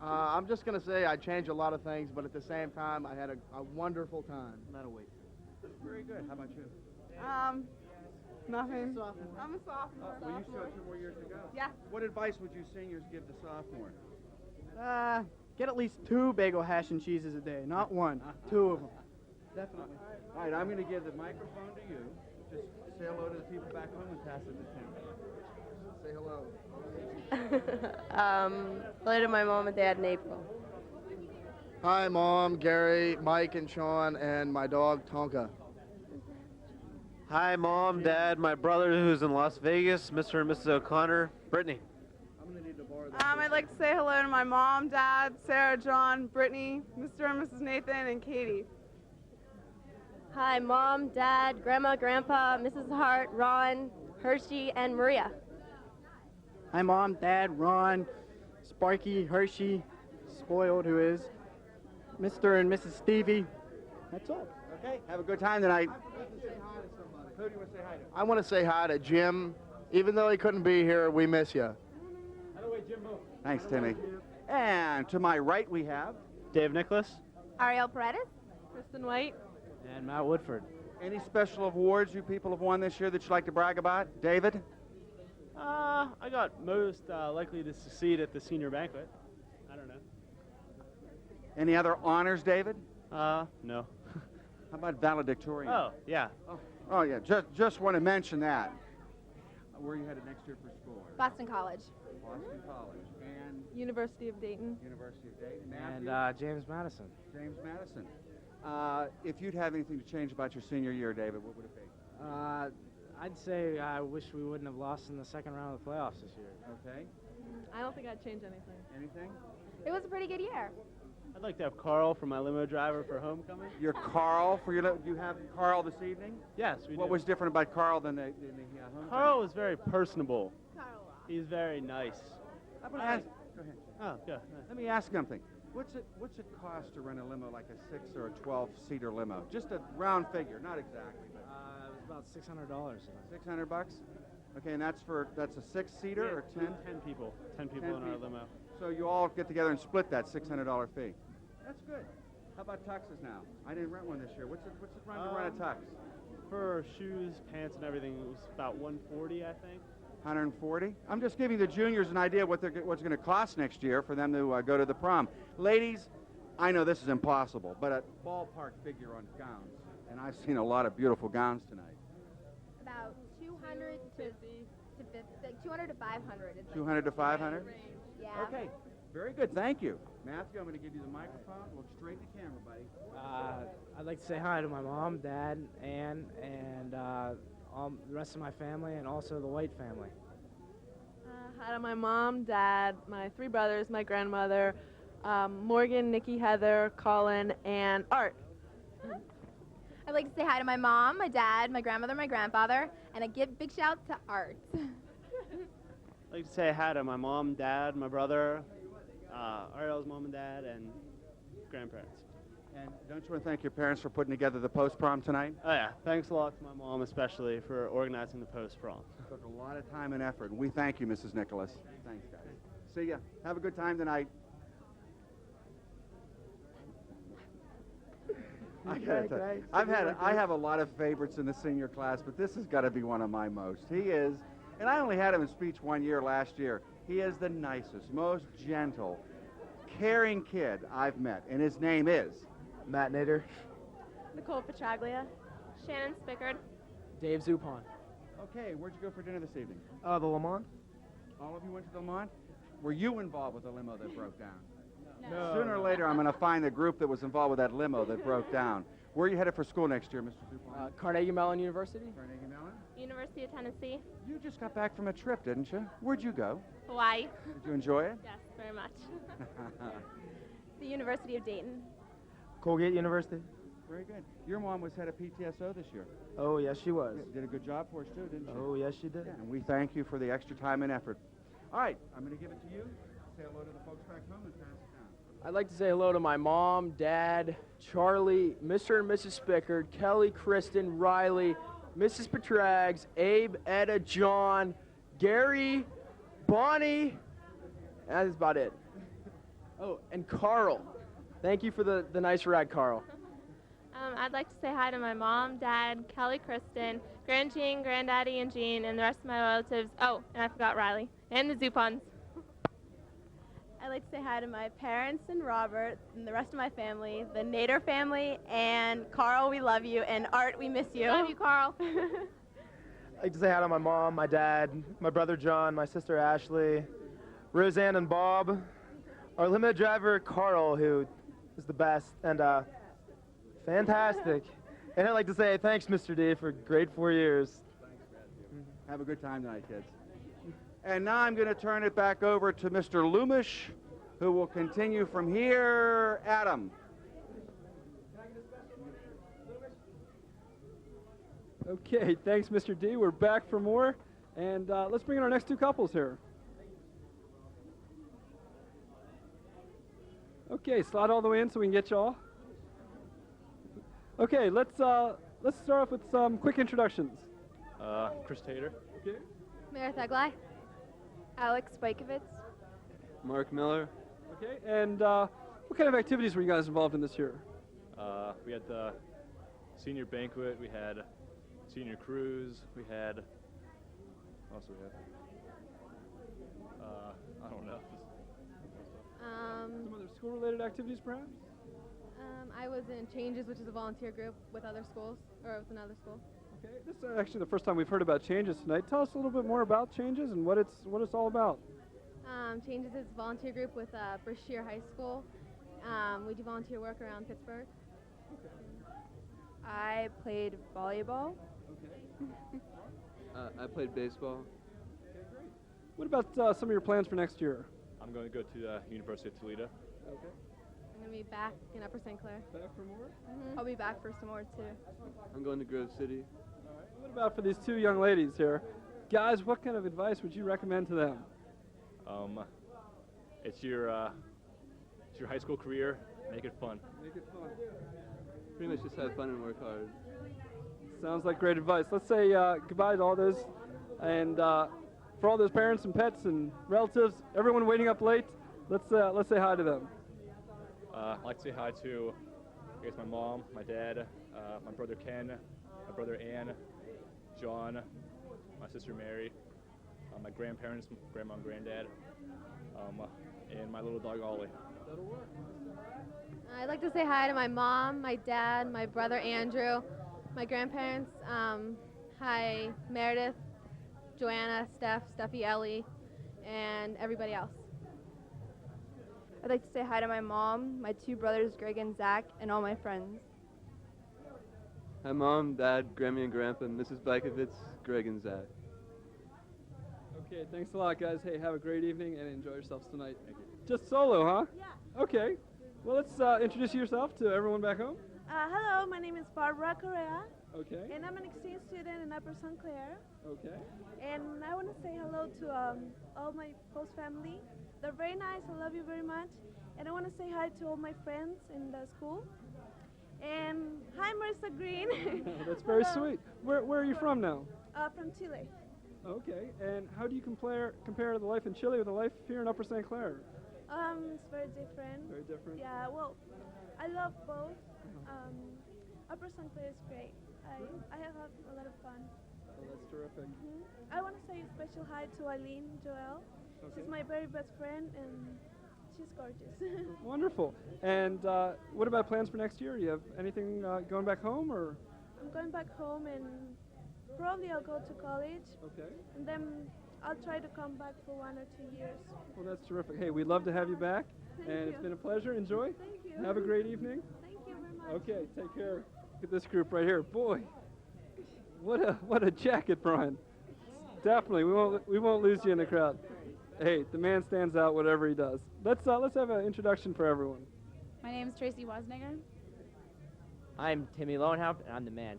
I'm just going to say I changed a lot of things, but at the same time, I had a wonderful time. That'll wait. Very good. How about you? Nothing. Sophomore. I'm a sophomore. Well, you still have 2 more years to go. Yeah. What advice would you seniors give to sophomores? Get at least 2 bagel hash and cheeses a day, not 1. 2 of them. Definitely. All right, I'm going to give the microphone to you. Just say hello to the people back home and pass it to Tim. Say hello. Hello to my mom and dad in April. Hi, Mom, Gary, Mike, and Sean, and my dog, Tonka. Hi, Mom, Dad, my brother who's in Las Vegas, Mr. and Mrs. O'Connor, Brittany. I'm going to need to borrow that. I'd like to say hello to my mom, dad, Sarah, John, Brittany, Mr. and Mrs. Nathan, and Katie. Hi, Mom, Dad, Grandma, Grandpa, Mrs. Hart, Ron, Hershey, and Maria. Hi, Mom, Dad, Ron, Sparky, Hershey, Spoiled, who is, Mr. and Mrs. Stevie. That's all. Okay, have a good time tonight. Who do you want to say hi to? I want to say hi to Jim. Even though he couldn't be here, we miss you. Thanks, Timmy. And to my right we have Dave Nicholas. Ariel Paredes. Kristen White. And Matt Woodford. any special awards you people have won this year that you'd like to brag about? David? I got most likely to succeed at the senior banquet. I don't know. Any other honors, David? No. How about valedictorian? Oh, yeah. Oh yeah, just want to mention that. Where are you headed next year for school? Boston College. Boston College. And University of Dayton. University of Dayton. Matthew? And James Madison. James Madison. If you'd have anything to change about your senior year, David, what would it be? I'd say I wish we wouldn't have lost in the second round of the playoffs this year. Okay. I don't think I'd change anything. Anything? It was a pretty good year. I'd like to have Carl for my limo driver for homecoming. You're Carl for your. Do you have Carl this evening? Yes, we do. What was different about Carl than the homecoming? Carl was very personable. He's very nice. I'm gonna ask. Go ahead. Oh, go. Let me ask something. What's it cost to rent a limo, like a 6 or a 12-seater limo? Just a round figure, not exactly. But It was about $600. $600. Okay, and that's a 6-seater or 10? 10 people. 10 people in our limo. So you all get together and split that $600 fee. That's good. How about tuxes now? I didn't rent one this year. What's it run to rent a tux? For shoes, pants, and everything, it was about $140, I think. 140. I'm just giving the juniors an idea what's going to cost next year for them to go to the prom. Ladies, I know this is impossible, but a ballpark figure on gowns, and I've seen a lot of beautiful gowns tonight. About 200 to 500. It's 200 to 500. Yeah. Okay. Very good. Thank you, Matthew. I'm going to give you the microphone. Look straight in the camera, buddy. I'd like to say hi to my mom, dad, Ann, and all the rest of my family, and also the White family. Hi to my mom, dad, my 3 brothers, my grandmother, Morgan, Nikki, Heather, Colin, and Art. I'd like to say hi to my mom, my dad, my grandmother, my grandfather, and a big shout to Art. I'd like to say hi to my mom, dad, my brother, Ariel's mom and dad, and grandparents. And don't you want to thank your parents for putting together the post-prom tonight? Oh, yeah. Thanks a lot to my mom, especially, for organizing the post-prom. Took a lot of time and effort, and we thank you, Mrs. Nicholas. Thanks, guys. See ya. Have a good time tonight. I gotta tell you, I have a lot of favorites in the senior class, but this has got to be one of my most. He is, and I only had him in speech 1 year last year. He is the nicest, most gentle, caring kid I've met, and his name is Matt Nader. Nicole Petraglia. Shannon Spickard. Dave Zupon. Okay, where'd you go for dinner this evening? The Lamont. All of you went to the Lamont? Were you involved with the limo that broke down? No. Sooner or later, I'm going to find the group that was involved with that limo that broke down. Where are you headed for school next year, Mr. Dupont? Carnegie Mellon University. Carnegie Mellon? University of Tennessee. You just got back from a trip, didn't you? Where'd you go? Hawaii. Did you enjoy it? Yes, very much. The University of Dayton. Colgate University. Very good. Your mom was head of PTSO this year. Oh, yes, she was. Did a good job for us, too, didn't she? Oh, yes, she did. Yeah, and we thank you for the extra time and effort. All right, I'm going to give it to you. Say hello to the folks back home and pass it down. I'd like to say hello to my mom, dad, Charlie, Mr. and Mrs. Spickard, Kelly, Kristen, Riley, Mrs. Petrags, Abe, Etta, John, Gary, Bonnie, and that's about it. Oh, and Carl. Thank you for the nice ride, Carl. I'd like to say hi to my mom, dad, Kelly, Kristen, Grand Jean, Granddaddy, and Jean, and the rest of my relatives. Oh, and I forgot Riley, and the Zupons. I'd like to say hi to my parents and Robert and the rest of my family, the Nader family, and Carl, we love you, and Art, we miss you. Love you, Carl. I'd like to say hi to my mom, my dad, my brother John, my sister Ashley, Roseanne and Bob, our limo driver Carl, who is the best and fantastic. And I'd like to say thanks, Mr. D, for a great 4 years. Have a good time tonight, kids. And now I'm going to turn it back over to Mr. Loomish, who will continue from here. Adam. Okay, thanks, Mr. D. We're back for more, and let's bring in our next two couples here. Okay, slide all the way in so we can get you all. Okay, let's start off with some quick introductions. Chris Tater. Okay. Meredith Eglai. Alex Spajkovitz. Mark Miller. Okay, and what kind of activities were you guys involved in this year? We had the senior banquet, we had senior cruise, we had, what else do we have? I don't know. Some other school-related activities, perhaps? I was in Changes, which is a volunteer group with other schools, or with another school. Okay, this is actually the first time we've heard about Changes tonight. Tell us a little bit more about Changes and what it's all about. Changes is a volunteer group with Brashear High School. We do volunteer work around Pittsburgh. I played volleyball. I played baseball. What about some of your plans for next year? I'm going to go to the University of Toledo. Okay. I'm going to be back in Upper St. Clair. Back for more? I'll be back for some more too. I'm going to Grove City. What about for these two young ladies here? Guys, what kind of advice would you recommend to them? It's your high school career. Make it fun. Make it fun. Pretty much just have fun and work hard. Sounds like great advice. Let's say goodbye to all those, and for all those parents and pets and relatives, everyone waiting up late, let's say hi to them. I'd like to say hi to, I guess, my mom, my dad, my brother Ken, my brother Ann, John, my sister Mary, my grandparents, grandma and granddad, and my little dog Ollie. That'll work. I'd like to say hi to my mom, my dad, my brother Andrew, my grandparents. Hi, Meredith, Joanna, Steffi, Ellie, and everybody else. I'd like to say hi to my mom, my two brothers, Greg and Zach, and all my friends. Hi, Mom, Dad, Grammy and Grandpa, Mrs. Bajkovitz, Greg and Zach. Okay, thanks a lot, guys. Hey, have a great evening and enjoy yourselves tonight. Thank you. Just solo, huh? Yeah. Okay. Well, let's introduce yourself to everyone back home. Hello, my name is Barbara Correa. Okay. And I'm an exchange student in Upper St. Clair. Okay. And I want to say hello to all my host family. They're very nice. I love you very much. And I want to say hi to all my friends in the school. And hi, Marissa Green. That's very sweet. Where are you from now? From Chile. Okay. And how do you compare the life in Chile with the life here in Upper St. Clair? It's very different. Very different? Yeah, well, I love both. Upper St. Clair is great. I have had a lot of fun. Oh, that's terrific. I want to say a special hi to Eileen Joel. Okay. She's my very best friend, and she's gorgeous. Wonderful. And what about plans for next year? Do you have anything going back home, or? I'm going back home, and probably I'll go to college. Okay. And then I'll try to come back for 1 or 2 years. Well, that's terrific. Hey, we'd love to have you back. Thank It's been a pleasure. Enjoy. Thank you. Have a great evening. Thank you very much. Okay, take care. Look at this group right here. Boy, what a jacket, Brian. Definitely, we won't lose you in the crowd. Hey, the man stands out whatever he does. Let's have an introduction for everyone. My name is Tracy Wasniger. I'm Timmy Lowenhaupt, and I'm the man.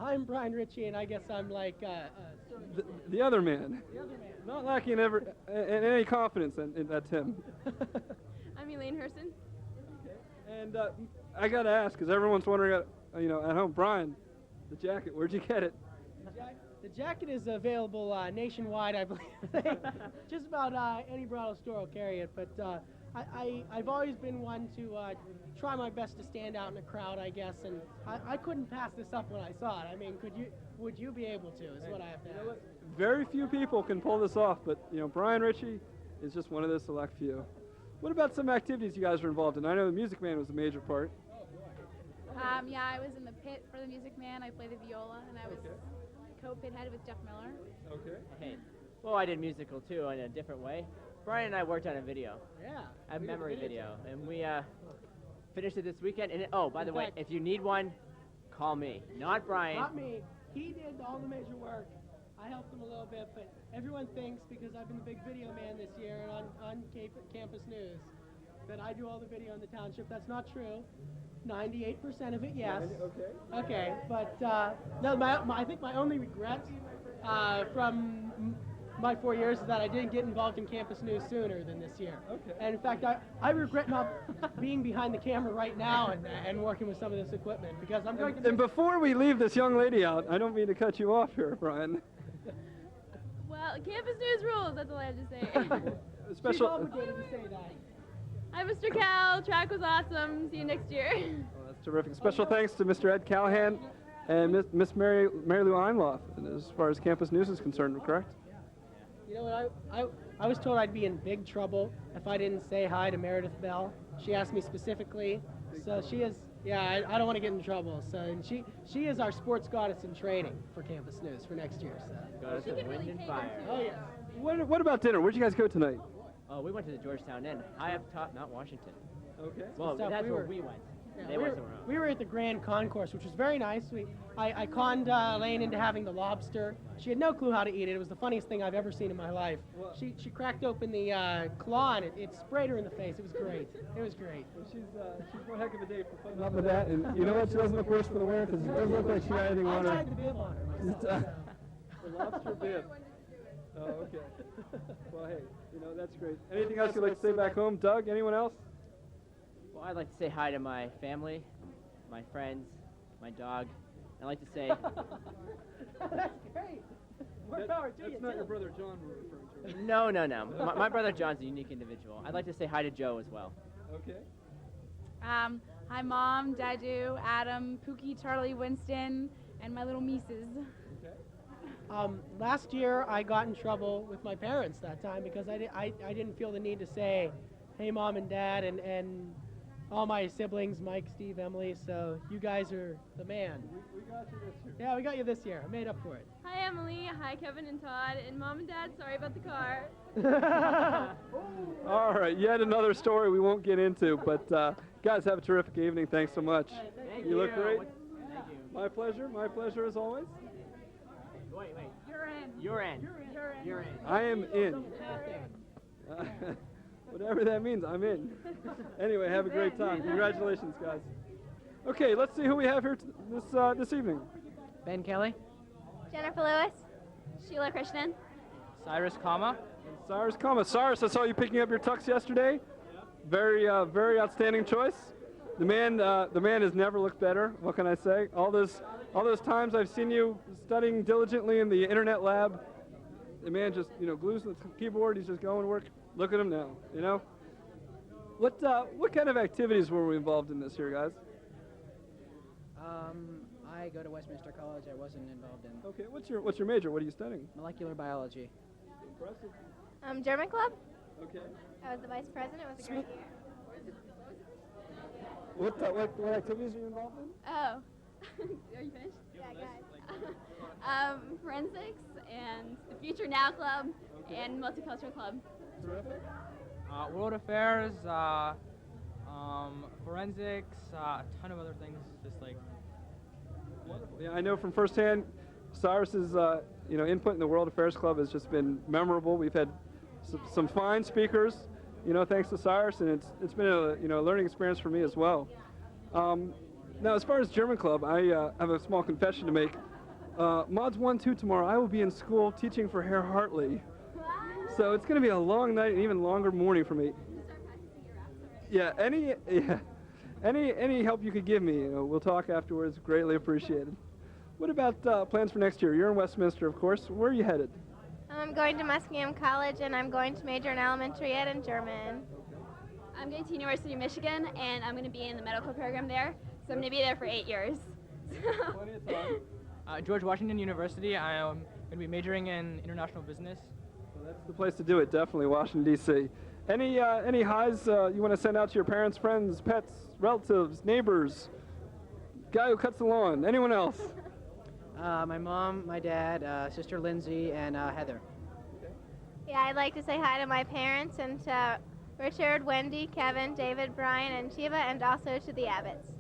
I'm Brian Ritchie, and I guess I'm like the other man. The other man. Not lacking in any confidence in that's him. I'm Elaine Herson. And I got to ask, because everyone's wondering, at home, Brian, The jacket, where'd you get it? The jacket is available nationwide, I believe. Just about any bridal store will carry it, but I've always been one to try my best to stand out in a crowd, I guess, and I couldn't pass this up when I saw it. I mean, would you be able to, is what I have to ask. Very few people can pull this off, but, Brian Ritchie is just one of those select few. What about some activities you guys were involved in? I know the Music Man was a major part. Yeah, I was in the pit for the Music Man. I played the viola, and I was co-pit head with Jeff Miller. Okay. Hey, well, I did musical too in a different way. Brian and I worked on a video. Yeah. A memory video, and we finished it this weekend. And oh, by the way, if you need one, call me, not Brian. Not me. He did all the major work. I helped him a little bit, but everyone thinks because I've been the big video man this year and on Campus News that I do all the video in the township. That's not true. 98% of it, yes. Okay. Okay, but no, I think my only regret from my 4 years is that I didn't get involved in Campus News sooner than this year. Okay. And in fact, I regret not being behind the camera right now and working with some of this equipment because I'm going to. And before we leave this young lady out, I don't mean to cut you off here, Brian. Well, Campus News rules, that's all I have to say. She's obligated to say that. Hi, Mr. Cal. Track was awesome. See you next year. Oh, that's terrific. Special thanks to Mr. Ed Callahan and Miss Mary Lou Einloff, as far as Campus News is concerned, correct? You know what, I was told I'd be in big trouble if I didn't say hi to Meredith Bell. She asked me specifically, so she is, yeah, I don't want to get in trouble. So, and she is our sports goddess in training for Campus News for next year. So. Goddess of wind and fire. Oh, yeah. What about dinner? Where'd you guys go tonight? Oh, we went to the Georgetown Inn, high up top, not Washington. Okay. Well, that's where we went. Yeah, They went somewhere else. we were at the Grand Concourse, which was very nice. I conned Elaine into having the lobster. She had no clue how to eat it. It was the funniest thing I've ever seen in my life. She cracked open the claw and it sprayed her in the face. It was great. It was great. Well, she's one heck of a day for putting up with that. And you know what? She doesn't look worse for the wear because it doesn't look like she got anything on her. I tried the bib on her myself. The lobster bib. Oh, okay. Well, hey, that's great. Anything else you'd like to say back home? Doug, anyone else? Well, I'd like to say hi to my family, my friends, my dog. I'd like to say... That's great. More power to you, That's not your brother John we're referring to. No. My brother John's a unique individual. I'd like to say hi to Joe as well. Okay. Hi, Mom, Dadu, Adam, Pookie, Charlie, Winston, and my little nieces. Last year, I got in trouble with my parents that time because I didn't feel the need to say, hey, Mom and Dad, and all my siblings, Mike, Steve, Emily, so you guys are the man. We got you this year. Yeah, we got you this year. I made up for it. Hi, Emily. Hi, Kevin and Todd. And Mom and Dad, sorry about the car. All right, yet another story we won't get into, but guys, have a terrific evening. Thanks so much. Thank you look you. great. Thank you. My pleasure as always. Wait. You're in. You're in. You're in. I am in. Whatever that means, I'm in. Anyway, have a great time. Congratulations, guys. Okay, let's see who we have here this evening. Ben Kelly. Jennifer Lewis. Sheila Krishnan. Cyrus Kama. Cyrus Kama. Cyrus, I saw you picking up your tux yesterday. Very outstanding choice. The man has never looked better. What can I say? All those times I've seen you studying diligently in the internet lab, the man just glues the keyboard. He's just going to work. Look at him now. What kind of activities were we involved in this year, guys? I go to Westminster College. I wasn't involved in. Okay, what's your major? What are you studying? Molecular biology. Impressive. German club. Okay. I was the vice president. It was a great year. What activities are you involved in? Oh. Are you finished? Yeah, guys. Forensics and the Future Now Club and Multicultural Club. Terrific. World affairs, forensics, a ton of other things. Just like. Yeah, I know from firsthand, Cyrus's input in the World Affairs Club has just been memorable. We've had some fine speakers, thanks to Cyrus, and it's been a learning experience for me as well. Now, as far as German Club, I have a small confession to make. Mods 1-2 tomorrow, I will be in school teaching for Herr Hartley. So it's going to be a long night and even longer morning for me. Yeah, any help you could give me, we'll talk afterwards. Greatly appreciated. What about plans for next year? You're in Westminster, of course. Where are you headed? I'm going to Muskingum College, and I'm going to major in elementary ed and German. I'm going to University of Michigan, and I'm going to be in the medical program there. So I'm going to be there for 8 years. Plenty of time. George Washington University. I'm going to be majoring in international business. Well, that's the place to do it, definitely, Washington, D.C. Any highs you want to send out to your parents, friends, pets, relatives, neighbors, guy who cuts the lawn, anyone else? My mom, my dad, sister Lindsay, and Heather. Yeah, I'd like to say hi to my parents and to Richard, Wendy, Kevin, David, Brian, and Shiva, and also to the Abbotts.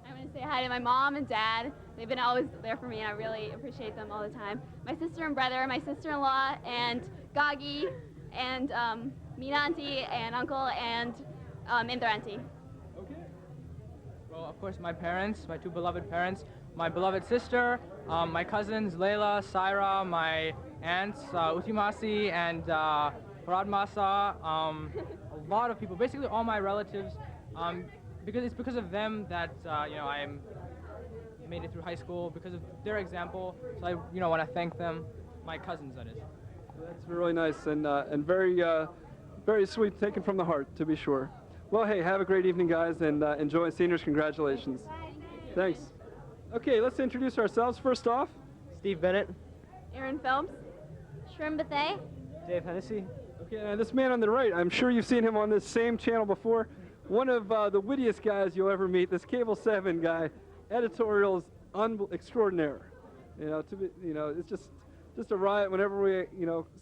I want to say hi to my mom and dad. They've been always there for me, and I really appreciate them all the time. My sister and brother, my sister-in-law, and Gagi, and Mina auntie, and uncle, and Indra auntie. Well, of course, my parents, my two beloved parents, my beloved sister, my cousins Layla, Saira, my aunts Utimasi and Paradmasa, a lot of people, basically all my relatives, because it's because of them that I made it through high school, because of their example. So I want to thank them, my cousins, that is. That's really nice and very very sweet, taken from the heart, to be sure. Well, hey, have a great evening, guys, and enjoy. Seniors, congratulations. Thanks. Okay, let's introduce ourselves. First off, Steve Bennett. Aaron Phelps. Shrim Bethay. Dave Hennessy. okay, this man on the right, I'm sure you've seen him on this same channel before. One of the wittiest guys you'll ever meet, this Cable 7 guy, editorials extraordinaire. It's just a riot whenever we,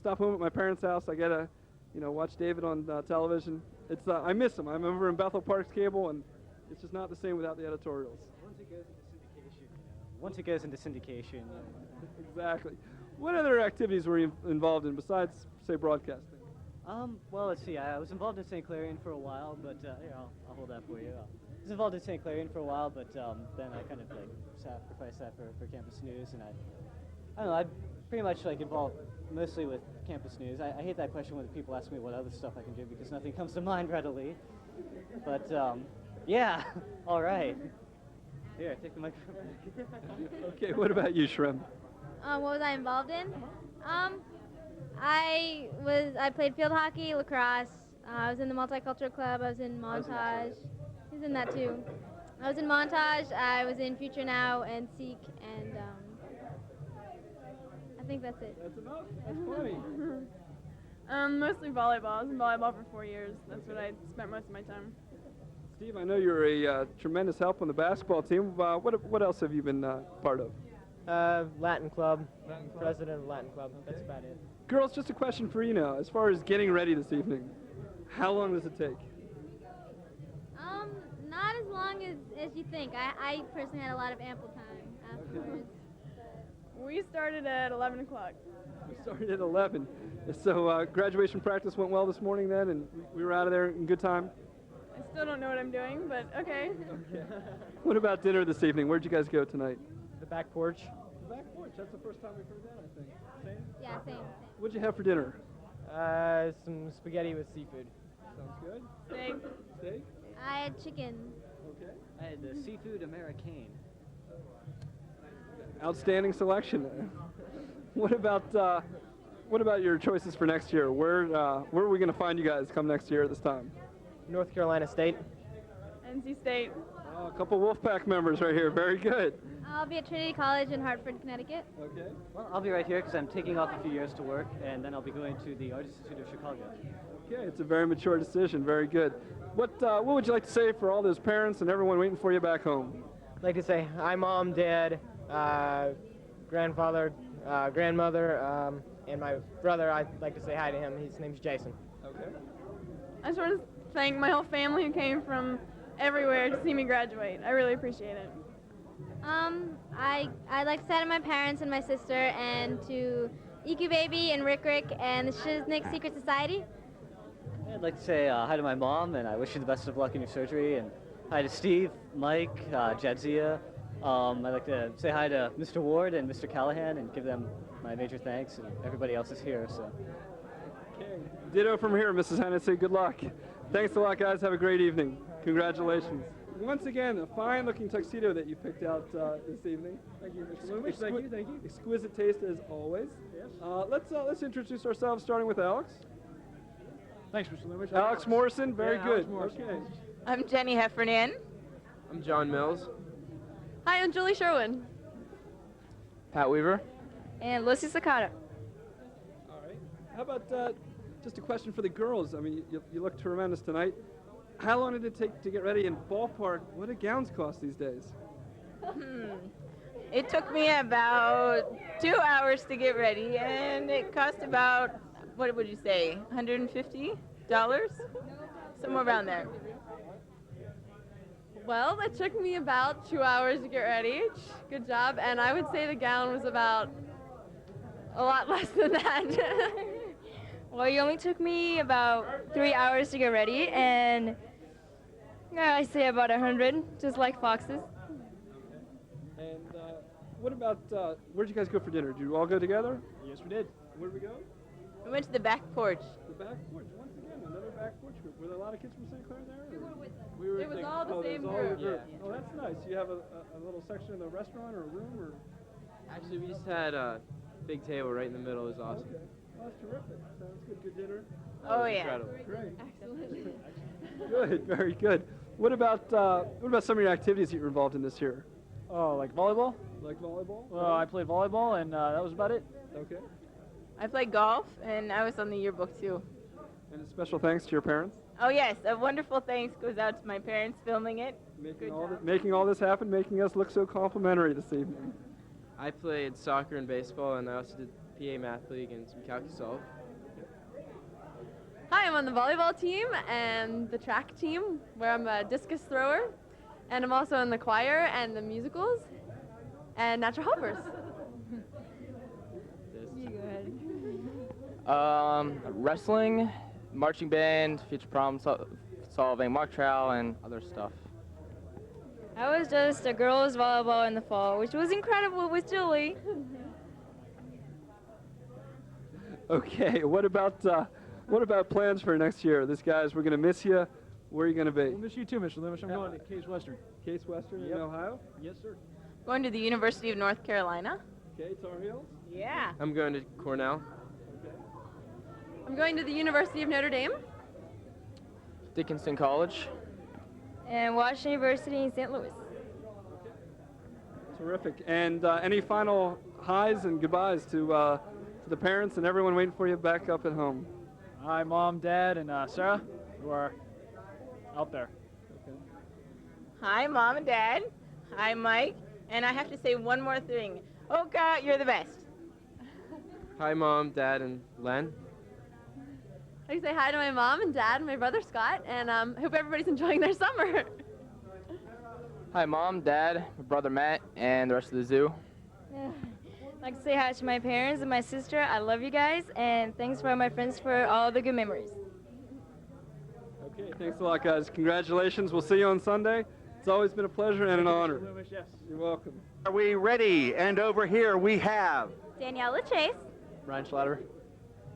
stop home at my parents' house. I get to, watch David on television. It's I miss him. I'm over in Bethel Park's Cable, and it's just not the same without the editorials. Once it goes into syndication. Exactly. What other activities were you involved in besides, say, broadcasting? Well, let's see. I was involved in St. Clarion for a while, but here, I'll hold that for you. I was involved in St. Clarion for a while, but then I kind of sacrificed that for Campus News, and I don't know. I pretty much involved mostly with Campus News. I hate that question when people ask me what other stuff I can do because nothing comes to mind readily. But yeah, all right. Here, take the microphone. Okay, what about you, Shrem? What was I involved in? I played field hockey, lacrosse. I was in the multicultural club. I was in Montage. I was in that too. I was in Montage. I was in Future Now and Seek, and I think that's it. That's enough. That's funny. Mostly volleyball. I was in volleyball for 4 years. That's what I spent most of my time. Steve, I know you're a tremendous help on the basketball team. What else have you been part of? Latin Club. President of Latin Club. That's about it. Girls, just a question for you now. As far as getting ready this evening, how long does it take? Not as long as you think. I personally had a lot of ample time afterwards. We started at 11 o'clock. We started at 11. So graduation practice went well this morning then, and we were out of there in good time? I still don't know what I'm doing, but okay. What about dinner this evening? Where'd you guys go tonight? The back porch. The back porch. That's the first time we've heard that, I think. Same? Yeah, same. What'd you have for dinner? Some spaghetti with seafood. Sounds good. Steak. Steak? I had chicken. Okay. I had the seafood Americane. Outstanding selection. What about your choices for next year? Where are we going to find you guys come next year at this time? North Carolina State. NC State. Oh, a couple Wolfpack members right here. Very good. I'll be at Trinity College in Hartford, Connecticut. Okay. Well, I'll be right here because I'm taking off a few years to work, and then I'll be going to the Art Institute of Chicago. Okay, it's a very mature decision. Very good. What would you like to say for all those parents and everyone waiting for you back home? I'd like to say hi, Mom, Dad, grandfather, grandmother, and my brother. I'd like to say hi to him. His name's Jason. Okay. I just want to thank my whole family who came from everywhere to see me graduate. I really appreciate it. I'd like to say hi to my parents and my sister, and to EQ Baby and Rick and the Shiznick Secret Society. I'd like to say hi to my mom, and I wish you the best of luck in your surgery, and hi to Steve, Mike, Jadzia. I'd like to say hi to Mr. Ward and Mr. Callahan and give them my major thanks, and everybody else is here, so. Okay. Ditto from here, Mrs. Hennessy. Good luck. Thanks a lot, guys. Have a great evening. Congratulations. Once again, a fine-looking tuxedo that you picked out this evening. Thank you, Mr. Loomis. Thank you, thank you. Exquisite taste as always. Yes. Let's introduce ourselves, starting with Alex. Thanks, Mr. Loomis. Alex Morrison, very Yeah, good. Alex Morrison. Okay. I'm Jenny Heffernan. I'm John Mills. Hi, I'm Julie Sherwin. Pat Weaver. And Lucy Sakata. All right. How about just a question for the girls? I mean, you look tremendous tonight. How long did it take to get ready in ballpark? What do gowns cost these days? It took me about 2 hours to get ready, and it cost about, what would you say, $150? Somewhere around there. Well, it took me about 2 hours to get ready. Good job. And I would say the gown was about a lot less than that. Well, it only took me about 3 hours to get ready, and I say about 100, just like foxes. And what about, where'd you guys go for dinner? Did you all go together? Yes, we did. Where'd we go? We went to the back porch. The back porch, once again, another back porch group. Were there a lot of kids from St. Clair there? We were with them. We were It was thinking- all the oh, same it was all your group. group. Oh, that's nice. You have a little section in the restaurant or a room or? Actually, we just had a big table right in the middle. It was awesome. Okay. Well, that's terrific. Sounds good. Good dinner. Oh, yeah. Incredible. Great. Excellent. Good. Very good. What about some of your activities that you're involved in this year? Oh, like volleyball? Like volleyball? Well, I played volleyball, and that was about it. Okay. I played golf, and I was on the yearbook, too. And a special thanks to your parents Oh, yes, a wonderful thanks goes out to my parents filming it. making all this happen, making us look so complimentary this evening. I played soccer and baseball, and I also did PA Math League and some calculus solve. Hi, I'm on the volleyball team and the track team, where I'm a discus thrower. And I'm also in the choir and the musicals and natural helpers. Wrestling, marching band, future problem solving, mock trial, and other stuff. I was just a girls' volleyball in the fall, which was incredible with Julie. Okay. What about plans for next year? This guys, we're gonna miss you. Where are you gonna be? We'll miss you too, Mr. Loomis. I'm going to Case Western. Case Western in Yep. Ohio. Yes, sir. Going to the University of North Carolina. Okay, Tar Heels. Yeah. I'm going to Cornell. I'm going to the University of Notre Dame. Dickinson College. And Washington University in St. Louis. Terrific. And any final highs and goodbyes to the parents and everyone waiting for you back up at home? Hi, Mom, Dad, and Sarah, who are out there. Okay. Hi, Mom and Dad. Hi, Mike. And I have to say one more thing. Oka, you're the best. Hi, Mom, Dad, and Len. I'd like to say hi to my mom and dad and my brother Scott, and hope everybody's enjoying their summer. Hi, Mom, Dad, my brother Matt, and the rest of the zoo. I'd like to say hi to my parents and my sister. I love you guys, and thanks for my friends for all the good memories. Okay, thanks a lot, guys. Congratulations. We'll see you on Sunday. It's always been a pleasure and an honor. Yes. You're welcome. Are we ready? And over here we have Daniela Chase, Ryan Schlatter.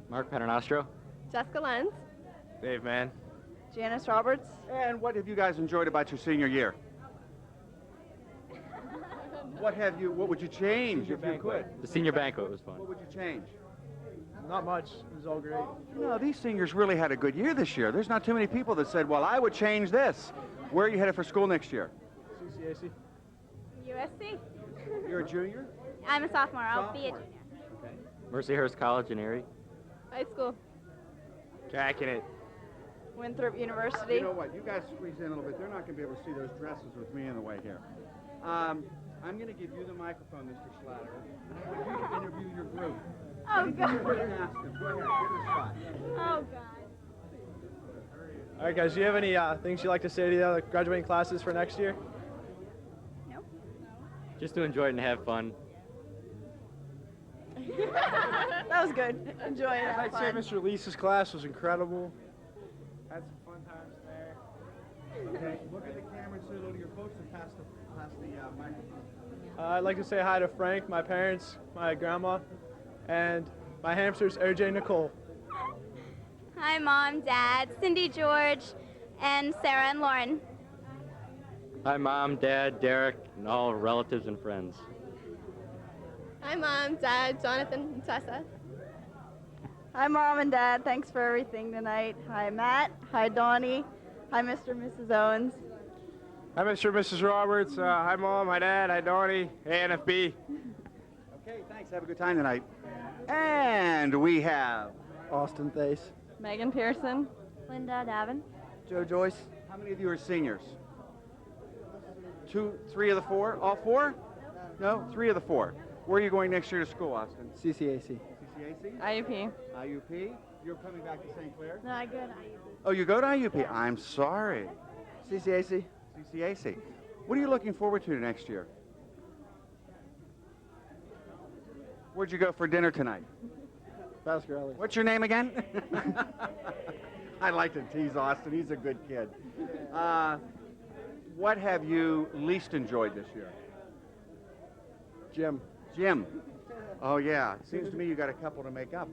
Mark Paternostro. Jessica Lenz. Dave Mann. Janice Roberts. And what have you guys enjoyed about your senior year? What would you change if you could? The senior banquet was fun. What would you change? Not much. It was all great. No, these seniors really had a good year this year. There's not too many people that said, well, I would change this. Where are you headed for school next year? CCAC. USC. You're a junior? I'm a sophomore. I'll be a junior. Okay. Mercyhurst College in Erie. High school. Jacking it. Winthrop University. You know what? You guys squeeze in a little bit. They're not going to be able to see those dresses with me in the way here. I'm going to give you the microphone, Mr. Schlatter. I want you to interview your group. Oh, God. Go ahead, give it a shot. Oh, God. All right, guys. Do you have any things you'd like to say to the other graduating classes for next year? Just to enjoy it and have fun. That was good. Enjoy it. I'd say Mr. Lisa's class was incredible. Had some fun times there. Okay, look at the camera and say hello to your folks and pass the microphone. I'd like to say hi to Frank, my parents, my grandma, and my hamsters, OJ and Nicole. Hi, Mom, Dad, Cindy, George, and Sarah and Lauren. Hi, Mom, Dad, Derek, and all relatives and friends. Hi, Mom, Dad, Jonathan, and Tessa. Hi, Mom and Dad. Thanks for everything tonight. Hi, Matt. Hi, Donnie. Hi, Mr. and Mrs. Owens. Hi, Mr. and Mrs. Roberts. Hi, Mom. Hi, Dad. Hi, Donnie. Hey, NFB. Okay, thanks. Have a good time tonight. And we have Austin Thace. Megan Pearson. Linda Davin. Joe Joyce. How many of you are seniors? 2, 3 of the 4? All 4? No, 3 of the 4. Where are you going next year to school, Austin? CCAC. CCAC? IUP. IUP? You're coming back to St. Clair? No, I go to IUP. Oh, you go to IUP? I'm sorry. CCAC. CCAC. What are you looking forward to next year? Where'd you go for dinner tonight? Pasquarelli. What's your name again? I like to tease Austin. He's a good kid. What have you least enjoyed this year? Jim. Jim. Oh, yeah. Seems to me you got a couple to make up.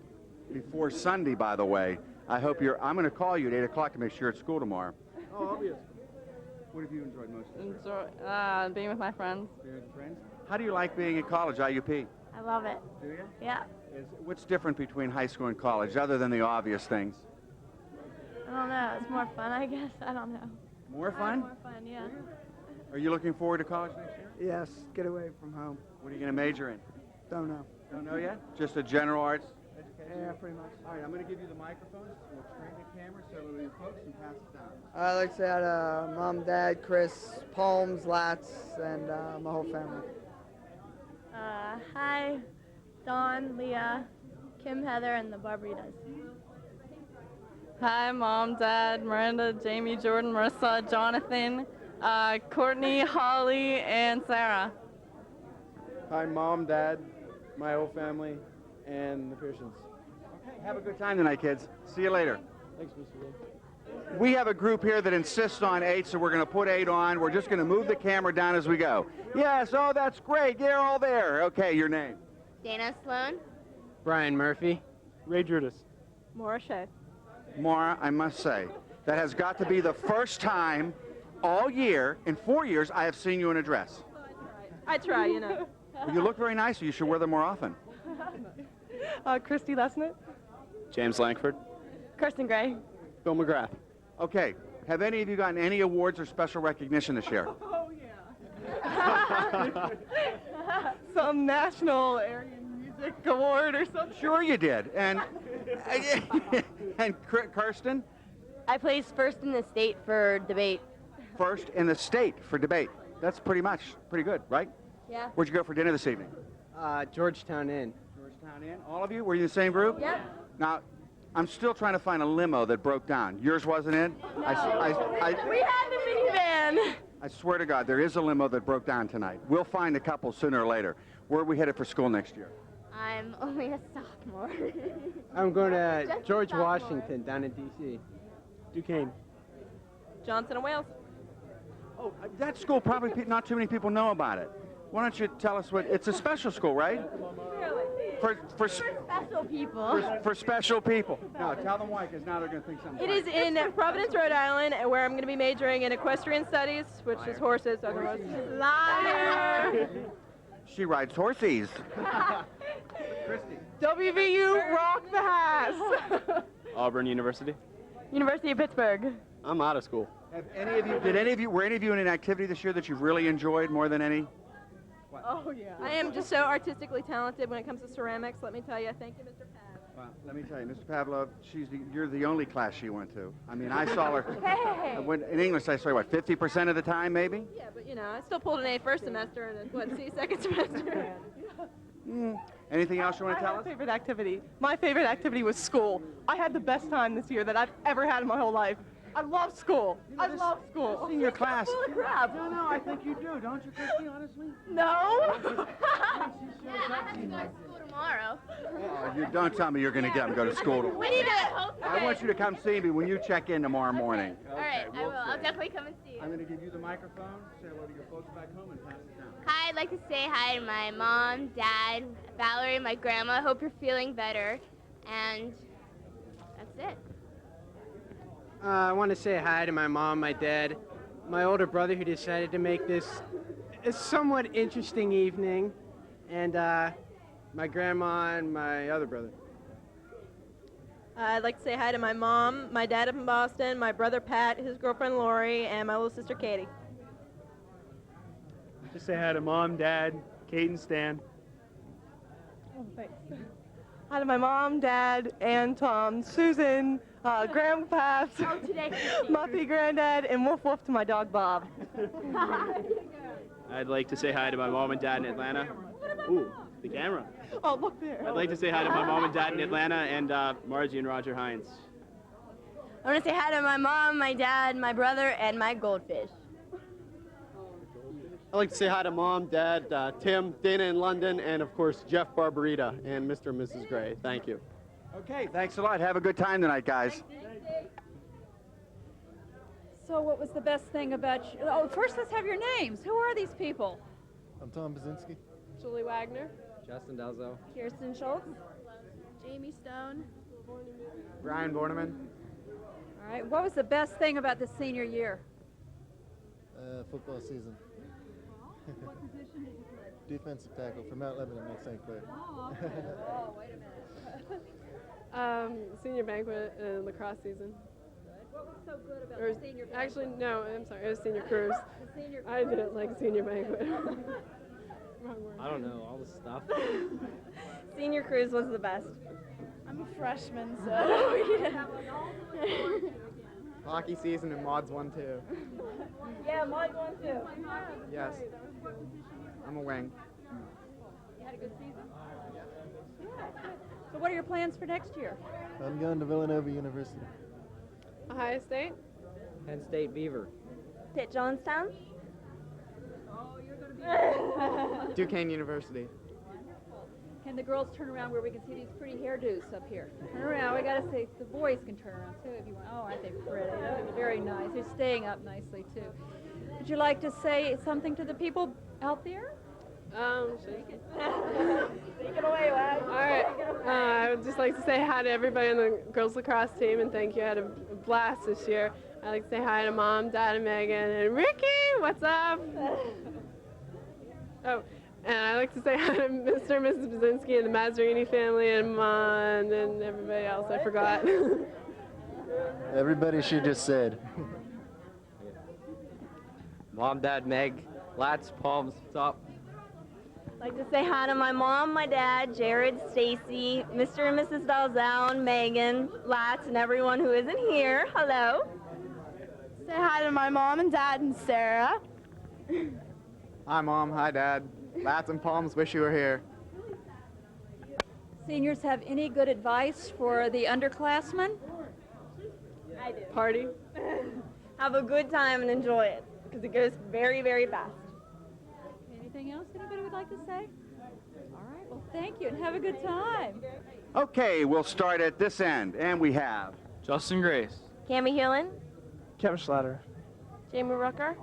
Before Sunday, by the way. I'm going to call you at 8 o'clock to make sure you're at school tomorrow. Oh, obvious. What have you enjoyed most this year? Being with my friends. Being with friends? How do you like being at college, IUP? I love it. Do you? Yeah. What's different between high school and college, other than the obvious things? I don't know. It's more fun, I guess. I don't know. More fun? More fun, yeah. Are you looking forward to college next year? Yes, get away from home. What are you going to major in? Don't know. Don't know yet? Just a general arts education? Yeah, pretty much. All right, I'm going to give you the microphone. We'll straighten the camera so it'll be folks and pass it down. I'd like to say hi to Mom, Dad, Chris, Palms, Lats, and my whole family. Hi, Dawn, Leah, Kim, Heather, and the Barbaritas. Hi, Mom, Dad, Miranda, Jamie, Jordan, Marissa, Jonathan, Courtney, Holly, and Sarah. Hi, Mom, Dad, my whole family, and the Pearsons. Okay, have a good time tonight, kids. See you later. Thanks, Mr. Lee. We have a group here that insists on 8, so we're going to put 8 on. We're just going to move the camera down as we go. Yes, oh, that's great. You're all there. Okay, your name? Dana Sloan. Brian Murphy. Ray Judas. Maura Shea. Maura, I must say, that has got to be the first time all year, in 4 years, I have seen you in a dress. I try, you know. Well, you look very nice, so you should wear them more often. Christy Lesnett. James Langford. Kirsten Gray. Bill McGrath. Okay, have any of you gotten any awards or special recognition this year? Oh, yeah. Some national Aryan music award or something. Sure you did. And, and Kirsten? I placed first in the state for debate. First in the state for debate. That's pretty good, right? Yeah. Where'd you go for dinner this evening? Georgetown Inn. Georgetown Inn. All of you? Were you in the same group? Yep. Now, I'm still trying to find a limo that broke down. Yours wasn't in? We had the minivan. I swear to God, there is a limo that broke down tonight. We'll find a couple sooner or later. Where are we headed for school next year? I'm only a sophomore. I'm going to Just George sophomore. Washington down in D.C. Duquesne. Johnson and Wales. Oh, that school probably not too many people know about it. Why don't you tell us what? It's a special school, right? For Special people. for special people. No, tell them why, because now they're going to think something. It is in Providence, Rhode Island, where I'm going to be majoring in equestrian studies, which is horses. Otherwise, liar. She rides horses. WVU, rock the house. Auburn University. University of Pittsburgh. I'm out of school. Were any of you in an activity this year that you've really enjoyed more than any? Oh, yeah. I am just so artistically talented when it comes to ceramics, let me tell you. Thank you, Mr. Pav. Well, let me tell you, Mr. Pavlov, you're the only class she went to. I mean, I saw her. Hey. In English, I saw her, what, 50% of the time, maybe? Yeah, but, you know, I still pulled an A first semester and a C second semester. Anything else you want to tell us? Favorite activity. My favorite activity was school. I had the best time this year that I've ever had in my whole life. I love school. I love school. In your class. No, I think you do, don't you, Christy, honestly? No. Yeah, I have to go to school tomorrow. Oh, you don't tell me you're going to get them to go to school. We need to. I want you to come see me when you check in tomorrow morning. All right, I will. I'll definitely come and see you. I'm going to give you the microphone, say hello to your folks back home, and pass it down. Hi, I'd like to say hi to my mom, dad, Valerie, my grandma. Hope you're feeling better. And that's it. I want to say hi to my mom, my dad, my older brother who decided to make this a somewhat interesting evening, and my grandma and my other brother. I'd like to say hi to my mom, my dad up in Boston, my brother Pat, his girlfriend Lori, and my little sister Katie. Just say hi to Mom, Dad, Kate and Stan. Oh, thanks. Hi to my mom, dad, and Tom, Susan, Grandpa, Muffy, Granddad, and Woof Woof to my dog Bob. I'd like to say hi to my mom and dad in Atlanta. Ooh, the camera. Oh, look there. I'd like to say hi to my mom and dad in Atlanta and Margie and Roger Hines. I want to say hi to my mom, my dad, my brother, and my goldfish. I'd like to say hi to Mom, Dad, Tim, Dana in London, and of course Jeff Barbarita and Mr. and Mrs. Gray. Thank you. Okay, thanks a lot. Have a good time tonight, guys. So what was the best thing about you? Oh, first let's have your names. Who are these people? I'm Tom Baczynski. Julie Wagner. Justin Delzo. Kirsten Schultz. Jamie Stone. Brian Borneman. All right. What was the best thing about the senior year? Football season. What position did you play? Defensive tackle for Mount Lebanon at St. Clair. Oh, okay. Oh, wait a minute. Senior banquet and lacrosse season. What was so good about the senior banquet? Actually, no, I'm sorry, it was senior cruise. The senior I didn't like senior banquet. Wrong word. I don't know, all the stuff. Senior cruise was the best. I'm a freshman, so. Hockey season and Mods 1 too. Yeah, mine one too. Yes. I'm a wing. You had a good season? Yeah. So what are your plans for next year? I'm going to Villanova University. Ohio State. Penn State Beaver. Pitt Jonestown. Oh, you're going to be Duquesne University. Can the girls turn around where we can see these pretty hairdos up here? Turn around. We got to say the boys can turn around too if you want. Oh, aren't they pretty? They're very nice. They're staying up nicely too. Would you like to say something to the people out there? Take it away, Wag. All right. I would just like to say hi to everybody on the girls lacrosse team and thank you. I had a blast this year. I'd like to say hi to Mom, Dad, and Megan, and Ricky. What's up? Oh. And I'd like to say hi to Mr. and Mrs. Baczynski and the Mazzarini family and Mon and everybody else I forgot. Everybody she just said. Mom, Dad, Meg, Lats, Palms, top. I'd like to say hi to my mom, my dad, Jared, Stacy, Mr. and Mrs. Dalzell, Megan, Latz, and everyone who isn't here. Hello. Say hi to my mom and dad and Sarah. Hi Mom, hi Dad. Lats and Palms wish you were here. Seniors have any good advice for the underclassmen? I do. Party. Have a good time and enjoy it because it goes very, very fast. Anything else anybody would like to say? All right, well, thank you and have a good time. Okay, we'll start at this end, and we have Justin Grace. Cami Heelan, Kevin Schlatter. Jamie Rucker,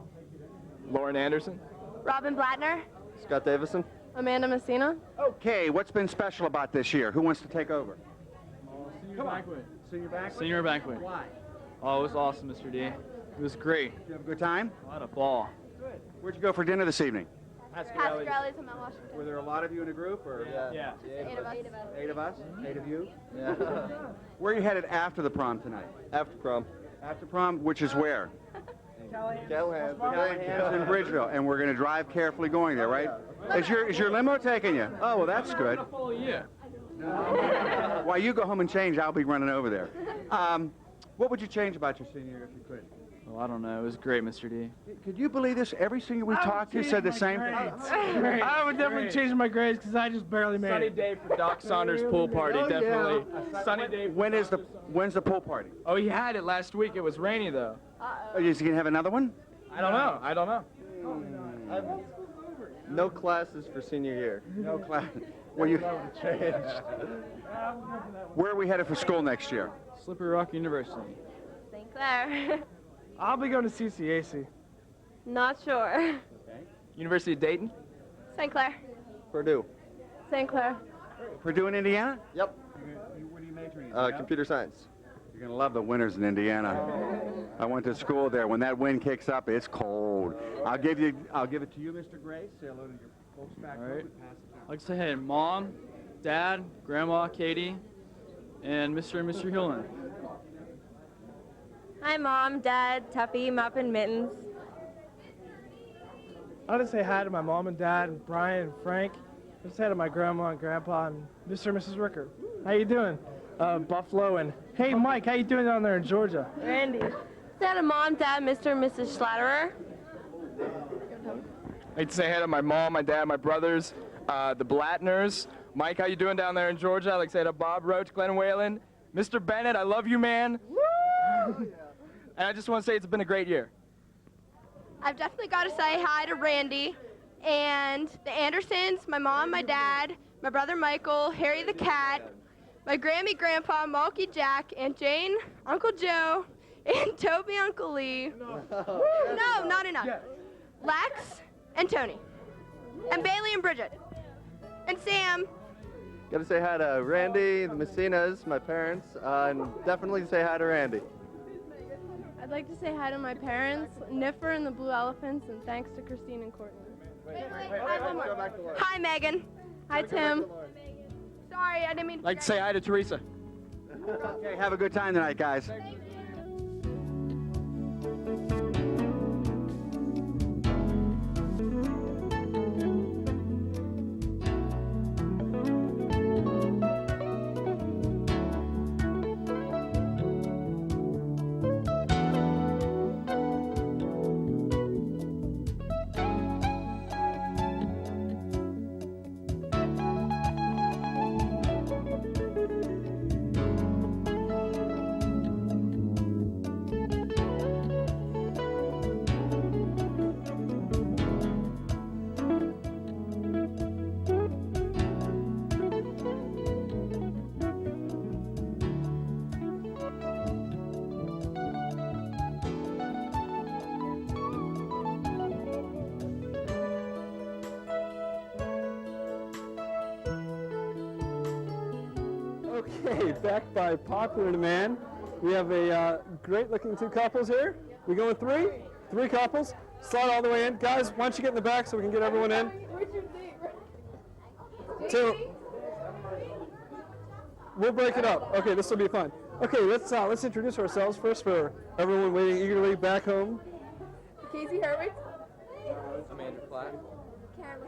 Lauren Anderson. Robin Blattner, Scott Davison. Amanda Messina. Okay, what's been special about this year? Who wants to take over? Senior banquet. Senior banquet? Senior banquet. Why? Oh, it was awesome, Mr. D. It was great. Did you have a good time? I had a ball. Good. Where'd you go for dinner this evening? Pasquale's in Mount Washington. Were there a lot of you in a group, or? Yeah. 8 of us. 8 of us? 8 of you? Yeah. Where are you headed after the prom tonight? After prom. After prom, which is where? Callahan. Callahan's in Bridgeville, and we're going to drive carefully going there, right? Is your limo taking you? Oh, well, that's good. While you go home and change, I'll be running over there. What would you change about your senior year if you could? Well, I don't know. It was great, Mr. D. Could you believe this? Every senior we talked to said the same thing. I would definitely change my grades because I just barely made Sunny it. day for Doc Saunders' pool party, definitely. Sunny day. When's the pool party? Oh, he had it last week. It was rainy, though. Is he going to have another one? I don't know. I don't know. No classes for senior year. No class. Well, you. Where are we headed for school next year? Slippery Rock University. St. Clair. I'll be going to CCAC. Not sure. University of Dayton. St. Clair. Purdue. St. Clair. Purdue in Indiana? Yep. What are you majoring in? Computer science. You're going to love the winters in Indiana. I went to school there. When that wind kicks up, it's cold. I'll give it to you, Mr. Gray. Say hello to your folks back home and pass it down. I'd like to say hey, Mom, Dad, Grandma, Katie, and Mr. and Mr. Hewlin. Hi, Mom, Dad, Tuffy, Mupp, and Mittens. I want to say hi to my mom and dad, and Brian and Frank. I just say hi to my grandma and grandpa and Mr. and Mrs. Ricker. How you doing? Buffalo and hey, Mike, how you doing down there in Georgia? Randy. Say hi to Mom, Dad, Mr. and Mrs. Schlatterer. I'd like to say hi to my mom, my dad, my brothers, the Blattners. Mike, how you doing down there in Georgia? I'd like to say hi to Bob Roach, Glenn Whalen, Mr. Bennett, I love you, man. Woo! And I just want to say it's been a great year. I've definitely got to say hi to Randy and the Andersons, my mom, my dad, my brother Michael, Harry the cat, my Grammy grandpa, Malky Jack, Aunt Jane, Uncle Joe, and Toby, Uncle Lee. No, not enough. Lex and Tony, and Bailey and Bridget, and Sam. Got to say hi to Randy, the Messinas, my parents, and definitely say hi to Randy. I'd like to say hi to my parents, Niffer and the Blue Elephants, and thanks to Christine and Courtney. Hi, Megan. Hi, Tim. Sorry, I didn't mean to. I'd like to say hi to Teresa. Okay, have a good time tonight, guys. Okay, back by popular demand. We have a great-looking two couples here. We going three? Three couples. Slide all the way in. Guys, why don't you get in the back so we can get everyone in? Two. We'll break it up. Okay, this will be fun. Okay, let's introduce ourselves first for everyone waiting eagerly back home. Casey Hurwitz. I'm Andrew Platt. Karen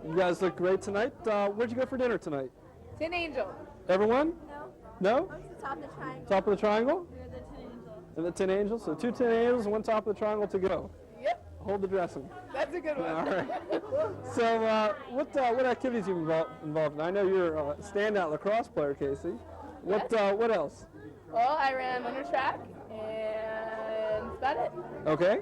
You guys look great tonight. Where'd you go for dinner tonight? Tin Angel. Everyone? No. No? Top of the triangle. Top of the triangle? We're the Tin Angels. And the Tin Angels? So 2 Tin Angels and 1 top of the triangle to go. Yep. Hold the dressing. That's a good one. All right. So what activities you involved in? I know you're a standout lacrosse player, Casey. What else? Well, I ran under track, and that's about it. Okay.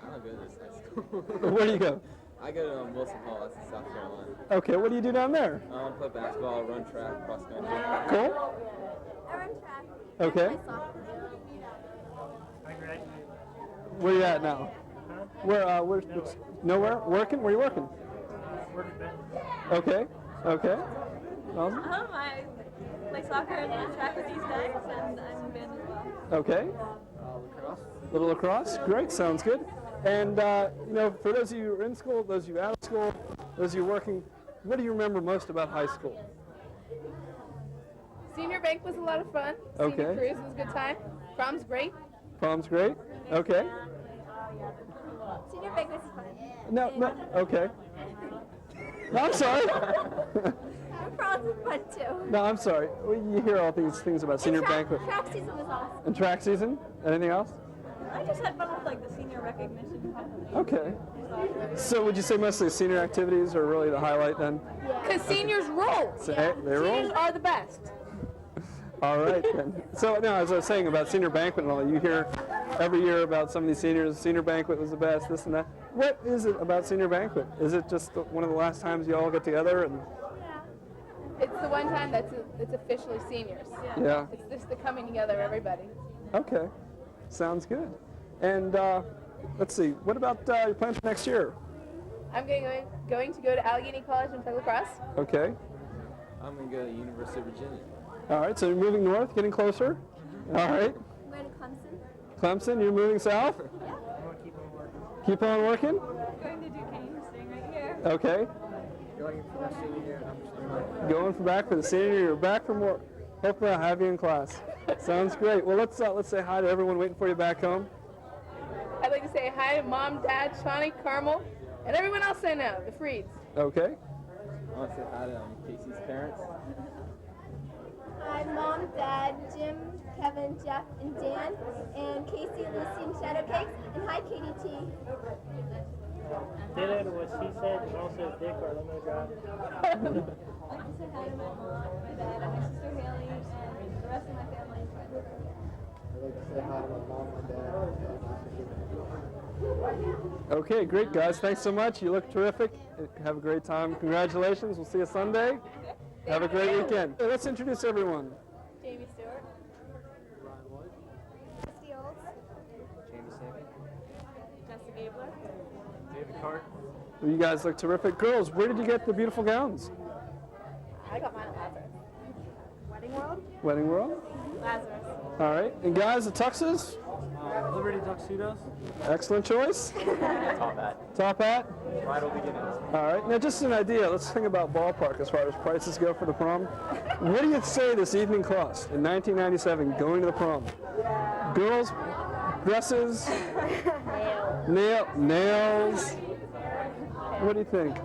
I don't go to this high school. Where do you go? I go to Wilson Hall, that's in South Carolina. Okay, what do you do down there? Play basketball, run track, cross country. Cool. I run track. Okay. Where you at now? Where's nowhere? Working? Where you working? Okay. Okay. Awesome. I play soccer and run track with these guys, and I'm in band as well. Okay. Lacrosse. Little lacrosse. Great. Sounds good. And for those of you who are in school, those of you out of school, those of you working, what do you remember most about high school? Senior bank was a lot of fun. Okay. Senior cruise was a good time. Prom's great. Prom's great. Okay. Senior bank was fun. No. Okay. No, I'm sorry. Prom was fun too. No, I'm sorry. You hear all these things about senior banquet. Track season was awesome. And track season? Anything else? I just had fun with the senior recognition. Okay. So would you say mostly senior activities are really the highlight then? Because seniors roll. So, hey, they roll? Seniors are the best. All right then. So now, as I was saying about senior banquet and all, you hear every year about some of these seniors, senior banquet was the best, this and that. What is it about senior banquet? Is it just one of the last times you all get together? And It's the one time it's officially seniors. Yeah. It's just the coming together of everybody. Okay. Sounds good. And let's see, what about your plans for next year? I'm going to go to Allegheny College and play lacrosse. Okay. I'm going to go to the University of Virginia. All right, so you're moving north, getting closer. All right. I'm going to Clemson. Clemson, you're moving south? Yeah. Keep on working? Going to Duquesne, staying right here. Okay. Going for my senior year. Going back for the senior year. You're back from work. Hopefully I'll have you in class. Sounds great. Well, let's say hi to everyone waiting for you back home. I'd like to say hi to Mom, Dad, Shawnee, Carmel, and everyone else I know, the Freeds. Okay. I want to say hi to Casey's parents. Hi, Mom, Dad, Jim, Kevin, Jeff, and Dan, and Casey, Lucy, and Shadowcakes, and hi, Katie T. Did it what she said, and also Dick, our limo driver. I'd like to say hi to my mom, my dad, and my sister Haley, and the rest of my family. I'd like to say hi to my mom, my dad, and my sister. Okay, great, guys. Thanks so much. You look terrific. Have a great time. Congratulations. We'll see you Sunday. Have a great weekend. Let's introduce everyone. Jamie Stewart. Ryan Wood. Christy Olds. Jamie Sagan. Jessica Gabler. David Cart. Well, you guys look terrific. Girls, where did you get the beautiful gowns? I got mine at Lazarus. Wedding World. Wedding World. Lazarus. All right. And guys, the tuxes? Liberty Tuxedos. Excellent choice. Top hat. Top hat? Bridal beginnings. All right. Now, just an idea. Let's think about ballpark as far as prices go for the prom. What do you say this evening cost in 1997 going to the prom? Girls, dresses, nails. What do you think?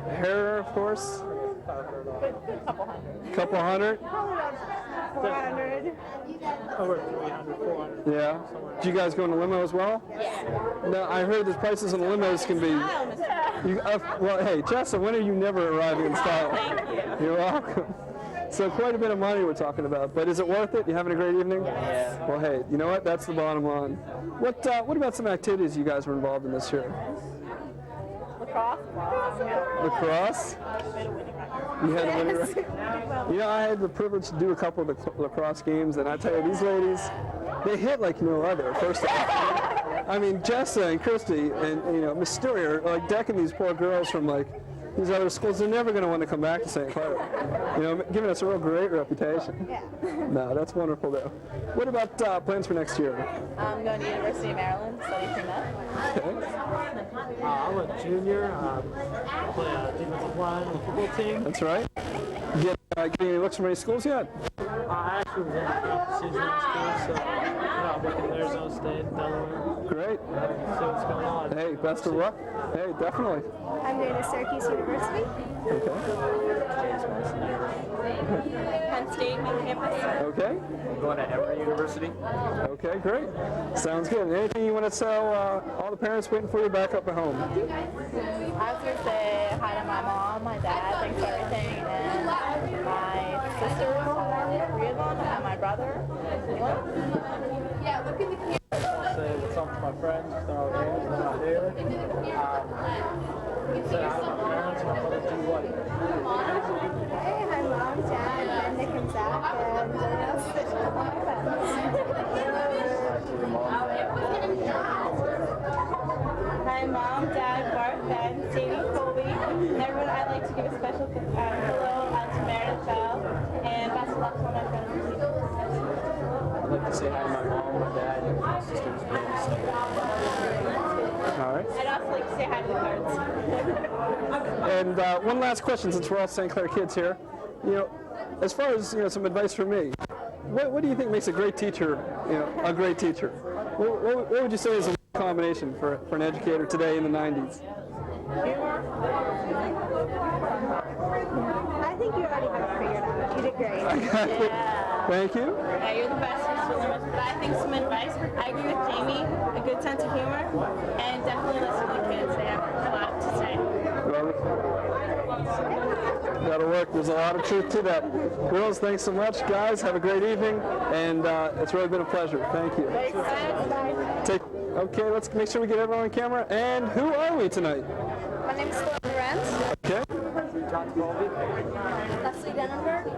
Hair, of course. Couple hundred. 400. Over 300, 400. Yeah. Do you guys go in a limo as well? Yeah. Now, I heard the prices on the limos can be. Well, hey, Jessa, when are you never arriving in style? Thank you. You're welcome. So quite a bit of money we're talking about, but is it worth it? You having a great evening? Yes. Well, hey, you know what? That's the bottom line. What about some activities you guys were involved in this year? Lacrosse. Lacrosse? You had a winning record. You know, I had the privilege to do a couple of the lacrosse games, and I tell you, these ladies, they hit like no other, first off. I mean, Jessa and Christy and you know, Miss Stewart are like decking these poor girls from like these other schools. They're never going to want to come back to St. Clair. You know, giving us a real great reputation. Yeah. No, that's wonderful, though. What about plans for next year? I'm going to University of Maryland, study pre-med. Okay. I'm a junior. I play defensive line on the football team. That's right. Getting any looks from any schools yet? I actually was in the season in school, so I'm looking at Arizona State, Delaware. Great. See what's going on. Hey, best of luck. Hey, definitely. I'm going to Syracuse University. Okay. Penn State main campus. Okay. I'm going to Emory University. Okay, great. Sounds good. Anything you want to tell all the parents waiting for you back up at home? I was going to say hi to my mom, my dad, thanks for everything, and my sisters, three of them, and my brother. Yeah, look in the camera. Say what's up to my friends, they're all here, they're not here. Say hi to my parents, my brother, do what? Hey, hi, Mom, Dad, and Nick and Zach, and everyone else that should have my friends. Hi, Mom, Dad, Bart, Ben, Sadie, Colby, and everyone. I'd like to give a special hello to Meredith Bell, and best of luck to all my friends. I'd like to say hi to my mom, my dad, and my sisters. All right. I'd also like to say hi to the cards. And one last question, since we're all St. Clair kids here. You know, as far as some advice for me, what do you think makes a great teacher? A great teacher. What would you say is a combination for an educator today in the 90s? I think you already got it figured out. You did great. Thank you. Yeah, you're the best. But I think some advice. I agree with Jamie. A good sense of humor, and definitely listen to the kids. They have a lot to say. That'll work. There's a lot of truth to that. Girls, thanks so much. Guys, have a great evening, and it's really been a pleasure. Thank you. Okay, let's make sure we get everyone on camera. And who are we tonight? My name is Sloan Lorenz. Okay. John Colby. Leslie Denenberg.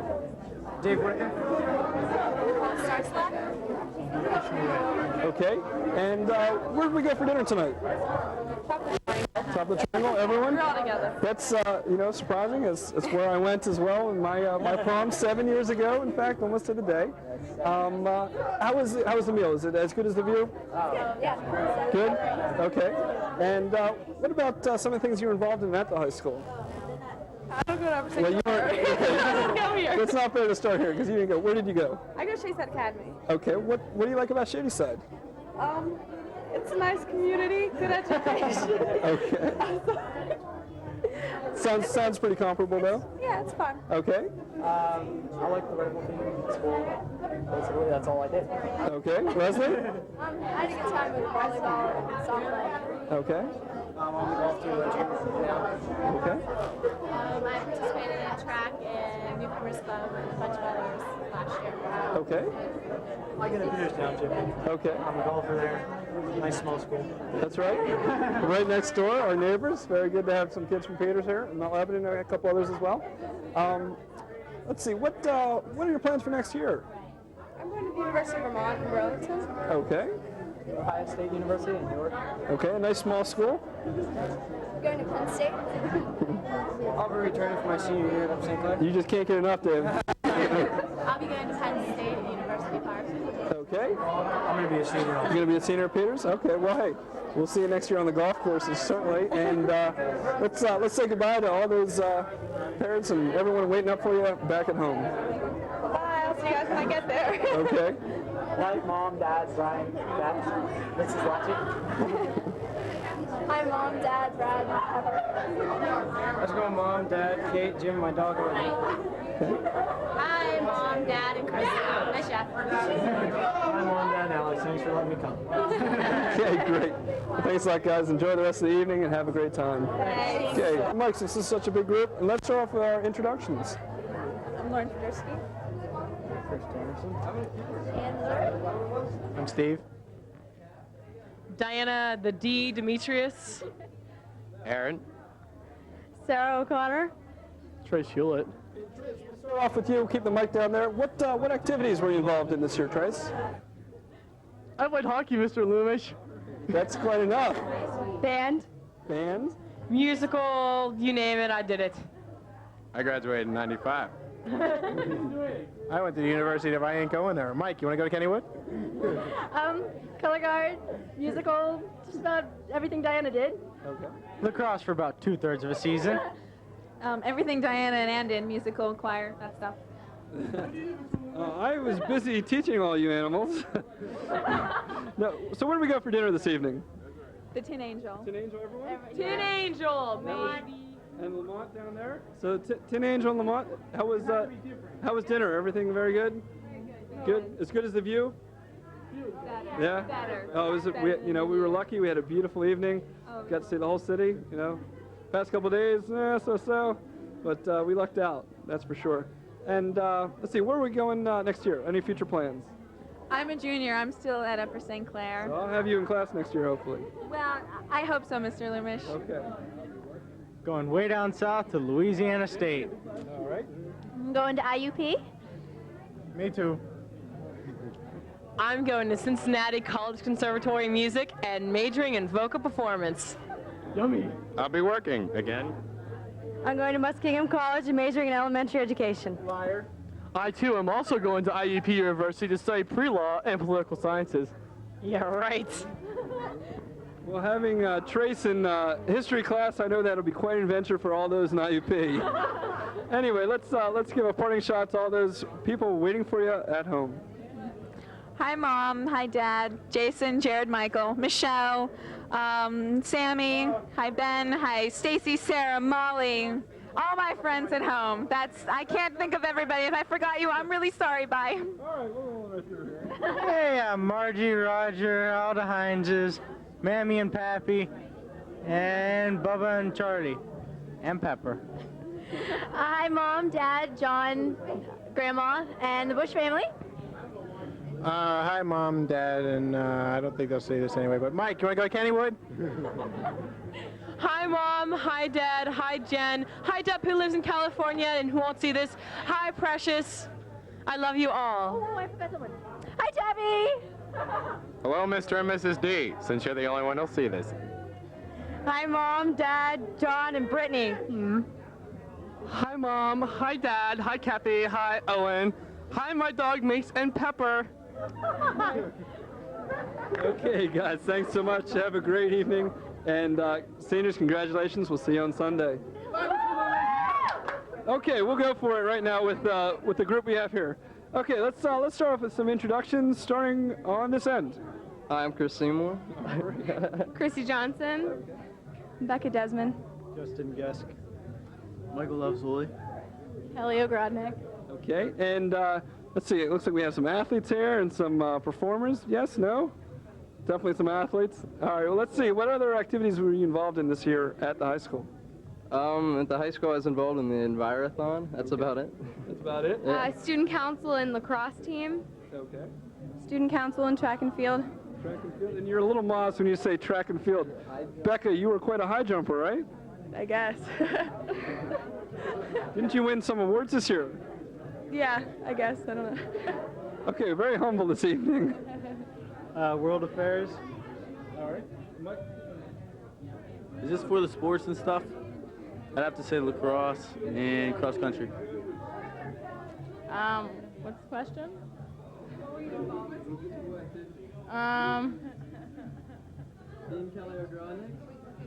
Dave Wicker. Star Slack. Okay. And where did we go for dinner tonight? Probably Top of the triangle, everyone? We're all together. That's, you know, surprising. It's where I went as well in my prom 7 years ago, in fact, almost to the day. How was the meal? Is it as good as the view? Yeah. Good? Okay. And what about some of the things you were involved in at the high school? I don't go to every Well, you weren't. Go here. It's not fair to start here because you didn't go. Where did you go? I go to Shadyside Academy. Okay. What do you like about Shadyside? It's a nice community, good education. Okay. Sounds pretty comparable though. Yeah, it's fun. Okay. I like the rifle team in school. Basically, that's all I did. Okay. Leslie? I had a good time with volleyball and softball. Okay. I'm on the golf team. Okay. I participated in track and newcomers club and a bunch of others last year. Okay. I get a Peters Township. Okay. I'm a golfer there. Nice small school. That's right. Right next door, our neighbors. Very good to have some kids from Peters here, and Mount Lebanon, and a couple others as well. Let's see. What are your plans for next year? I'm going to the University of Vermont in Burlington. Okay. Ohio State University in New York. Okay. A nice small school. I'm going to Penn State. I'll be returning for my senior year at St. Clair. You just can't get enough, Dave. I'll be going to Penn State and University of Park. Okay. I'm going to be a senior. You're going to be a senior at Peters? Okay. Well, hey, we'll see you next year on the golf courses, certainly. And let's say goodbye to all those parents and everyone waiting up for you back at home. Bye, I'll see you guys when I get there. Okay. Like Mom, Dad, Brian, Beth, Mrs. Watching. Hi, Mom, Dad, Brad, Pepper. Let's go, Mom, Dad, Kate, Jim, my dog. Hi, Mom, Dad, and Chris. My chef. Hi, Mom, Dad, and Alex. Thanks for letting me come. Okay, great. Well, thanks a lot, guys. Enjoy the rest of the evening and have a great time. Thanks. Okay, Mike, since this is such a big group, and let's start off with our introductions. I'm Lauren Fedorsky. Chris Anderson. And I'm Steve. Diana the D. Demetrius. Aaron. Sarah O'Connor. Trace Hewlett. Start off with you. Keep the mic down there. What activities were you involved in this year, Trace? I played hockey, Mr. Loomish. That's quite enough. Band. Band. Musical, you name it, I did it. I graduated in '95. I went to the University of I ain't going there. Mike, you want to go to Kennywood? Color guard, musical, just about everything Diana did. Okay. Lacrosse for about 2/3 of a season. Everything Diana and Ann did, musical, choir, that stuff. I was busy teaching all you animals. No, so where do we go for dinner this evening? The Tin Angel. Tin Angel, everyone? Tin Angel, maybe. And Lamont down there. So Tin Angel and Lamont, how was dinner? Everything very good? Good? As good as the view? Better. Yeah? Better. Oh, we were lucky. We had a beautiful evening. Oh, Got to see the whole city, Past couple days, so. But we lucked out, that's for sure. And let's see, where are we going next year? Any future plans? I'm a junior. I'm still at Upper St. Clair. I'll have you in class next year, hopefully. Well, I hope so, Mr. Loomish. Okay. Going way down south to Louisiana State. All right. I'm going to IUP. Me too. I'm going to Cincinnati College Conservatory Music and majoring in vocal performance. Yummy. I'll be working again. I'm going to Muskingum College and majoring in elementary education. Liar. I too am also going to IUP University to study pre-law and political sciences. Yeah, right. Well, having Trace in history class, I know that'll be quite an adventure for all those in IUP. Anyway, let's give a parting shot to all those people waiting for you at home. Hi, Mom. Hi, Dad. Jason, Jared, Michael, Michelle, Sammy. Hi, Ben. Hi, Stacy, Sarah, Molly. All my friends at home. I can't think of everybody. If I forgot you, I'm really sorry. Bye. All right, we'll right through here. Hey, I'm Margie, Roger, all the Hineses, Mammy and Pappy, and Bubba and Charlie, and Pepper. Hi, Mom, Dad, John, Grandma, and the Bush family. Hi, Mom, Dad, and I don't think they'll say this anyway, but Mike, you want to go to Kennywood? Hi, Mom. Hi, Dad. Hi, Jen. Hi, Deb, who lives in California and who won't see this. Hi, Precious. I love you all. Oh, I forgot someone. Hi, Debbie. Hello, Mr. and Mrs. D, since you're the only one who'll see this. Hi, Mom, Dad, John, and Brittany. Hi, Mom. Hi, Dad. Hi, Kathy. Hi, Owen. Hi, my dog, Mace and Pepper. Okay, guys, thanks so much. Have a great evening. And seniors, congratulations. We'll see you on Sunday. Okay, we'll go for it right now with the group we have here. Okay, let's start off with some introductions, starting on this end. Hi, I'm Chris Seymour. Chrissy Johnson. Becca Desmond. Justin Gesk. Michael Lovesley. Kelly Ogrodnik. Okay, and let's see, it looks like we have some athletes here and some performers. Yes, no? Definitely some athletes. All right, well, let's see. What other activities were you involved in this year at the high school? At the high school, I was involved in the Envirothon. That's about it. That's about it? Student council and lacrosse team. Okay. Student council and track and field. Track and field. And you're a little modest when you say track and field. Becca, you were quite a high jumper, right? I guess. Didn't you win some awards this year? Yeah, I guess. I don't know. Okay, very humble this evening. World Affairs. All right. Mike? Is this for the sports and stuff? I'd have to say lacrosse and cross country. What's the question?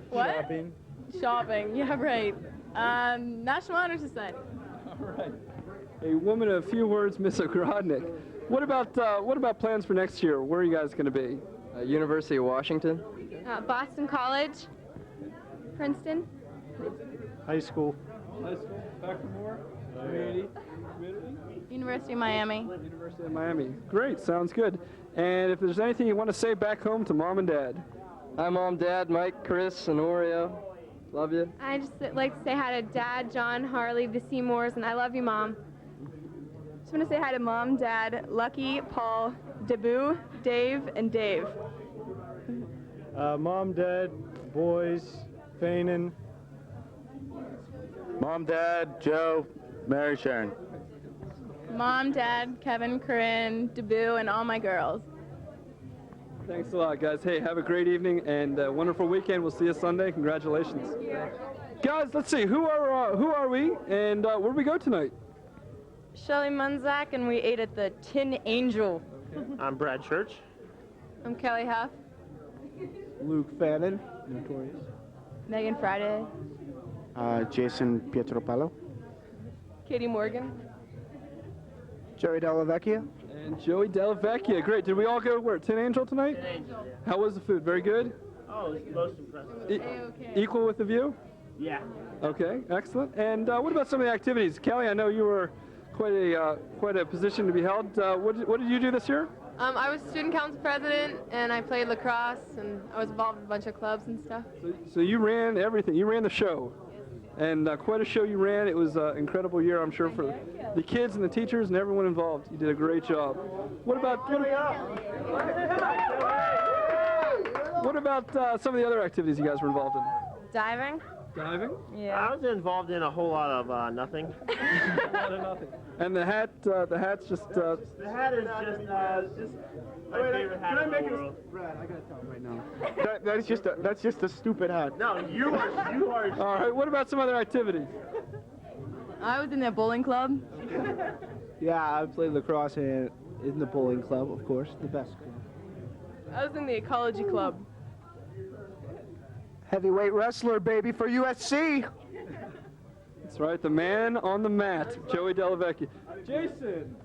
What? Shopping. Shopping. Yeah, right. National Honor Society. All right. A woman of few words, Miss Ogrodnik. What about plans for next year? Where are you guys going to be? University of Washington. Boston College. Princeton. High school. High school. Back for more. Community. University of Miami. University of Miami. Great. Sounds good. And if there's anything you want to say back home to Mom and Dad. Hi, Mom, Dad, Mike, Chris, and Oreo. Love you. I just like to say hi to Dad, John, Harley, the Seymours, and I love you, Mom. Just want to say hi to Mom, Dad, Lucky, Paul, Debu, Dave, and Dave. Mom, Dad, boys, Fanon. Mom, Dad, Joe, Mary, Sharon. Mom, Dad, Kevin, Corinne, Debu, and all my girls. Thanks a lot, guys. Hey, have a great evening and a wonderful weekend. We'll see you Sunday. Congratulations. Guys, let's see. Who are we and where do we go tonight? Shelly Munzak, and we ate at the Tin Angel. I'm Brad Church. I'm Kelly Huff. Luke Fannin. Notorious. Megan Friday. Jason Pietropalo. Katie Morgan. Joey Delavecchia. And Joey Delavecchia. Great. Did we all go where? Tin Angel tonight? Tin Angel. How was the food? Very good? Oh, it was most impressive. Equal with the view? Yeah. Okay, excellent. And what about some of the activities? Kelly, I know you were quite a position to be held. What did you do this year? I was student council president, and I played lacrosse, and I was involved in a bunch of clubs and stuff. So you ran everything. You ran the show. And quite a show you ran. It was an incredible year, I'm sure, for the kids and the teachers and everyone involved. You did a great job. What about some of the other activities you guys were involved in? Diving. Diving? Yeah. I was involved in a whole lot of nothing. A lot of nothing. And the hat's just. The hat is just my favorite hat in the world. Brad, I gotta tell him right now. That's just a stupid hat. No, you are. All right. What about some other activities? I was in the bowling club. Yeah, I played lacrosse in the bowling club, of course, the best club. I was in the ecology club. Heavyweight wrestler, baby, for USC. That's right. The man on the mat, Joey Delavecchia. Jason.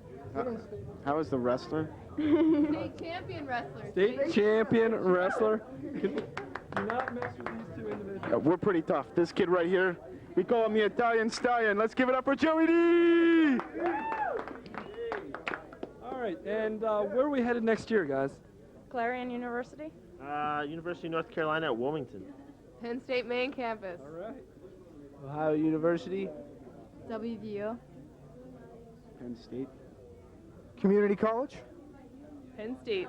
How was the wrestler? State champion wrestler. State champion wrestler. Do not mess with these two individuals. We're pretty tough. This kid right here, we call him the Italian Stallion. Let's give it up for Joey D! All right, and where are we headed next year, guys? Clarion University. University of North Carolina at Wilmington. Penn State main campus. All right. Ohio University. WVU. Penn State. Community College. Penn State.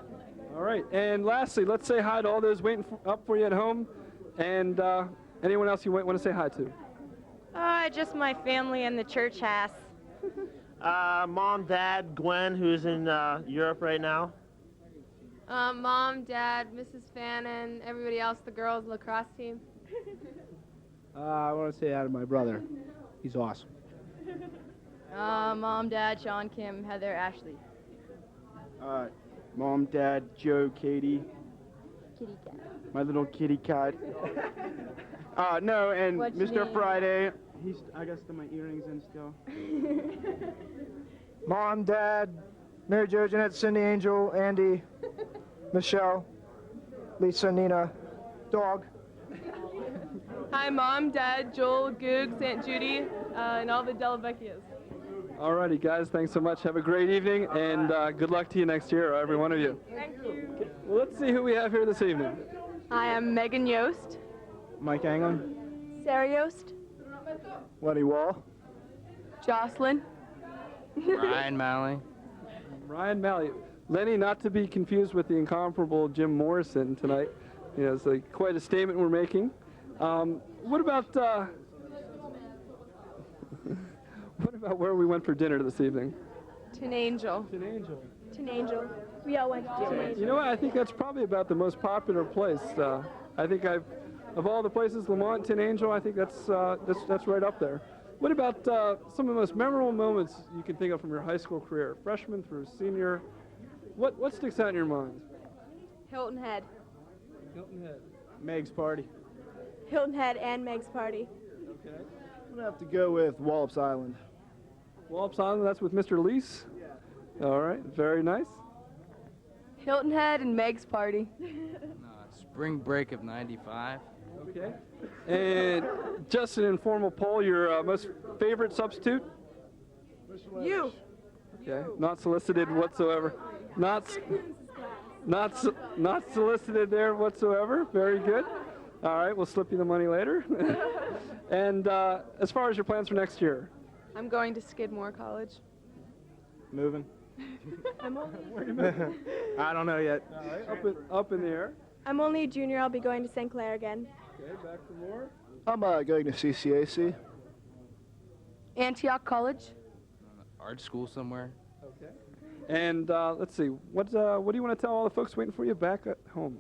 All right, and lastly, let's say hi to all those waiting up for you at home, and anyone else you want to say hi to. Just my family and the church house. Mom, Dad, Gwen, who's in Europe right now. Mom, Dad, Mrs. Fannin, everybody else, the girls, lacrosse team. I want to say hi to my brother. He's awesome. Mom, Dad, Sean, Kim, Heather, Ashley. Mom, Dad, Joe, Katie, Kitty cat. my little kitty cat. No, and What's your Mr. name? Friday. I got still my earrings in still. Mom, Dad, Mary Jo, Jeanette, Cindy, Angel, Andy, Michelle, Lisa, Nina, dog. Hi, Mom, Dad, Joel, Googs, Aunt Judy, and all the Delabecchias. Alrighty, guys, thanks so much. Have a great evening, and good luck to you next year, every one of you. Thank you. Well, let's see who we have here this evening. Hi, I'm Megan Yost. Mike Anglin. Sarah Yost. Lenny Wall. Jocelyn. Ryan Malley. Ryan Malley. Lenny, not to be confused with the incomparable Jim Morrison tonight. You know, it's quite a statement we're making. What about what about where we went for dinner this evening? Tin Angel. Tin Angel. Tin Angel. We all went to Tin Angel. You know what? I think that's probably about the most popular place. I think of all the places, Lamont, Tin Angel, I think that's right up there. What about some of the most memorable moments you can think of from your high school career, freshman through senior? What sticks out in your mind? Hilton Head. Hilton Head. Meg's party. Hilton Head and Meg's party. Okay. I'm going to have to go with Wallops Island. Wallops Island, that's with Mr. Lease? Yeah. All right, very nice. Hilton Head and Meg's party. Spring break of '95. Okay. And just an informal poll, your most favorite substitute? You. Okay, not solicited whatsoever. Not solicited there whatsoever. Very good. All right, we'll slip you the money later. And as far as your plans for next year? I'm going to Skidmore College. Moving. I'm only I don't know yet. All right, up in the air. I'm only a junior. I'll be going to St. Clair again. Okay, back for more. I'm going to CCAC. Antioch College. Art school somewhere. Okay. And let's see, what do you want to tell all the folks waiting for you back at home?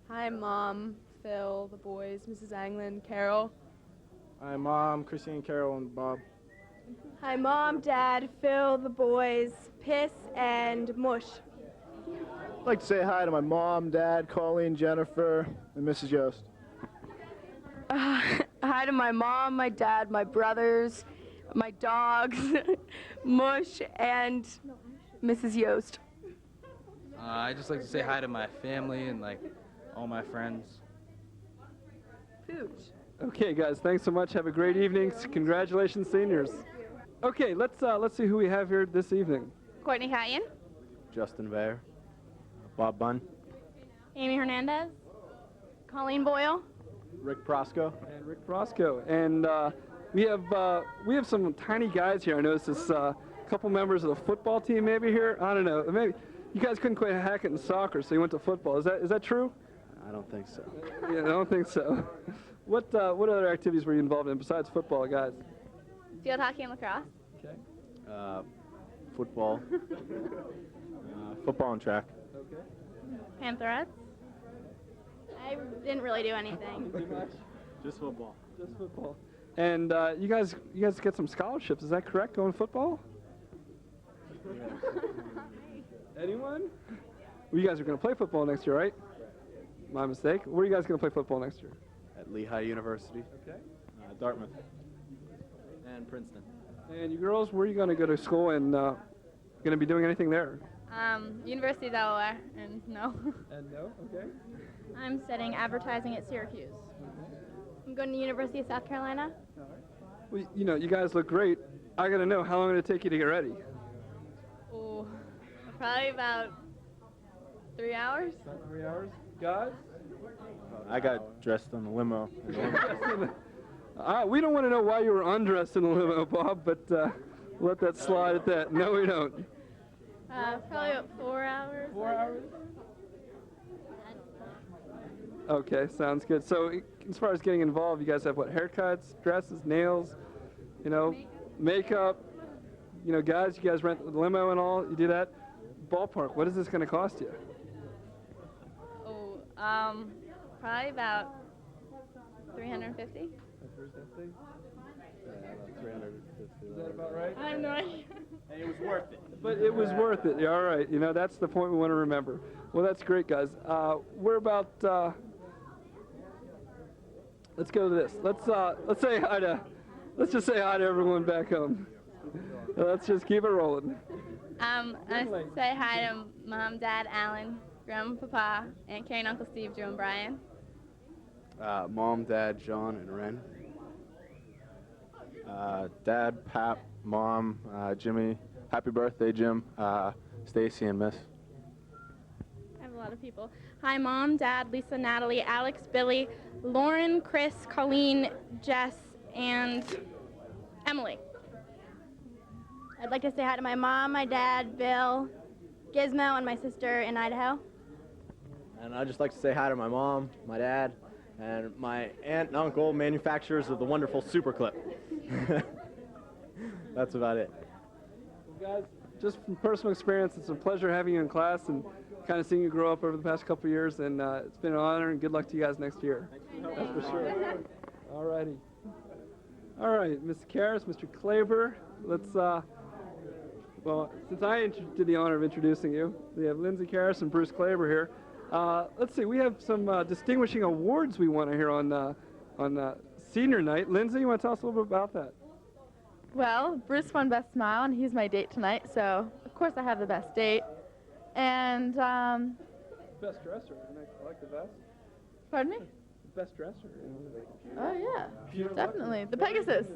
Hi, Mom, Phil, the boys, Mrs. Anglin, Carol. Hi, Mom, Christine, Carol, and Bob. Hi, Mom, Dad, Phil, the boys, Piss, and Mush. I'd like to say hi to my mom, Dad, Colleen, Jennifer, and Mrs. Yost. Hi to my mom, my dad, my brothers, my dogs, Mush, and Mrs. Yost. I just like to say hi to my family and all my friends. Pooch. Okay, guys, thanks so much. Have a great evening. Congratulations, seniors. Okay, let's see who we have here this evening. Courtney Hatton, Justin Vayer. Bob Bunn. Amy Hernandez, Colleen Boyle, Rick Prosco. And Rick Prosco. And we have some tiny guys here. I noticed this couple members of the football team maybe here. I don't know. Maybe you guys couldn't quite hack it in soccer, so you went to football. Is that true? I don't think so. Yeah, I don't think so. What other activities were you involved in besides football, guys? field hockey and lacrosse, Okay. Football. Football and track. Okay. Pantherettes. I didn't really do anything. Just football. Just football. And you guys get some scholarships. Is that correct? Going football? Anyone? Well, you guys are going to play football next year, right? My mistake. Where are you guys going to play football next year? At Lehigh University. Okay. Dartmouth. And Princeton. And you girls, where are you going to go to school and going to be doing anything there? University of Delaware, and no. And no? Okay. I'm studying advertising at Syracuse. I'm going to University of South Carolina. Well, you know, you guys look great. I got to know, how long did it take you to get ready? Oh, probably about 3 hours. About 3 hours. Guys? I got dressed on the limo. We don't want to know why you were undressed in the limo, Bob, but let that slide at that. No, we don't. Probably about 4 hours. 4 hours? Okay, sounds good. So as far as getting involved, you guys have what, haircuts, dresses, nails, you know, makeup, you know, guys, you guys rent the limo and all, you do that? Ballpark, what is this going to cost you? Oh, probably about 350. 350? Yeah, 350. Is that about right? I have no idea. And it was worth it. But it was worth it. Yeah, all right. You know, that's the point we want to remember. Well, that's great, guys. We're about. Let's go to this. Let's say hi to. Let's just say hi to everyone back home. Let's just keep it rolling. I say hi to Mom, Dad, Alan, Grandma, Papa, Aunt Carrie and Uncle Steve, Joe and Brian. Mom, Dad, John, and Ren. Dad, Pap, Mom, Jimmy. Happy birthday, Jim. Stacy and Miss. I have a lot of people. Hi, Mom, Dad, Lisa, Natalie, Alex, Billy, Lauren, Chris, Colleen, Jess, and Emily. I'd like to say hi to my mom, my dad, Bill, Gizmo, and my sister in Idaho. And I'd just like to say hi to my mom, my dad, and my aunt and uncle, manufacturers of the wonderful Super Clip. That's about it. Well, guys, just from personal experience, it's a pleasure having you in class and kind of seeing you grow up over the past couple of years. And it's been an honor, and good luck to you guys next year. That's for sure. All righty. All right, Mr. Karras, Mr. Klaber, let's, well, since I did the honor of introducing you, we have Lindsay Karras and Bruce Klaber here. Let's see, we have some distinguishing awards we want to hear on senior night. Lindsay, you want to tell us a little bit about that? Well, Bruce won Best Smile, and he's my date tonight, so of course I have the best date. And, Best dresser, I like the best. Pardon me? Best dresser. Oh, yeah, definitely. The Pegasus.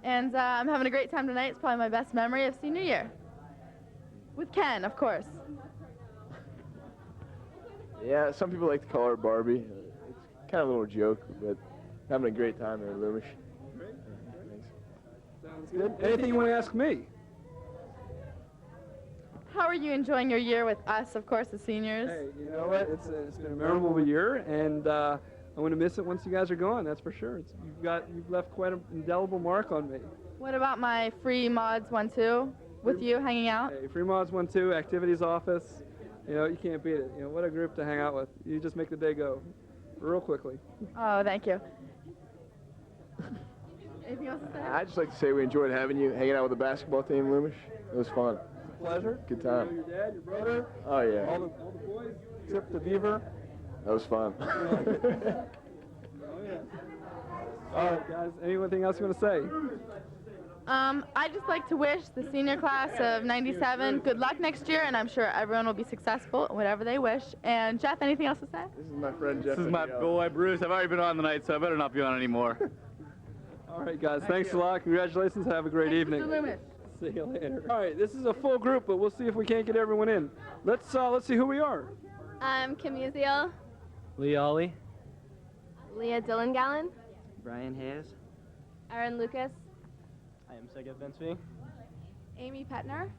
And I'm having a great time tonight. It's probably my best memory of senior year. With Ken, of course. Yeah, some people like to call her Barbie. It's kind of a little joke, but having a great time there, Loomish. Great. Sounds good. Anything you want to ask me? How are you enjoying your year with us, of course, the seniors? Hey, you know what? It's been a memorable year, and I want to miss it once you guys are gone. That's for sure. You've left quite an indelible mark on me. What about my free mods 1-2 with you hanging out? Hey, free mods 1-2, activities office. You know, you can't beat it. You know, what a group to hang out with. You just make the day go real quickly. Oh, thank you. Anything else to say? I'd just like to say we enjoyed having you, hanging out with the basketball team, Loomish. It was fun. Pleasure. Good time. You know your dad, your brother. Oh, yeah. All the boys, except the beaver. That was fun. Oh, yeah. All right, guys. Anything else you want to say? I'd just like to wish the senior class of 97 good luck next year, and I'm sure everyone will be successful in whatever they wish. And Jeff, anything else to say? This is my friend Jeff. This is my boy Bruce. I've already been on tonight, so I better not be on anymore. All right, guys. Thanks a lot. Congratulations. Have a great evening. See you later. All right, this is a full group, but we'll see if we can't get everyone in. Let's see who we are. I'm Kim Musial, Lee Ollie. Leah Dillon-Gallen, Brian Hayes. Aaron Lucas, I am Sega Vincey. Amy Petner.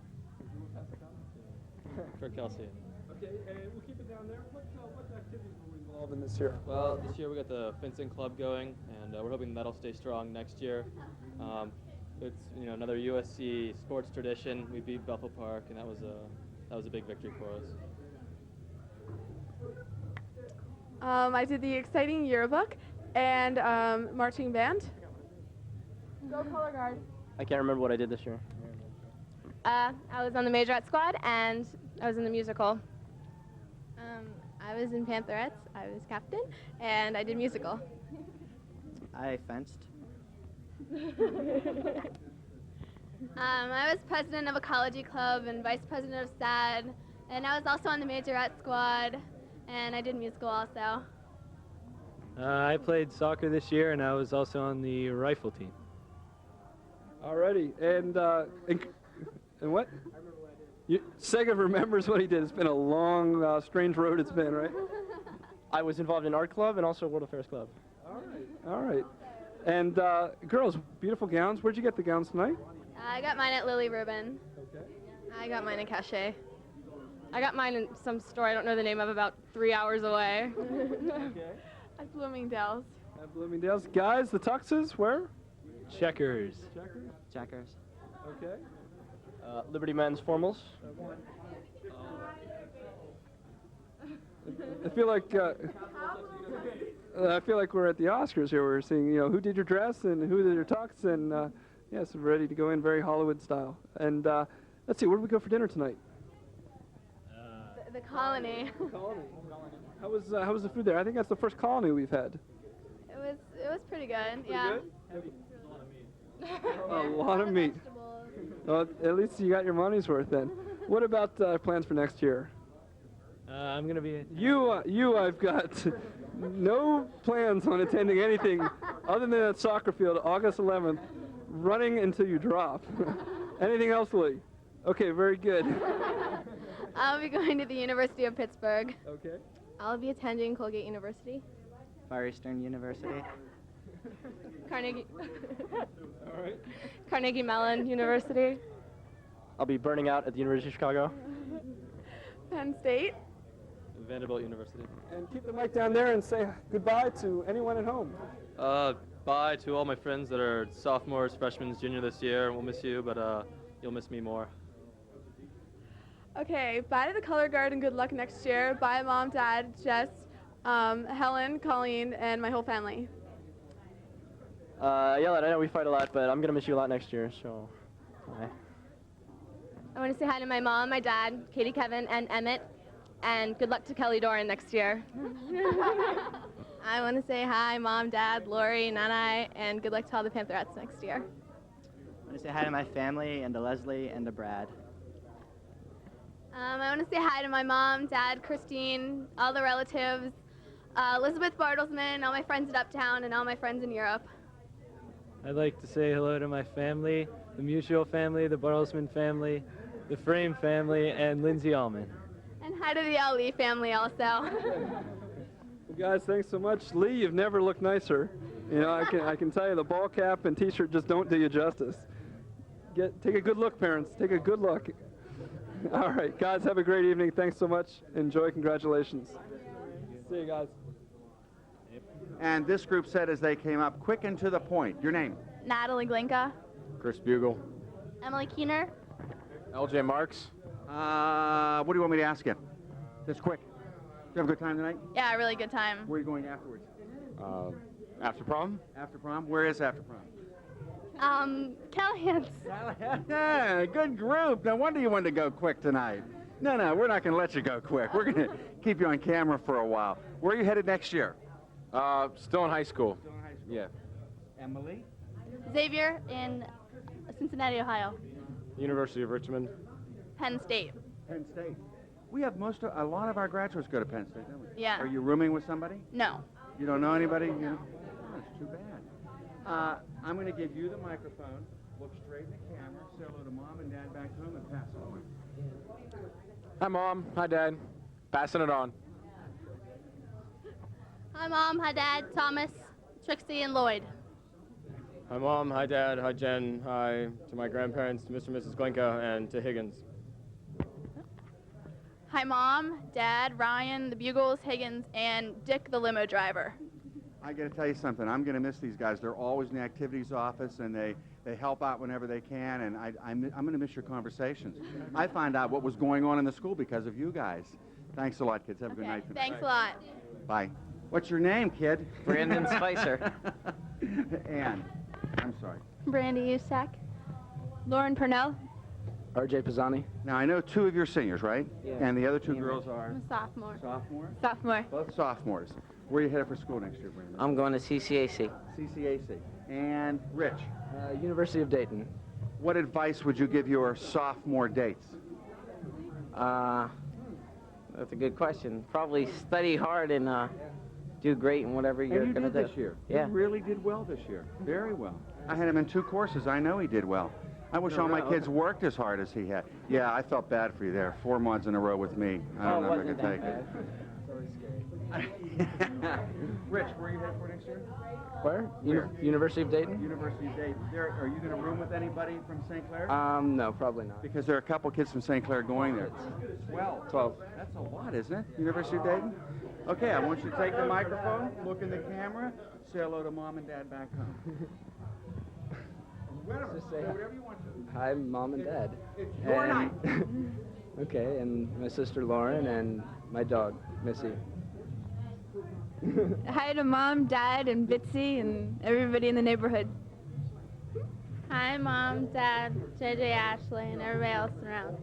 Kurt Kelsey. Okay, and we'll keep it down there. What activities were we involved in this year? Well, this year we got the fencing club going, and we're hoping that'll stay strong next year. It's another USC sports tradition. We beat Bethel Park, and that was a big victory for us. I did the exciting yearbook and marching band. Go color guard. I can't remember what I did this year. I was on the majorette squad, and I was in the musical. I was in Pantherettes. I was captain, and I did musical. I fenced. I was president of ecology club and vice president of SAD, and I was also on the majorette squad, and I did musical also. I played soccer this year, and I was also on the rifle team. Alrighty, and what? Sega remembers what he did. It's been a long, strange road it's been, right? I was involved in art club and also World Affairs Club. All right. And girls, beautiful gowns. Where'd you get the gowns tonight? I got mine at Lily Rubin. Okay. I got mine in Cachet. I got mine in some store I don't know the name of, about 3 hours away. Okay. At Bloomingdale's. At Bloomingdale's. Guys, the tuxes, where? Checkers. Checkers? Checkers. Okay. Liberty Men's formals. I feel like I feel like we're at the Oscars here. We're seeing, who did your dress and who did your tux, and yes, we're ready to go in very Hollywood style. And let's see, where do we go for dinner tonight? The Colony. Colony. How was the food there? I think that's the first Colony we've had. It was pretty good. Yeah. A lot of meat. Well, at least you got your money's worth then. What about plans for next year? I'm gonna be. I've got no plans on attending anything other than that soccer field, August 11th, running until you drop. Anything else, Lee? Okay, very good. I'll be going to the University of Pittsburgh. Okay. I'll be attending Colgate University. Far Eastern University. Carnegie. All right. Carnegie Mellon University. I'll be burning out at the University of Chicago. Penn State. Vanderbilt University. And keep the mic down there and say goodbye to anyone at home. Bye to all my friends that are sophomores, freshmen, junior this year. We'll miss you, but you'll miss me more. Okay, bye to the Color Guard and good luck next year. Bye, Mom, Dad, Jess, Helen, Colleen, and my whole family. Yellett, I know we fight a lot, but I'm going to miss you a lot next year, so bye. I want to say hi to my mom, my dad, Katie, Kevin, and Emmett, and good luck to Kelly Doran next year. I want to say hi, Mom, Dad, Lori, Nanai, and good luck to all the Pantherettes next year. I want to say hi to my family and to Leslie and to Brad. I want to say hi to my mom, Dad, Christine, all the relatives, Elizabeth Bartlesman, all my friends at Uptown, and all my friends in Europe. I'd like to say hello to my family, the Musial family, the Bartlesman family, the Frame family, and Lindsay Allman. And hi to the Ali family also. Well, guys, thanks so much. Lee, you've never looked nicer. I can tell you the ball cap and T-shirt just don't do you justice. Take a good look, parents. Take a good look. All right, guys, have a great evening. Thanks so much. Enjoy. Congratulations. See you guys. And this group said as they came up, quick and to the point. Your name? Natalie Glinka. Chris Bugle. Emily Keener. LJ Marks. What do you want me to ask you? Just quick. Did you have a good time tonight? Yeah, really good time. Where are you going afterwards? After prom? After prom? Where is after prom? Callahan's. Yeah, good group. No wonder you wanted to go quick tonight. No, we're not going to let you go quick. We're going to keep you on camera for a while. Where are you headed next year? Still in high school. Still in high school. Yeah. Emily? Xavier in Cincinnati, Ohio. University of Richmond. Penn State. Penn State. We have a lot of our graduates go to Penn State, don't we? Yeah. Are you rooming with somebody? No. You don't know anybody? Oh, that's too bad. I'm going to give you the microphone. Look straight in the camera. Say hello to Mom and Dad back home and pass it on. Hi, Mom. Hi, Dad. Passing it on. Hi, Mom. Hi, Dad. Thomas, Trixie, and Lloyd. Hi, Mom. Hi, Dad. Hi, Jen. Hi to my grandparents, to Mr. and Mrs. Glinka, and to Higgins. Hi, Mom, Dad, Ryan, the Bugles, Higgins, and Dick, the limo driver. I got to tell you something. I'm going to miss these guys. They're always in the activities office, and they help out whenever they can, and I'm going to miss your conversations. I find out what was going on in the school because of you guys. Thanks a lot, kids. Have a good night. Thanks a lot. Bye. What's your name, kid? Brandon Spicer. Ann. I'm sorry. Brandy Usack. Lauren Purnell. RJ Pisani. Now, I know two of your seniors, right? Yeah. And the other two girls are? I'm a sophomore. Sophomore? Sophomore. Both sophomores. Where are you headed for school next year, Brandon? I'm going to CCAC. CCAC. And Rich? University of Dayton. What advice would you give your sophomore dates? That's a good question. Probably study hard and do great in whatever you're And you going to did do. this year. Yeah. You really did well this year. Very well. I had him in 2 courses. I know he did well. I wish all my kids worked as hard as he had. Yeah, I felt bad for you there. 4 months in a row with me. I don't know if I can take it. Rich, where are you headed for next year? Where? University of Dayton? University of Dayton. Are you going to room with anybody from St. Clair? No, probably not. Because there are a couple kids from St. Clair going there. 12. That's a lot, isn't it? University of Dayton? Okay, I want you to take the microphone, look in the camera, say hello to Mom and Dad back home. Whatever you want to. Hi, Mom and Dad. It's your night. Okay, and my sister Lauren and my dog, Missy. Hi to Mom, Dad, and Bitsy, and everybody in the neighborhood. Hi, Mom, Dad, JJ, Ashley, and everybody else around.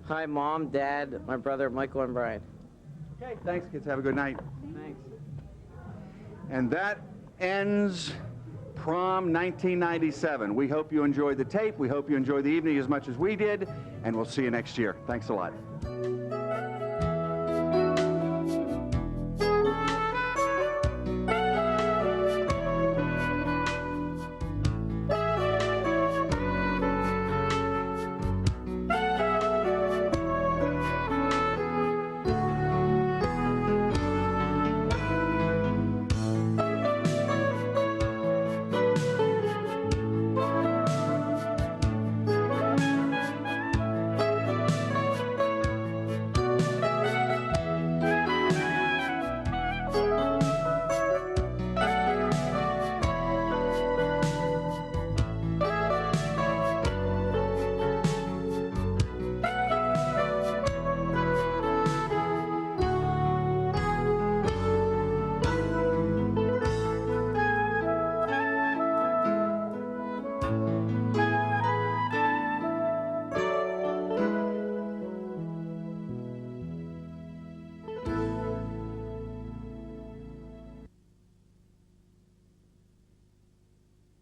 Hi, Mom, Dad, my brother Michael, and Brian. Okay, thanks, kids. Have a good night. Thanks. And that ends Prom 1997. We hope you enjoyed the tape. We hope you enjoyed the evening as much as we did, and we'll see you next year. Thanks a lot.